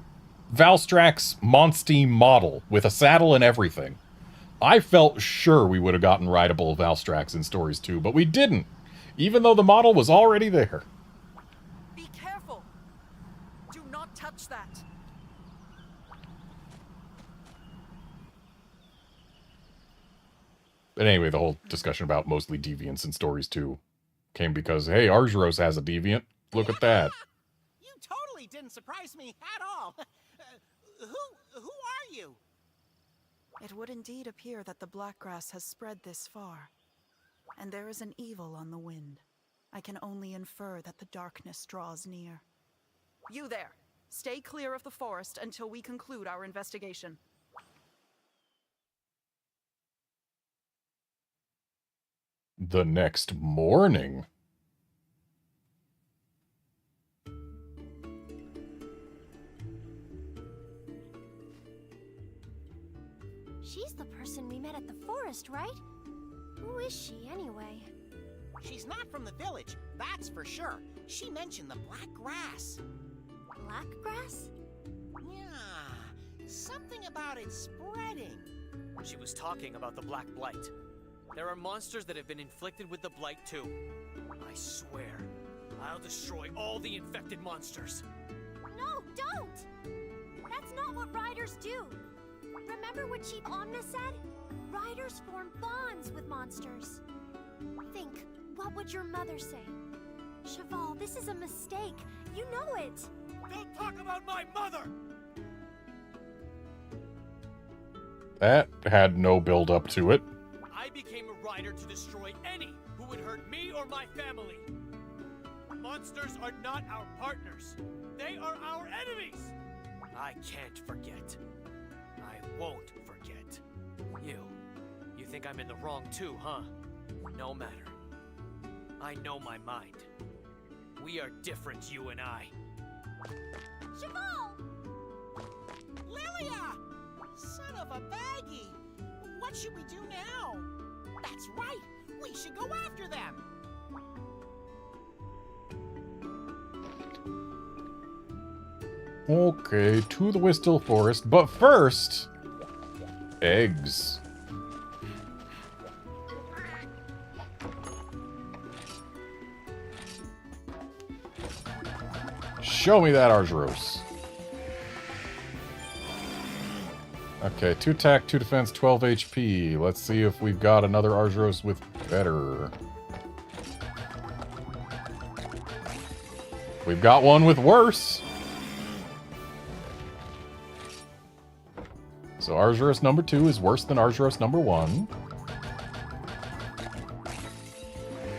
Valstrax Monsty model with a saddle and everything. I felt sure we would have gotten rideable Valstrax in Stories 2, but we didn't, even though the model was already there. Be careful! Do not touch that! But anyway, the whole discussion about mostly deviants in Stories 2 came because, hey, Argyros has a deviant. Look at that. You totally didn't surprise me at all. Who are you? It would indeed appear that the blackgrass has spread this far, and there is an evil on the wind. I can only infer that the darkness draws near. You there! Stay clear of the forest until we conclude our investigation. The next morning. She's the person we met at the forest, right? Who is she, anyway? She's not from the village, that's for sure. She mentioned the black grass. Black grass? Yeah, something about it spreading. She was talking about the Black Blight. There are monsters that have been inflicted with the Blight too. I swear, I'll destroy all the infected monsters. No, don't! That's not what riders do. Remember what Chief Omna said? Riders form bonds with monsters. Think, what would your mother say? Cheval, this is a mistake. You know it. Don't talk about my mother! That had no build up to it. I became a rider to destroy any who would hurt me or my family. Monsters are not our partners. They are our enemies. I can't forget. I won't forget. You think I'm in the wrong too, huh? No matter. I know my mind. We are different, you and I. Cheval! Lilia! Son of a baggie! What should we do now? That's right! We should go after them! Okay, to the Whistle Forest, but first... eggs. Show me that Argyros. Okay, 2 attack, 2 defense, 12 HP. Let's see if we've got another Argyros with better. We've got one with worse. So Argyros number 2 is worse than Argyros number 1.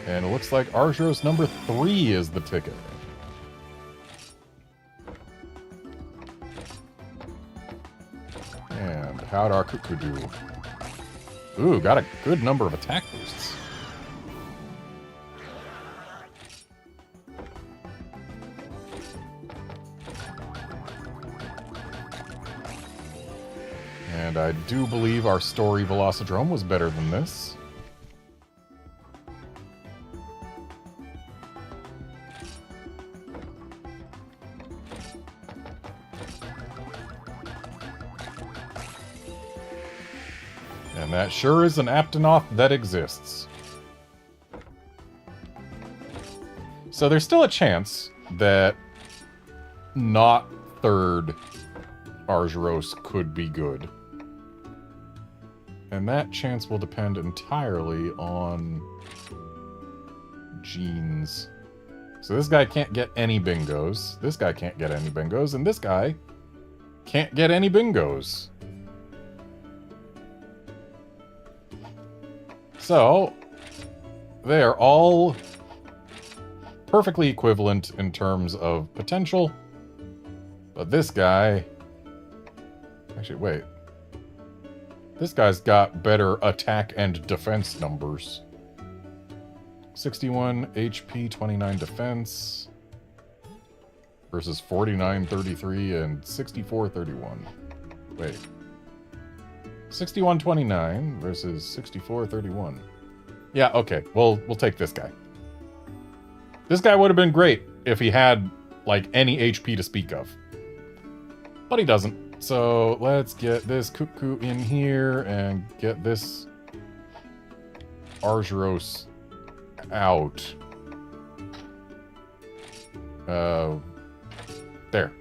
And it looks like Argyros number 3 is the ticket. And how'd our cuckoo do? Ooh, got a good number of attack boosts. And I do believe our story Velocidrome was better than this. And that sure is an Aptonoth that exists. So there's still a chance that not third Argyros could be good. And that chance will depend entirely on genes. So this guy can't get any bingos. This guy can't get any bingos. And this guy can't get any bingos. So, they are all perfectly equivalent in terms of potential. But this guy... Actually, wait. This guy's got better attack and defense numbers. 61 HP, 29 defense. Versus 49, 33, and 64, 31. Wait. 61-29 versus 64-31. Yeah, okay. We'll take this guy. This guy would have been great if he had, like, any HP to speak of. But he doesn't. So, let's get this cuckoo in here and get this Argyros out. There.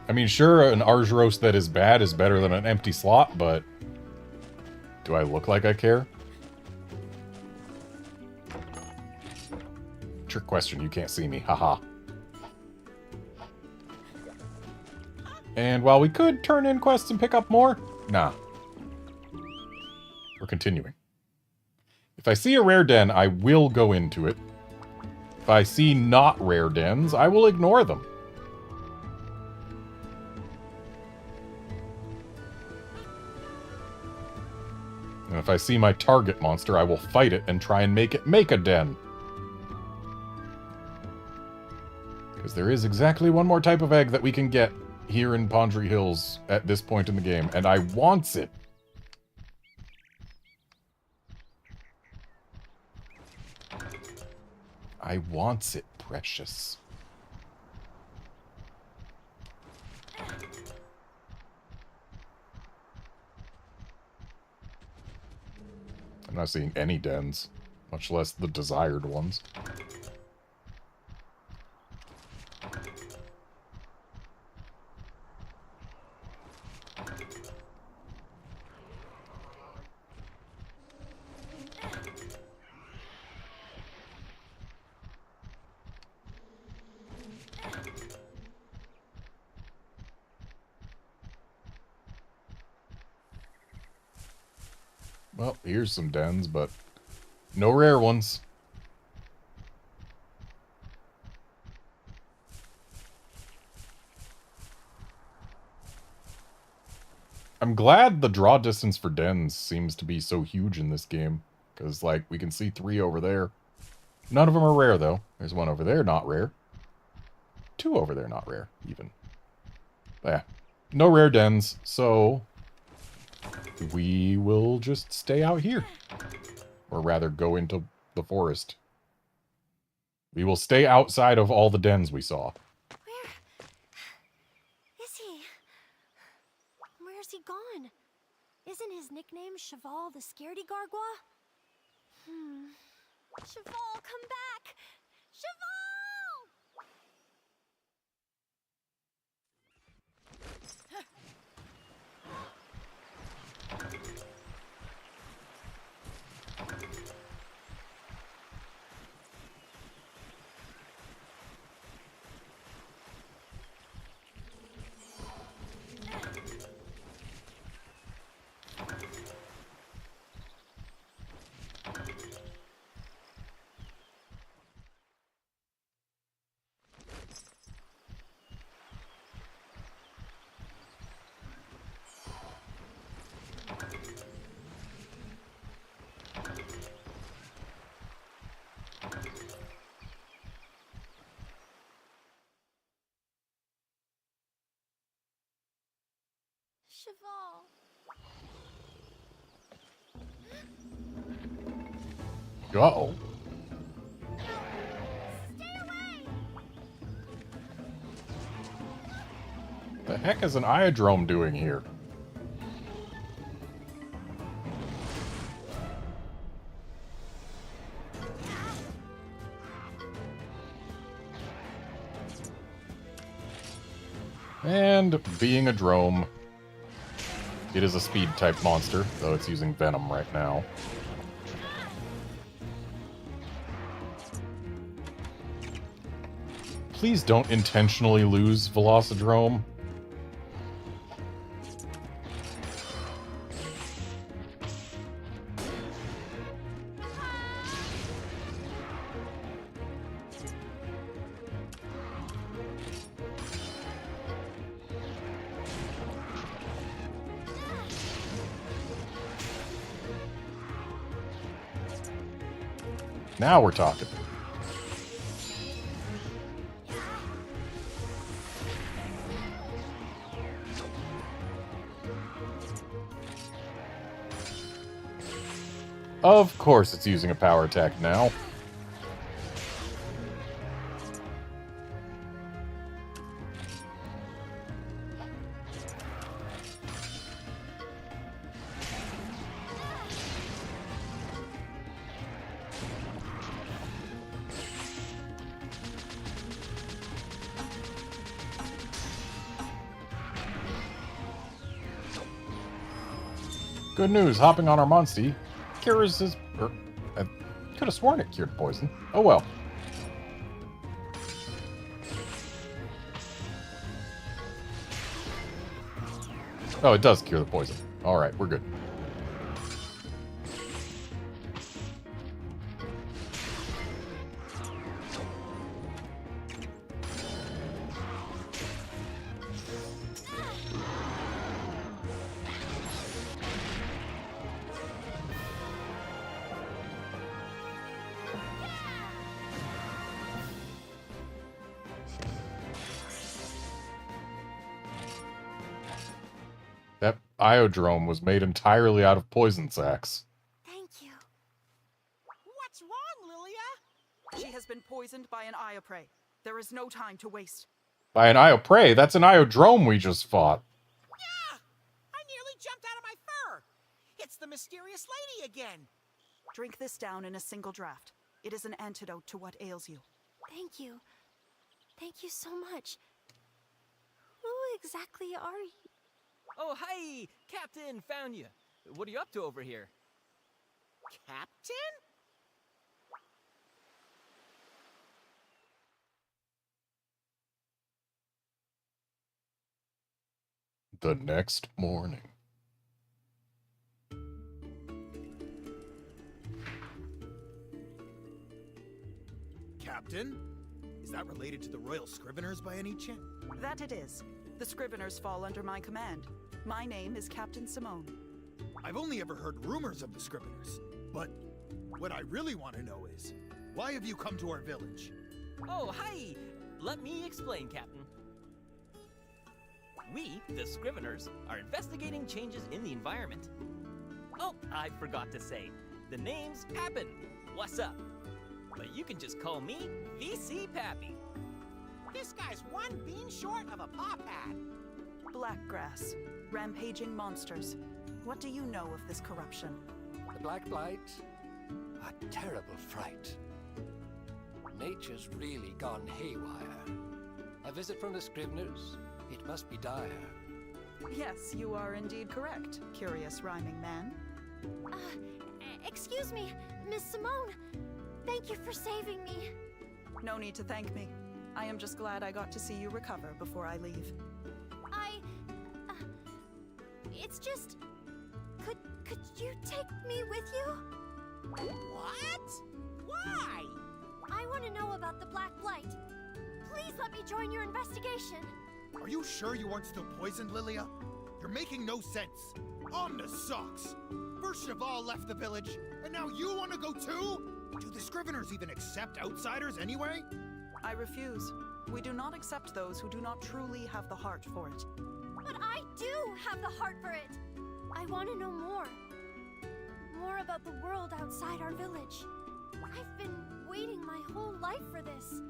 I mean, sure, an Argyros that is bad is better than an empty slot, but do I look like I care? Trick question, you can't see me, haha. And while we could turn in quests and pick up more, nah. We're continuing. If I see a rare den, I will go into it. If I see not rare dens, I will ignore them. And if I see my target monster, I will fight it and try and make it make a den. Because there is exactly one more type of egg that we can get here in Pondry Hills at this point in the game, and I wants it. I wants it, precious. I'm not seeing any dens, much less the desired ones. Well, here's some dens, but no rare ones. I'm glad the draw distance for dens seems to be so huge in this game. Because, like, we can see 3 over there. None of them are rare, though. There's 1 over there, not rare. 2 over there, not rare, even. But yeah, no rare dens, so we will just stay out here. Or rather, go into the forest. We will stay outside of all the dens we saw. Where is he? Where's he gone? Isn't his nickname Cheval the Scaredy Gargoyle? Cheval, come back! Cheval! Cheval. Uh-oh. Stay away! The heck is an Iodrome doing here? And being a drome, it is a speed type monster, though it's using venom right now. Please don't intentionally lose Velocidrome. Now we're talking. Of course it's using a power attack now. Good news, hopping on our Monstie cures his... I could have sworn it cured poison. Oh well. Oh, it does cure the poison. Alright, we're good. That Iodrome was made entirely out of poison sacks. Thank you. What's wrong, Lilia? She has been poisoned by an Io prey. There is no time to waste. By an Io prey? That's an Iodrome we just fought. Yeah! I nearly jumped out of my fur! It's the mysterious lady again! Drink this down in a single draft. It is an antidote to what ails you. Thank you. Thank you so much. Who exactly are you? Oh, hi! Captain, found you. What are you up to over here? Captain? The next morning. Captain? Is that related to the Royal Scriveners by any chance? That it is. The Scriveners fall under my command. My name is Captain Simone. I've only ever heard rumors of the Scriveners, but what I really want to know is, why have you come to our village? Oh, hi! Let me explain, Captain. We, the Scriveners, are investigating changes in the environment. Oh, I forgot to say, the name's Pappin. What's up? But you can just call me VC Pappy. This guy's one bean short of a paw pad. Blackgrass. Rampaging monsters. What do you know of this corruption? The Black Blight? A terrible fright. Nature's really gone haywire. A visit from the Scriveners? It must be dire. Yes, you are indeed correct, curious rhyming man. Excuse me, Miss Simone. Thank you for saving me. No need to thank me. I am just glad I got to see you recover before I leave. It's just... Could you take me with you? What? Why? I want to know about the Black Blight. Please let me join your investigation. Are you sure you aren't still poisoned, Lilia? You're making no sense. Omna sucks. First Cheval left the village, and now you want to go too? Do the Scriveners even accept outsiders anyway? I refuse. We do not accept those who do not truly have the heart for it. But I do have the heart for it. I want to know more. More about the world outside our village. I've been waiting my whole life for this.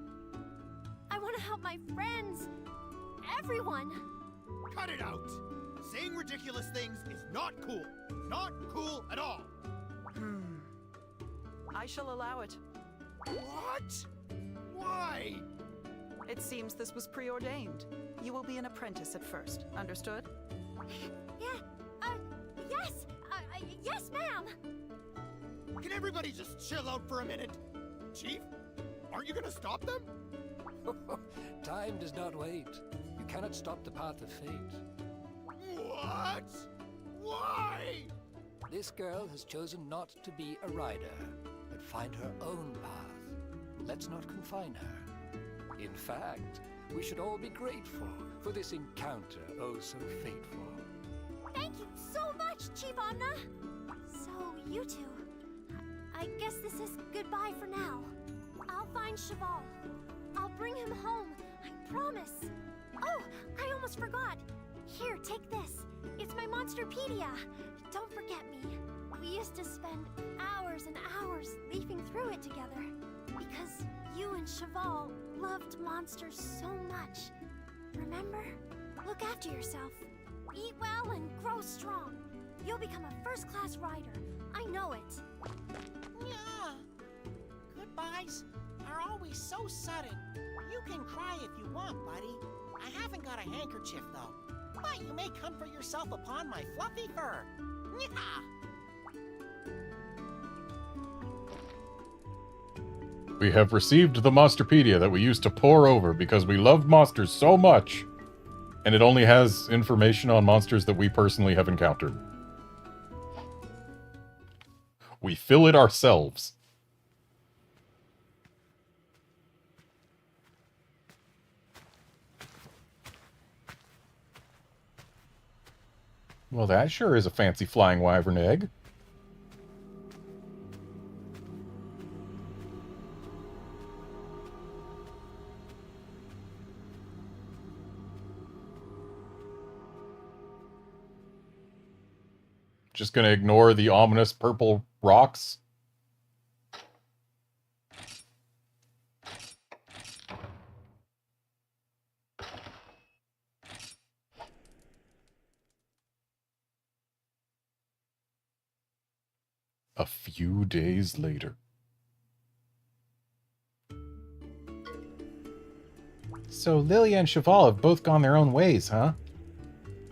I want to help my friends. Everyone. Cut it out! Saying ridiculous things is not cool. Not cool at all. I shall allow it. What? Why? It seems this was preordained. You will be an apprentice at first. Understood? Yes. Yes, ma'am. Can everybody just chill out for a minute? Chief, aren't you gonna stop them? Time does not wait. You cannot stop the path of fate. What? Why? This girl has chosen not to be a rider, but find her own path. Let's not confine her. In fact, we should all be grateful for this encounter oh so fateful. Thank you so much, Chief Omna. So, you two. I guess this is goodbye for now. I'll find Cheval. I'll bring him home. I promise. Oh, I almost forgot. Here, take this. It's my Monsterpedia. Don't forget me. We used to spend hours and hours leafing through it together. Because you and Cheval loved monsters so much. Remember? Look after yourself. Eat well and grow strong. You'll become a first-class rider. I know it. Yeah. Goodbyes are always so sudden. You can cry if you want, buddy. I haven't got a handkerchief, though. But you may comfort yourself upon my fluffy fur. Yeah. We have received the Monsterpedia that we used to pore over because we loved monsters so much. And it only has information on monsters that we personally have encountered. We fill it ourselves. Well, that sure is a fancy flying wyvern egg. Just gonna ignore the ominous purple rocks. A few days later. So Lilia and Cheval have both gone their own ways, huh?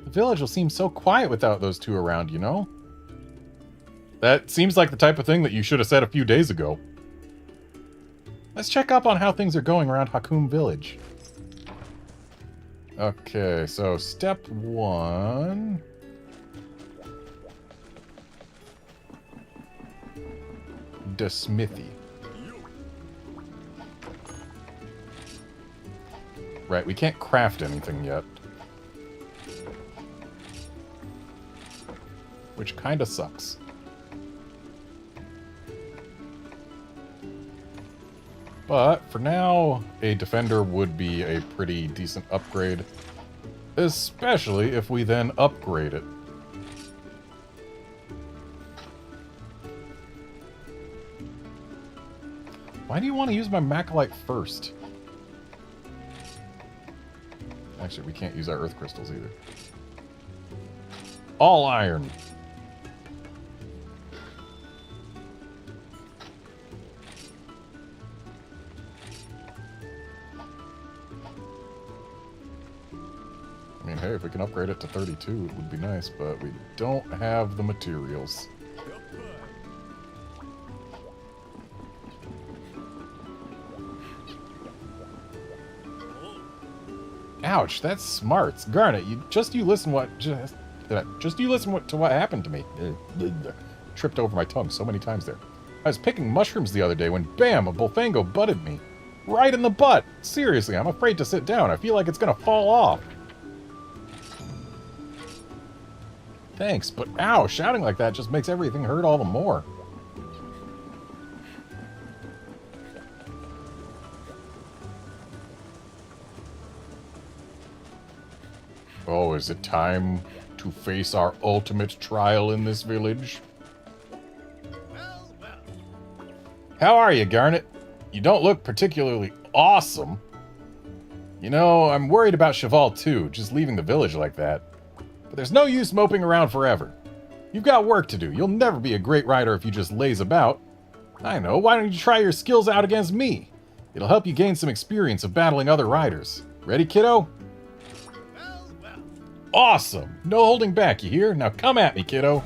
The village will seem so quiet without those two around, you know? That seems like the type of thing that you should have said a few days ago. Let's check up on how things are going around Hakum Village. Okay, so step 1... The smithy. Right, we can't craft anything yet. Which kinda sucks. But, for now, a defender would be a pretty decent upgrade. Especially if we then upgrade it. Why do you want to use my Macalite first? Actually, we can't use our Earth Crystals either. All iron. I mean, hey, if we can upgrade it to 32, it would be nice, but we don't have the materials. Ouch, that's smarts. Garnet, you listen to what happened to me. Tripped over my tongue so many times there. I was picking mushrooms the other day when bam, a Bullfango butted me. Right in the butt. Seriously, I'm afraid to sit down. I feel like it's gonna fall off. Thanks, but ow, shouting like that just makes everything hurt all the more. Oh, is it time to face our ultimate trial in this village? Well, well. How are you, Garnet? You don't look particularly awesome. You know, I'm worried about Cheval too, just leaving the village like that. But there's no use moping around forever. You've got work to do. You'll never be a great rider if you just laze about. I know, why don't you try your skills out against me? It'll help you gain some experience of battling other riders. Ready, kiddo? Awesome! No holding back, you hear? Now come at me, kiddo.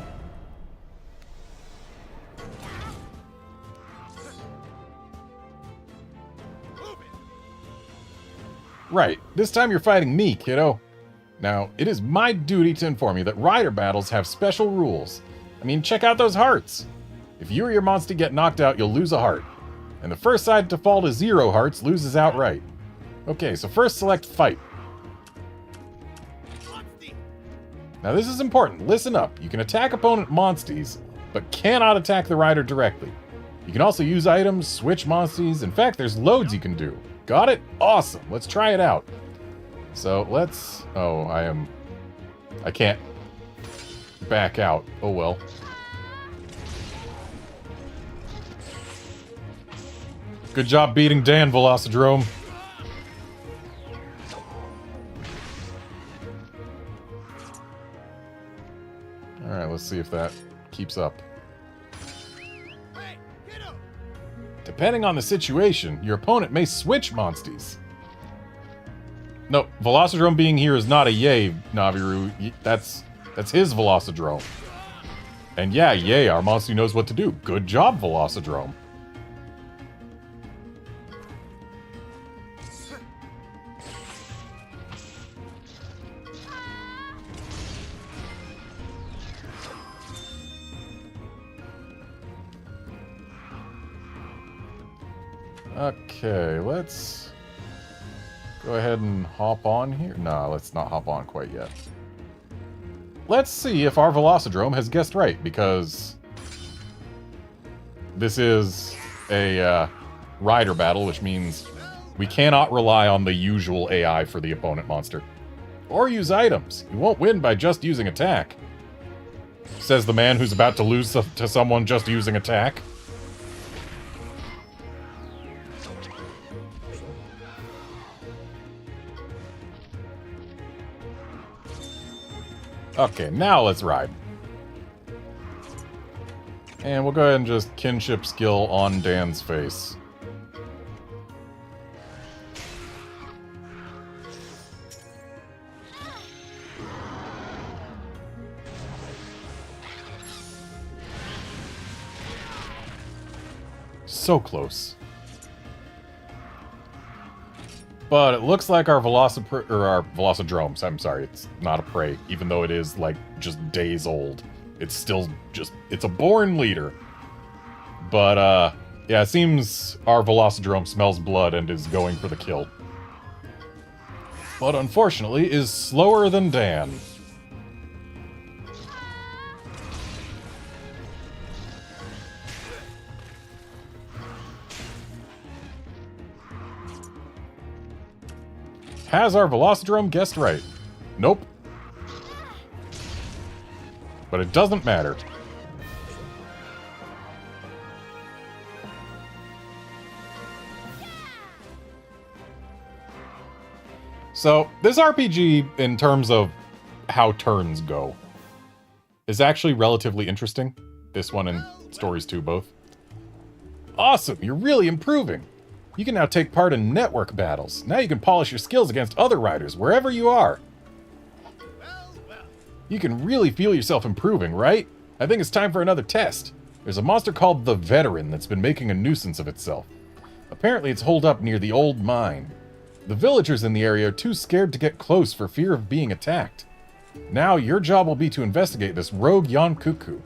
Right, this time you're fighting me, kiddo. Now, it is my duty to inform you that rider battles have special rules. I mean, check out those hearts. If you or your monster get knocked out, you'll lose a heart. And the first side to fall to 0 hearts loses outright. Okay, so first select fight. Now this is important, listen up. You can attack opponent monsties, but cannot attack the rider directly. You can also use items, switch monsties, in fact there's loads you can do. Got it? Awesome, let's try it out. So let's... oh, I can't back out. Oh well. Good job beating Dan, Velocidrome. Alright, let's see if that keeps up. Hey, kiddo. Depending on the situation, your opponent may switch monsties. No, Velocidrome being here is not a yay, Naviru. That's his Velocidrome. And yeah, yay, our monster knows what to do. Good job, Velocidrome. Okay, let's go ahead and hop on here. Nah, let's not hop on quite yet. Let's see if our Velocidrome has guessed right, because this is a rider battle, which means we cannot rely on the usual AI for the opponent monster. Or use items. You won't win by just using attack. Says the man who's about to lose to someone just using attack. Okay, now let's ride. And we'll go ahead and just kinship skill on Dan's face. So close. But it looks like our Velocidromes, I'm sorry, it's not a prey, even though it is, like, just days old. It's still just, it's a born leader. But, yeah, it seems our Velocidrome smells blood and is going for the kill. But unfortunately is slower than Dan. Has our Velocidrome guessed right? Nope. But it doesn't matter. So, this RPG, in terms of how turns go, is actually relatively interesting. This one and Stories 2 both. Awesome, you're really improving. You can now take part in network battles. Now you can polish your skills against other riders, wherever you are. You can really feel yourself improving, right? I think it's time for another test. There's a monster called the Veteran that's been making a nuisance of itself. Apparently it's holed up near the old mine. The villagers in the area are too scared to get close for fear of being attacked. Now your job will be to investigate this rogue Yon Cuckoo.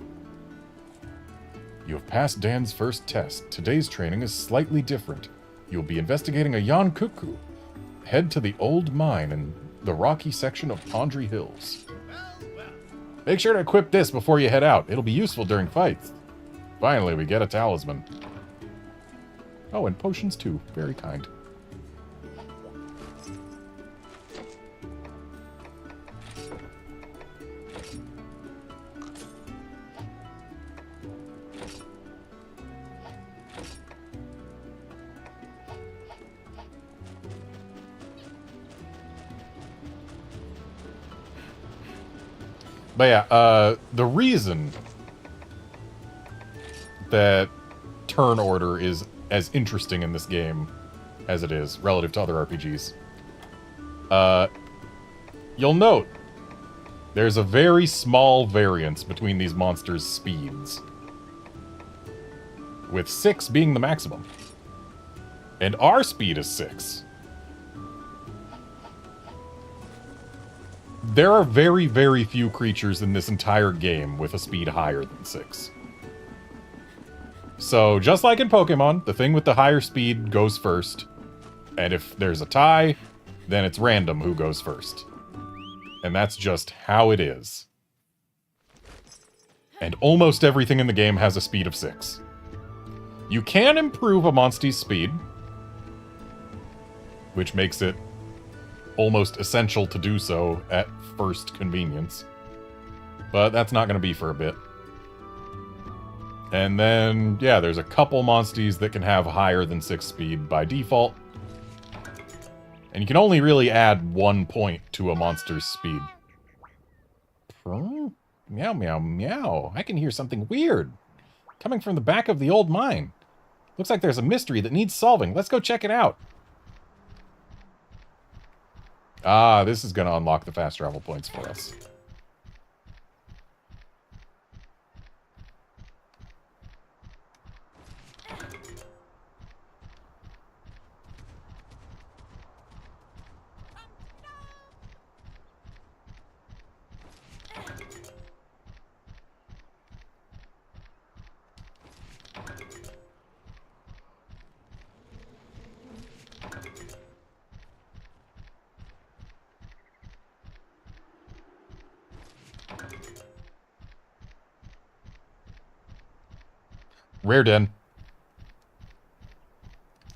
You have passed Dan's first test. Today's training is slightly different. You'll be investigating a Yon Cuckoo. Head to the old mine in the rocky section of Pondry Hills. Make sure to equip this before you head out. It'll be useful during fights. Finally, we get a talisman. Oh, and potions too. Very kind. But yeah, the reason that turn order is as interesting in this game as it is relative to other RPGs, you'll note there's a very small variance between these monsters' speeds, with 6 being the maximum. And our speed is 6. There are very, very few creatures in this entire game with a speed higher than 6. So, just like in Pokemon, the thing with the higher speed goes first. And if there's a tie, then it's random who goes first. And that's just how it is. And almost everything in the game has a speed of 6. You can improve a monster's speed, which makes it almost essential to do so at first convenience. But that's not going to be for a bit. And then, yeah, there's a couple monsters that can have higher than 6 speed by default. And you can only really add 1 point to a monster's speed. Meow, meow, meow. I can hear something weird coming from the back of the old mine. Looks like there's a mystery that needs solving. Let's go check it out. Ah, this is going to unlock the fast travel points for us. Rare den.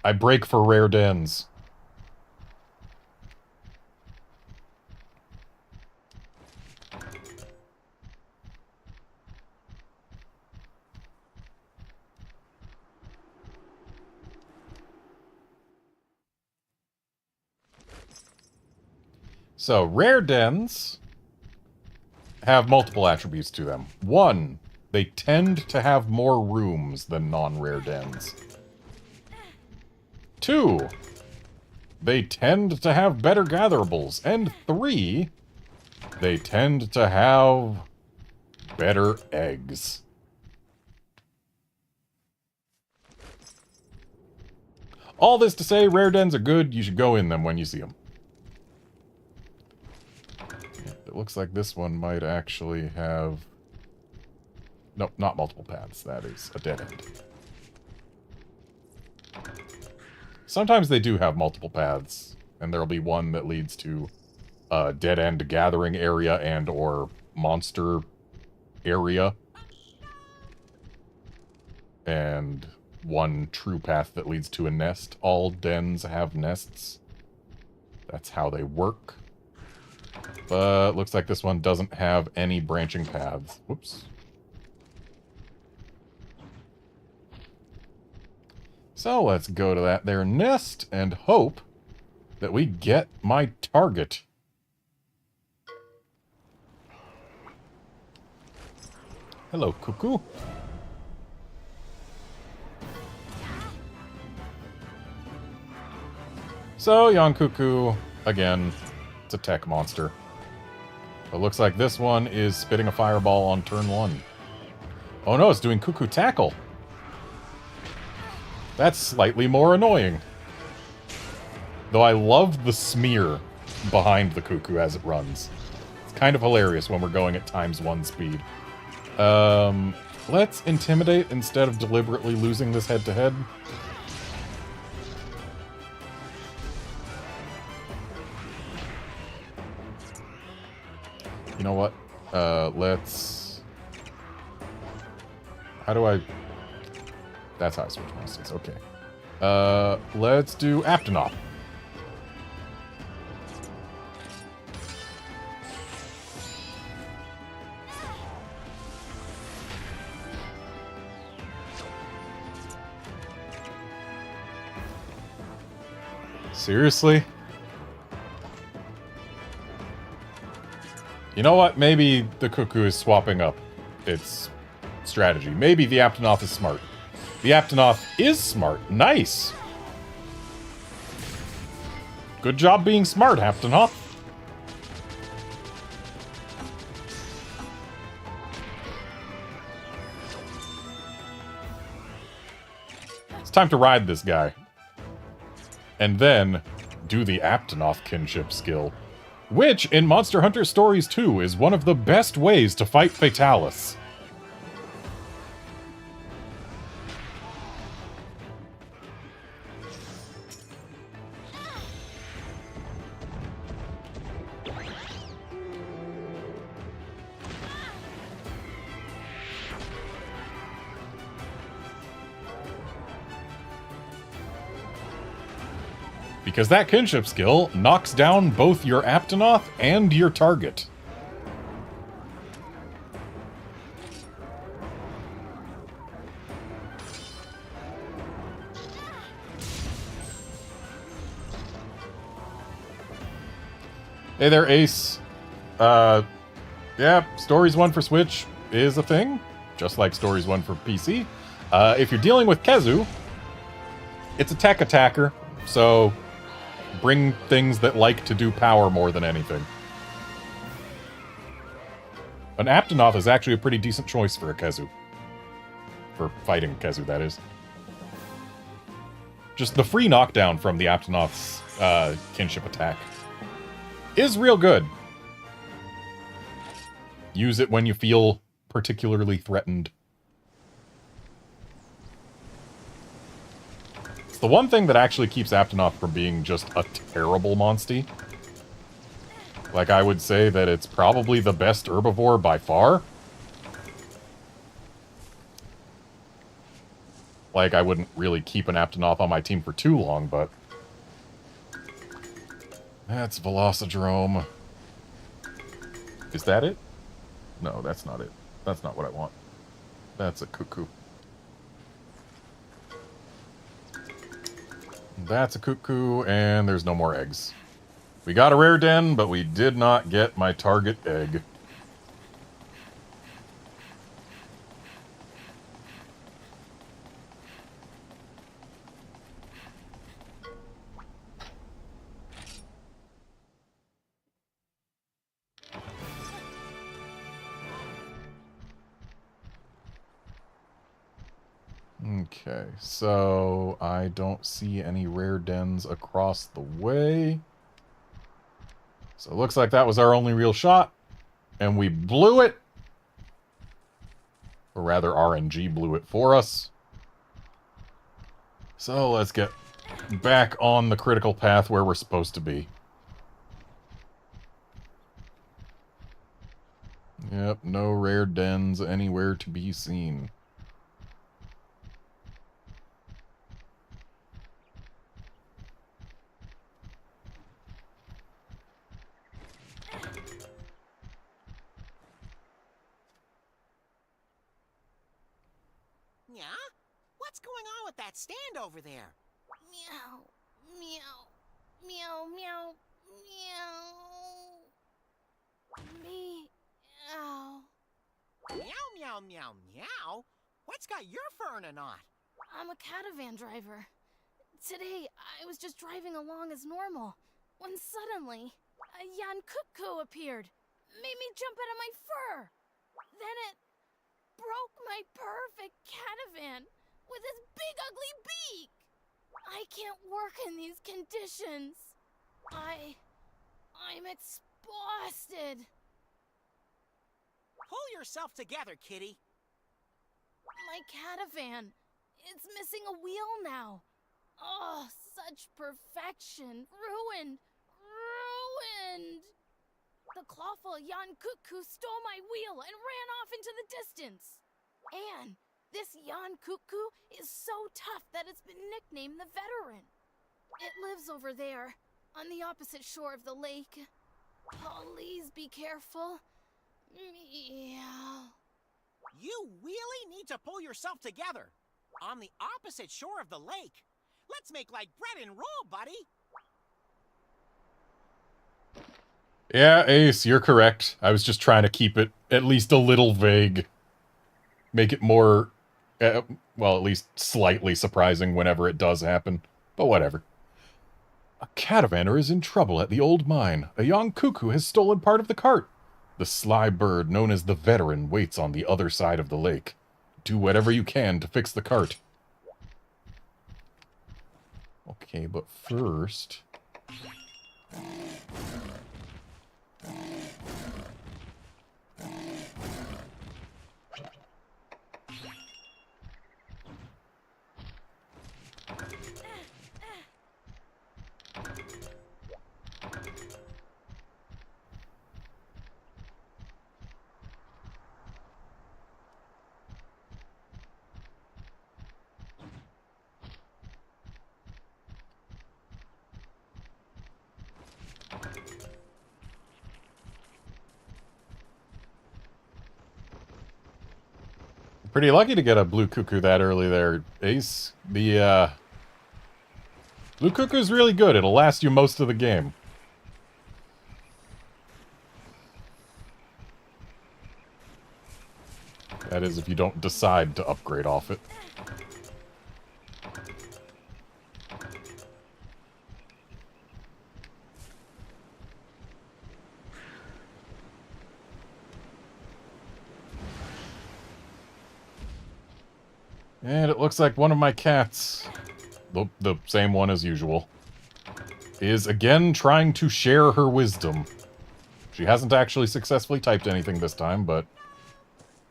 I break for rare dens. So, rare dens have multiple attributes to them. One, they tend to have more rooms than non-rare dens. 2, they tend to have better gatherables. And 3, they tend to have better eggs. All this to say, rare dens are good. You should go in them when you see them. It looks like this one might actually have... Nope, not multiple paths. That is a dead end. Sometimes they do have multiple paths, and there'll be one that leads to a dead-end gathering area and or monster area. And one true path that leads to a nest. All dens have nests. That's how they work. But looks like this one doesn't have any branching paths. Whoops. So let's go to that there nest and hope that we get my target. Hello, cuckoo. So, young cuckoo, again, it's a tech monster. It looks like this one is spitting a fireball on turn 1. Oh no, it's doing cuckoo tackle. That's slightly more annoying. Though I love the smear behind the cuckoo as it runs. It's kind of hilarious when we're going at ×1 speed. Let's intimidate instead of deliberately losing this head-to-head. You know what? Let's... How do I... That's how I switch monsters. Okay. Let's do Aptonoth. Seriously? You know what? Maybe the cuckoo is swapping up its strategy. Maybe the Aptonoth is smart. The Aptonoth is smart. Nice! Good job being smart, Aptonoth. It's time to ride this guy. And then do the Aptonoth kinship skill. Which, in Monster Hunter Stories 2, is one of the best ways to fight Fatalis. Because that kinship skill knocks down both your Aptonoth and your target. Hey there, Ace. Yeah, Stories 1 for Switch is a thing, just like Stories 1 for PC. If you're dealing with Kezu, it's a tech attacker, so bring things that like to do power more than anything. An Aptonoth is actually a pretty decent choice for a Kezu. For fighting Kezu, that is. Just the free knockdown from the Aptonoth's kinship attack is real good. Use it when you feel particularly threatened. It's the one thing that actually keeps Aptonoth from being just a terrible monstie. Like, I would say that it's probably the best herbivore by far. Like, I wouldn't really keep an Aptonoth on my team for too long, but... That's Velocidrome. Is that it? No, that's not it. That's not what I want. That's a cuckoo. That's a cuckoo, and there's no more eggs. We got a rare den, but we did not get my target egg. Okay, so I don't see any rare dens across the way. So it looks like that was our only real shot. And we blew it. Or rather, RNG blew it for us. So let's get back on the critical path where we're supposed to be. Yep, no rare dens anywhere to be seen. Yeah? What's going on with that stand over there? Meow, meow, meow, meow, meow. Meow. Meow, meow, meow, meow? What's got your fur in a knot? I'm a caravan driver. Today, I was just driving along as normal, when suddenly, a Yan Cuckoo appeared, made me jump out of my fur. Then it broke my perfect caravan with its big ugly beak. I can't work in these conditions. I'm exhausted. Pull yourself together, kitty. My caravan, it's missing a wheel now. Oh, such perfection. Ruined. Ruined. The clawful Yan Cuckoo stole my wheel and ran off into the distance. And this Yan Cuckoo is so tough that it's been nicknamed the Veteran. It lives over there, on the opposite shore of the lake. Please be careful. Meow. You really need to pull yourself together. On the opposite shore of the lake. Let's make like bread and roll, buddy. Yeah, Ace, you're correct. I was just trying to keep it at least a little vague. Make it more, well, at least slightly surprising whenever it does happen. But whatever. A caravaner is in trouble at the old mine. A young cuckoo has stolen part of the cart. The sly bird known as the Veteran waits on the other side of the lake. Do whatever you can to fix the cart. Okay, but first... Pretty lucky to get a blue cuckoo that early there, Ace. The, blue cuckoo's really good. It'll last you most of the game. That is, if you don't decide to upgrade off it. And it looks like one of my cats, the same one as usual, is again trying to share her wisdom. She hasn't actually successfully typed anything this time, but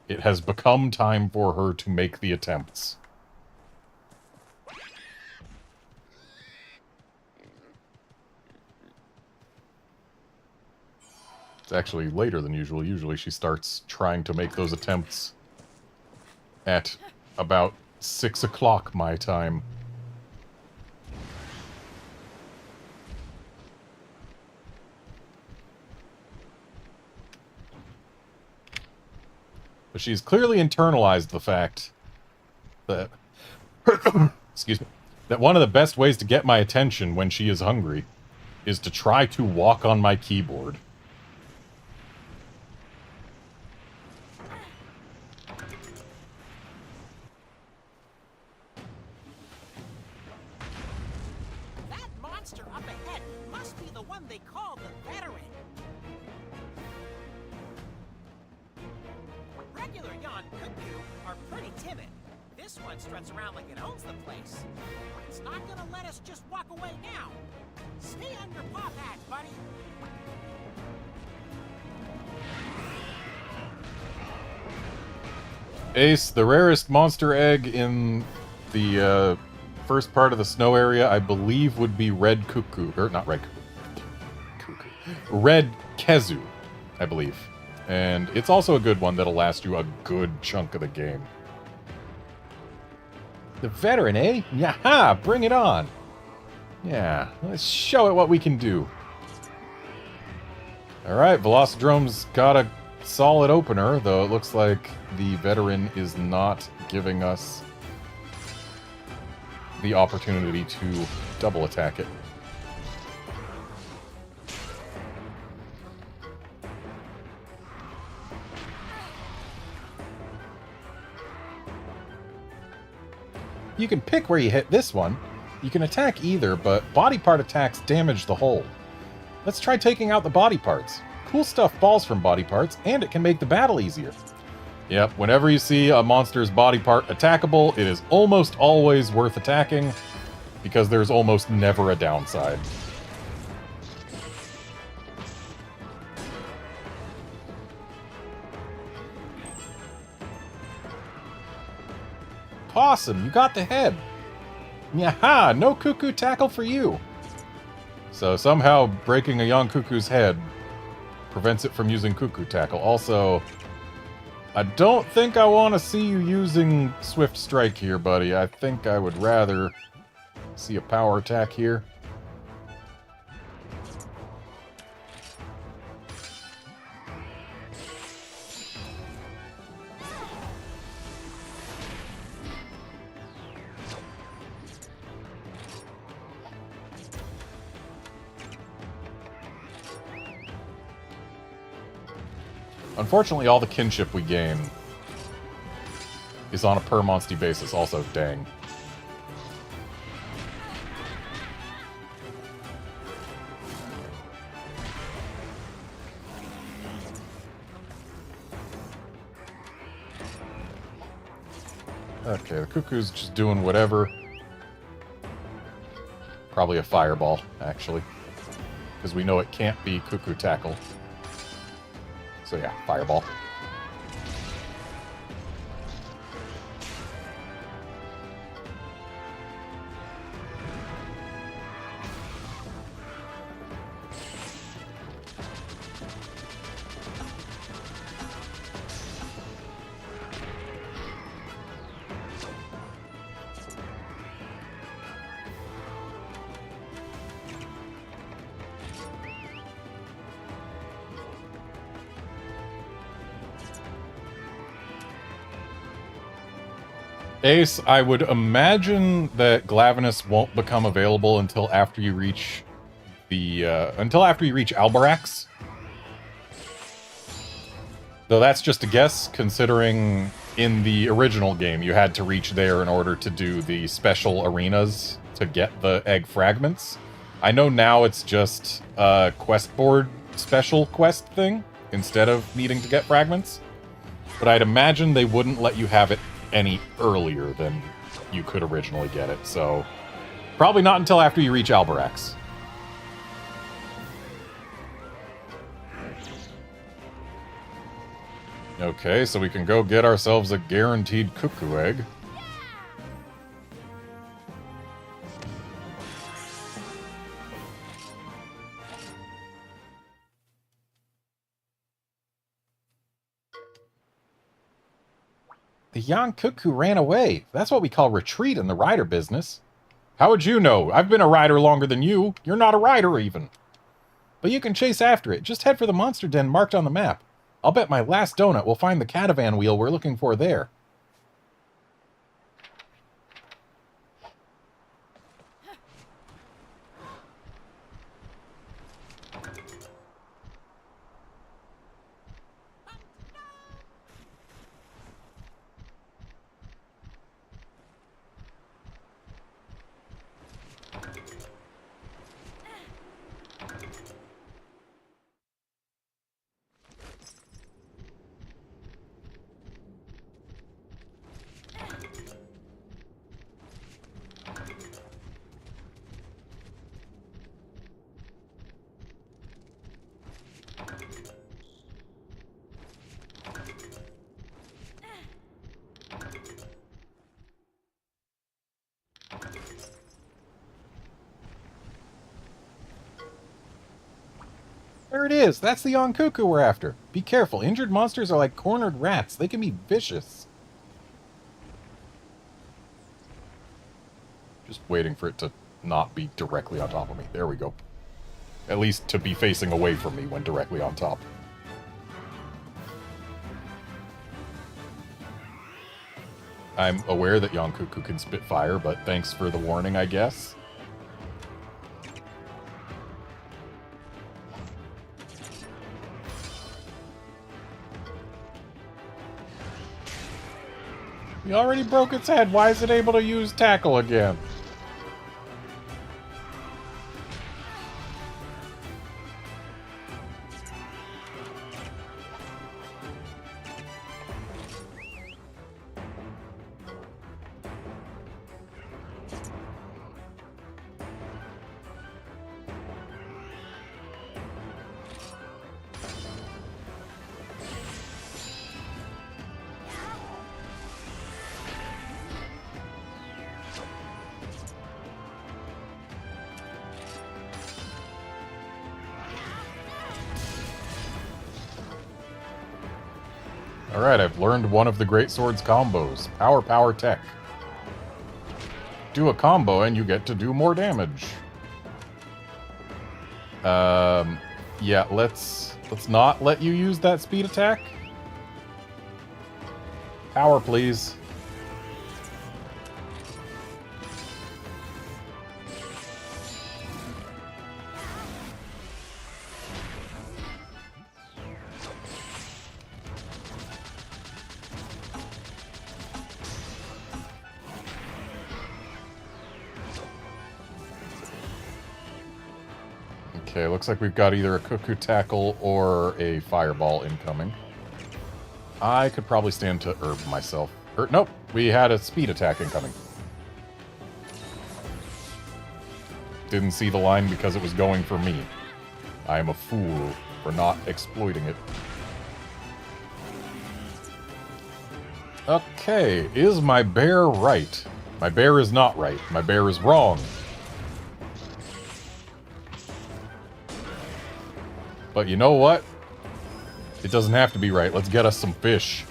it has become time for her to make the attempts. It's actually later than usual. Usually she starts trying to make those attempts at about 6 o'clock my time. But she's clearly internalized the fact that excuse me, that one of the best ways to get my attention when she is hungry is to try to walk on my keyboard. That monster up ahead must be the one they call the Veteran. Regular Yan Cuckoo are pretty timid. This one struts around like it owns the place. It's not gonna let us just walk away now. Stay on your paw pads, buddy. Ace, the rarest monster egg in the first part of the snow area, I believe, would be red cuckoo. Or not red cuckoo. Red kezu, I believe. And it's also a good one that'll last you a good chunk of the game. The veteran, eh? Yaha! Bring it on! Yeah, let's show it what we can do. Alright, Velocidrome's got a solid opener, though it looks like the veteran is not giving us the opportunity to double attack it. You can pick where you hit this one. You can attack either, but body part attacks damage the whole. Let's try taking out the body parts. Cool stuff falls from body parts, and it can make the battle easier. Yep, whenever you see a monster's body part attackable, it is almost always worth attacking, because there's almost never a downside. Awesome, you got the head. Yaha, no cuckoo tackle for you. So somehow breaking a young cuckoo's head prevents it from using cuckoo tackle. Also, I don't think I want to see you using Swift Strike here, buddy. I think I would rather see a power attack here. Unfortunately, all the kinship we gain is on a per-monsty basis. Also, dang. Okay, the cuckoo's just doing whatever. Probably a fireball, actually. Because we know it can't be cuckoo tackle. So yeah, fireball. Ace, I would imagine that Glavenus won't become available until after you reach the Albarax. Though that's just a guess, considering in the original game you had to reach there in order to do the special arenas to get the egg fragments. I know now it's just a quest board special quest thing instead of needing to get fragments. But I'd imagine they wouldn't let you have it any earlier than you could originally get it, so probably not until after you reach Albarax. Okay, so we can go get ourselves a guaranteed cuckoo egg. The young cuckoo ran away. That's what we call retreat in the rider business. How would you know? I've been a rider longer than you. You're not a rider, even. But you can chase after it. Just head for the monster den marked on the map. I'll bet my last donut will find the catavan wheel we're looking for there. There it is! That's the Onkuku we're after! Be careful, injured monsters are like cornered rats. They can be vicious. Just waiting for it to not be directly on top of me. There we go. At least to be facing away from me when directly on top. I'm aware that Yonkuku can spit fire, but thanks for the warning, I guess. He already broke its head. Why is it able to use tackle again? Alright, I've learned one of the Great Sword's combos. Power, power, tech. Do a combo and you get to do more damage. Yeah, let's not let you use that speed attack. Power, please. Okay, looks like we've got either a Cuckoo Tackle or a Fireball incoming. I could probably stand to herb myself. Nope, we had a speed attack incoming. Didn't see the line because it was going for me. I am a fool for not exploiting it. Okay, is my bear right? My bear is not right. My bear is wrong. But you know what? It doesn't have to be right. Let's get us some fish.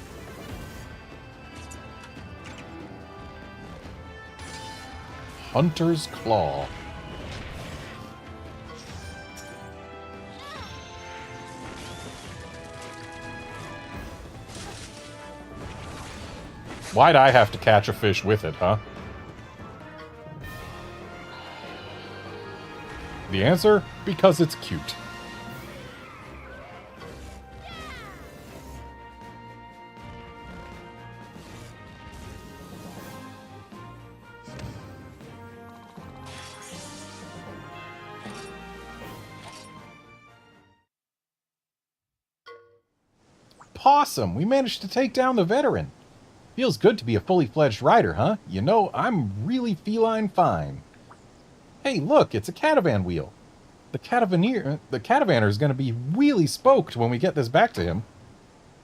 Hunter's Claw. Why'd I have to catch a fish with it, huh? The answer? Because it's cute. Awesome! We managed to take down the veteran. Feels good to be a fully fledged rider, huh? You know, I'm really feline fine. Hey, look, it's a catavan wheel. The catavaner is going to be wheelie spoked when we get this back to him.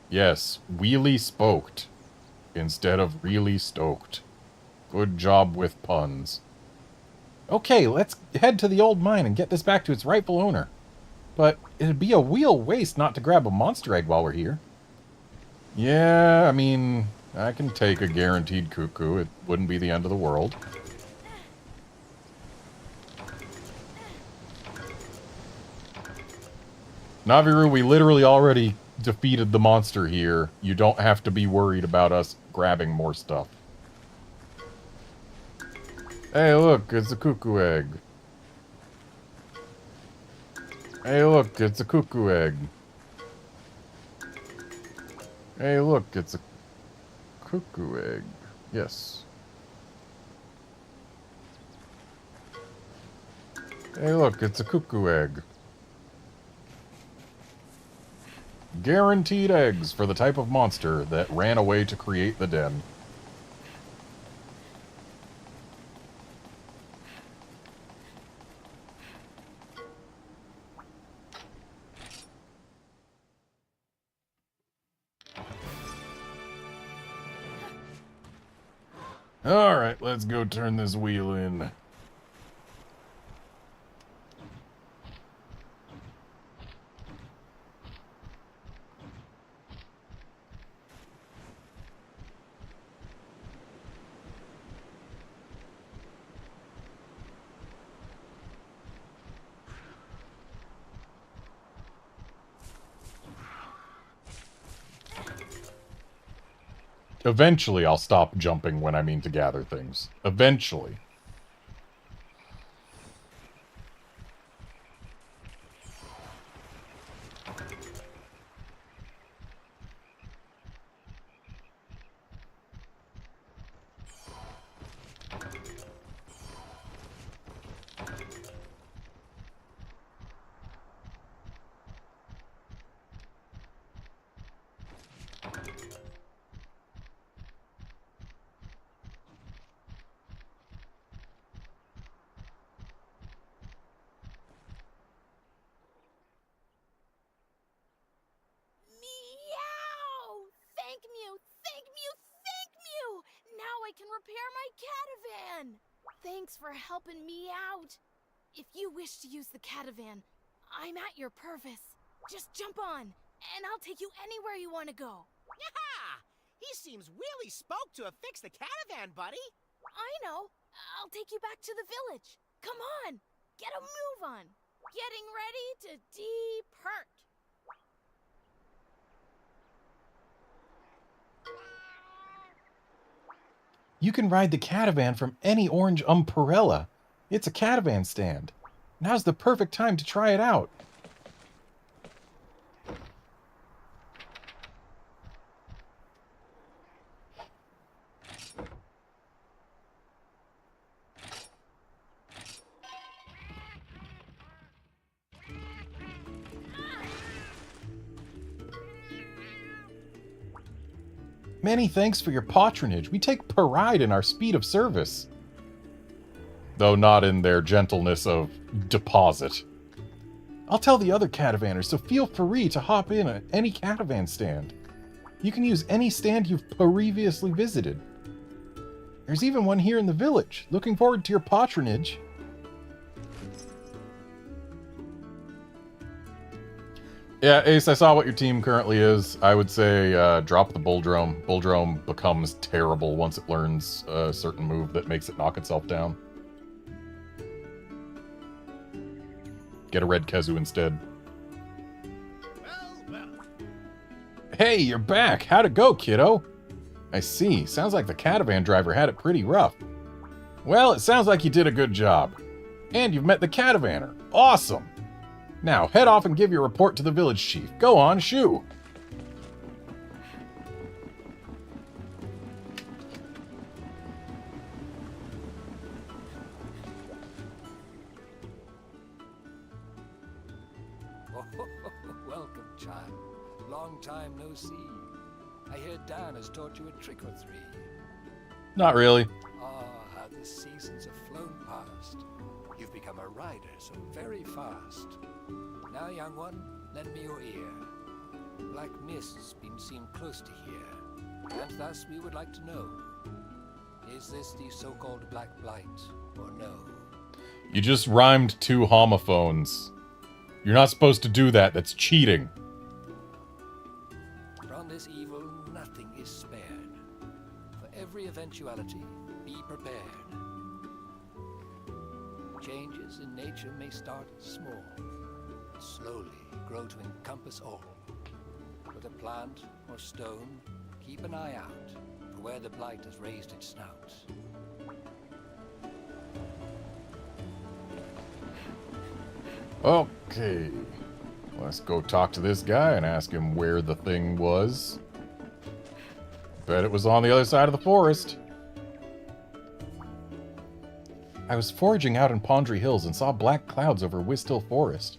Yes, wheelie spoked instead of really stoked. Good job with puns. Okay, let's head to the old mine and get this back to its rightful owner. But it'd be a wheel waste not to grab a monster egg while we're here. Yeah, I mean, I can take a guaranteed cuckoo. It wouldn't be the end of the world. Naviru, we literally already defeated the monster here. You don't have to be worried about us grabbing more stuff. Hey, look, it's a cuckoo egg. Hey, look, it's a cuckoo egg. Hey, look, it's a cuckoo egg. Yes. Hey, look, it's a cuckoo egg. Guaranteed eggs for the type of monster that ran away to create the den. Alright, let's go turn this wheel in. Eventually, I'll stop jumping when I mean to gather things. Eventually. Meow! Thank you! Thank you! Thank you! Now I can repair my catavan! Thanks for helping me out. If you wish to use the catavan, I'm at your purpose. Just jump on, and I'll take you anywhere you want to go. Yaha! He seems really spoke to have fixed the caravan, buddy. I know. I'll take you back to the village. Come on, get a move on. Getting ready to depart. You can ride the catavan from any orange umbrella. It's a catavan stand. Now's the perfect time to try it out. Many thanks for your patronage. We take pride in our speed of service. Though not in their gentleness of deposit. I'll tell the other caravanners, so feel free to hop in at any catavan stand. You can use any stand you've previously visited. There's even one here in the village. Looking forward to your patronage. Yeah, Ace, I saw what your team currently is. I would say drop the Bulldrome. Bulldrome becomes terrible once it learns a certain move that makes it knock itself down. Get a red Kezu instead. Well. Hey, you're back! How'd it go, kiddo? I see. Sounds like the catavan driver had it pretty rough. Well, it sounds like you did a good job. And you've met the catavaner. Awesome! Now, head off and give your report to the village chief. Go on, shoo! Welcome, child. Long time no see. I hear Dan has taught you a trick or three. Not really. Ah, how the seasons have flown past. You've become a rider so very fast. Now, young one, lend me your ear. Black mists been seen close to here, and thus we would like to know, is this the so-called Black Blight, or no? You just rhymed two homophones. You're not supposed to do that. That's cheating. From this evil, nothing is spared. For every eventuality, be prepared. Changes in nature may start small, but slowly grow to encompass all. With a plant or stone, keep an eye out for where the blight has raised its snout. Okay. Let's go talk to this guy and ask him where the thing was. Bet it was on the other side of the forest. I was foraging out in Pondry Hills and saw black clouds over Whisthill Forest.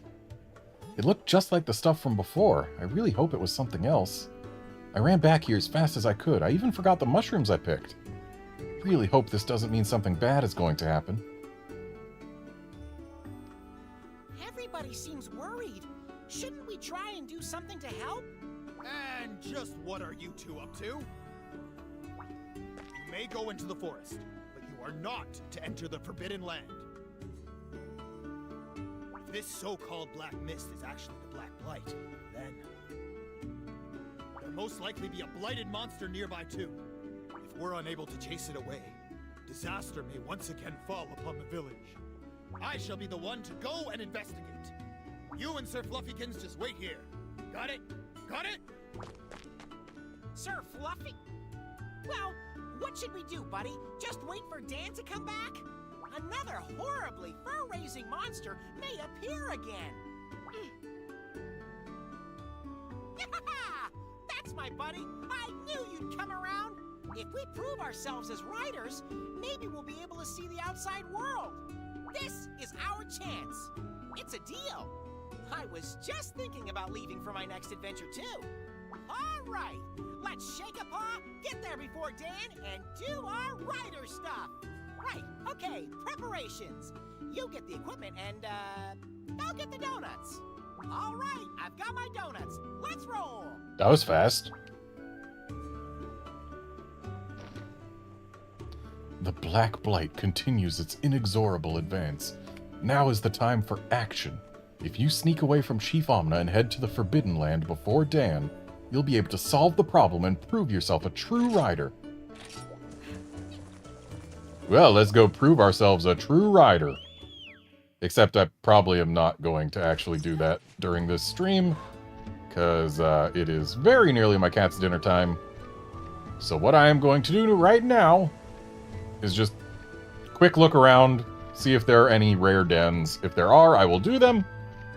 It looked just like the stuff from before. I really hope it was something else. I ran back here as fast as I could. I even forgot the mushrooms I picked. Really hope this doesn't mean something bad is going to happen. Everybody seems worried. Shouldn't we try and do something to help? And just what are you two up to? You may go into the forest, but you are not to enter the Forbidden Land. If this so-called Black Mist is actually the Black Blight, then there'll most likely be a blighted monster nearby too. If we're unable to chase it away, disaster may once again fall upon the village. I shall be the one to go and investigate. You and Sir Fluffykins just wait here. Got it? Got it? Sir Fluffy? Well, what should we do, buddy? Just wait for Dan to come back? Another horribly fur-raising monster may appear again. That's my buddy. I knew you'd come around. If we prove ourselves as riders, maybe we'll be able to see the outside world. This is our chance. It's a deal. I was just thinking about leaving for my next adventure, too. All right, let's shake a paw, get there before Dan, and do our rider stuff. Right, okay, preparations. You get the equipment and, I'll get the donuts. All right, I've got my donuts. Let's roll. That was fast. The Black Blight continues its inexorable advance. Now is the time for action. If you sneak away from Chief Omna and head to the Forbidden Land before Dan, you'll be able to solve the problem and prove yourself a true rider. Well, let's go prove ourselves a true rider. Except I probably am not going to actually do that during this stream, because it is very nearly my cat's dinner time. So what I am going to do right now is just quick look around, see if there are any rare dens. If there are, I will do them.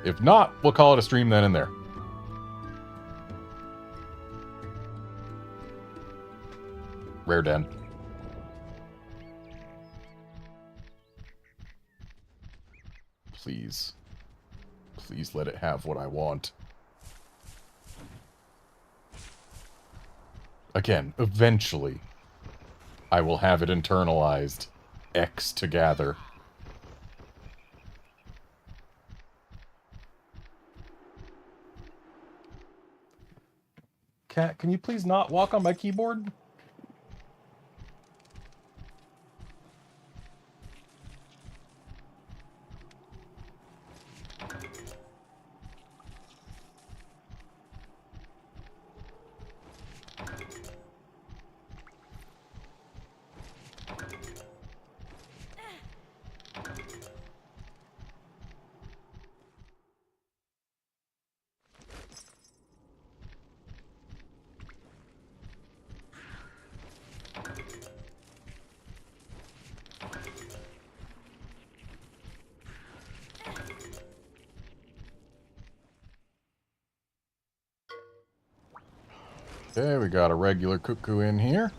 If not, we'll call it a stream then and there. Rare den. Please. Please let it have what I want. Again, eventually, I will have it internalized. X to gather. Cat, can you please not walk on my keyboard? Okay, we got a regular cuckoo in here.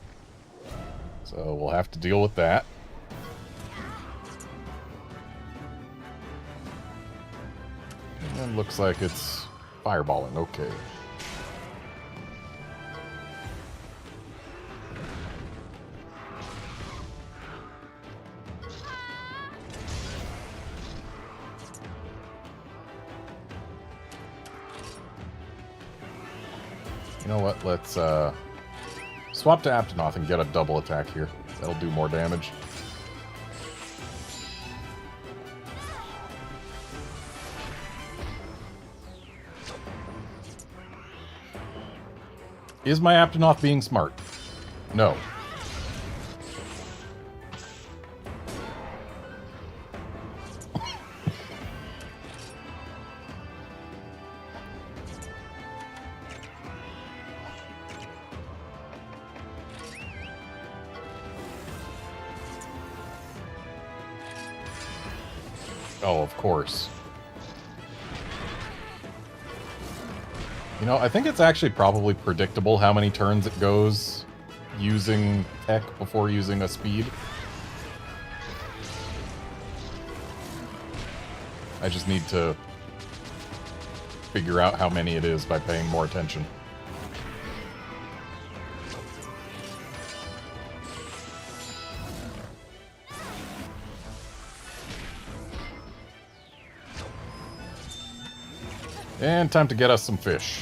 So we'll have to deal with that. And looks like it's fireballing. Okay. You know what, let's swap to Aptonoth and get a double attack here. That'll do more damage. Is my Aptonoth being smart? No. Oh, of course. You know, I think it's actually probably predictable how many turns it goes using tech before using a speed. I just need to figure out how many it is by paying more attention. And time to get us some fish.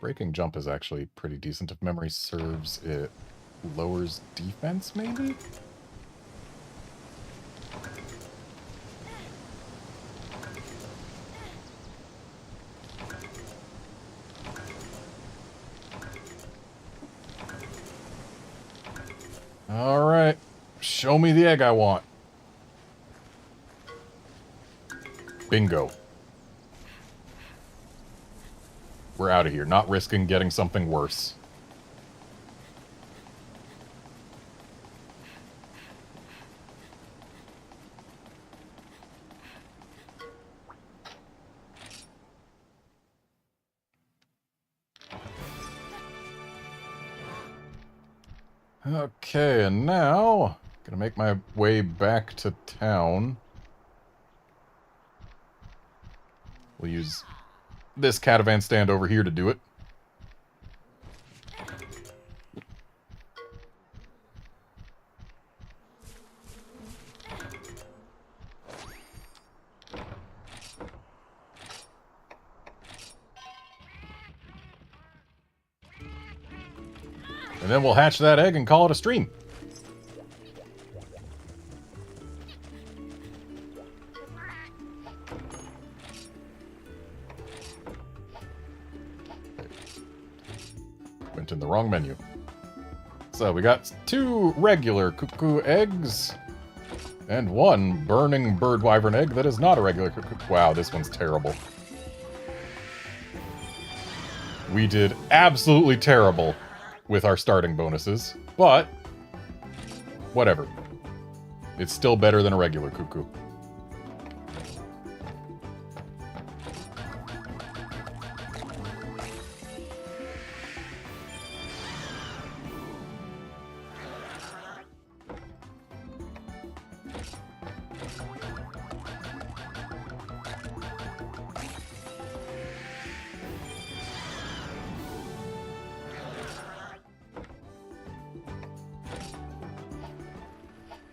Breaking jump is actually pretty decent. If memory serves, it lowers defense, maybe? Alright. Show me the egg I want. Bingo. We're out of here, not risking getting something worse. Okay, and now, gonna make my way back to town. We'll use this catavan stand over here to do it. And then we'll hatch that egg and call it a stream. Went in the wrong menu. So we got 2 regular cuckoo eggs and 1 burning bird wyvern egg that is not a regular cuckoo. Wow, this one's terrible. We did absolutely terrible with our starting bonuses, but whatever. It's still better than a regular cuckoo.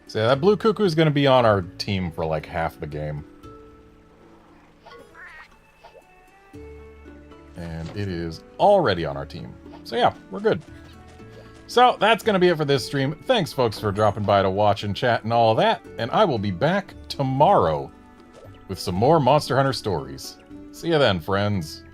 So yeah, that blue cuckoo is going to be on our team for like half the game. And it is already on our team. So yeah, we're good. So that's going to be it for this stream. Thanks, folks, for dropping by to watch and chat and all that. And I will be back tomorrow with some more Monster Hunter stories. See you then, friends.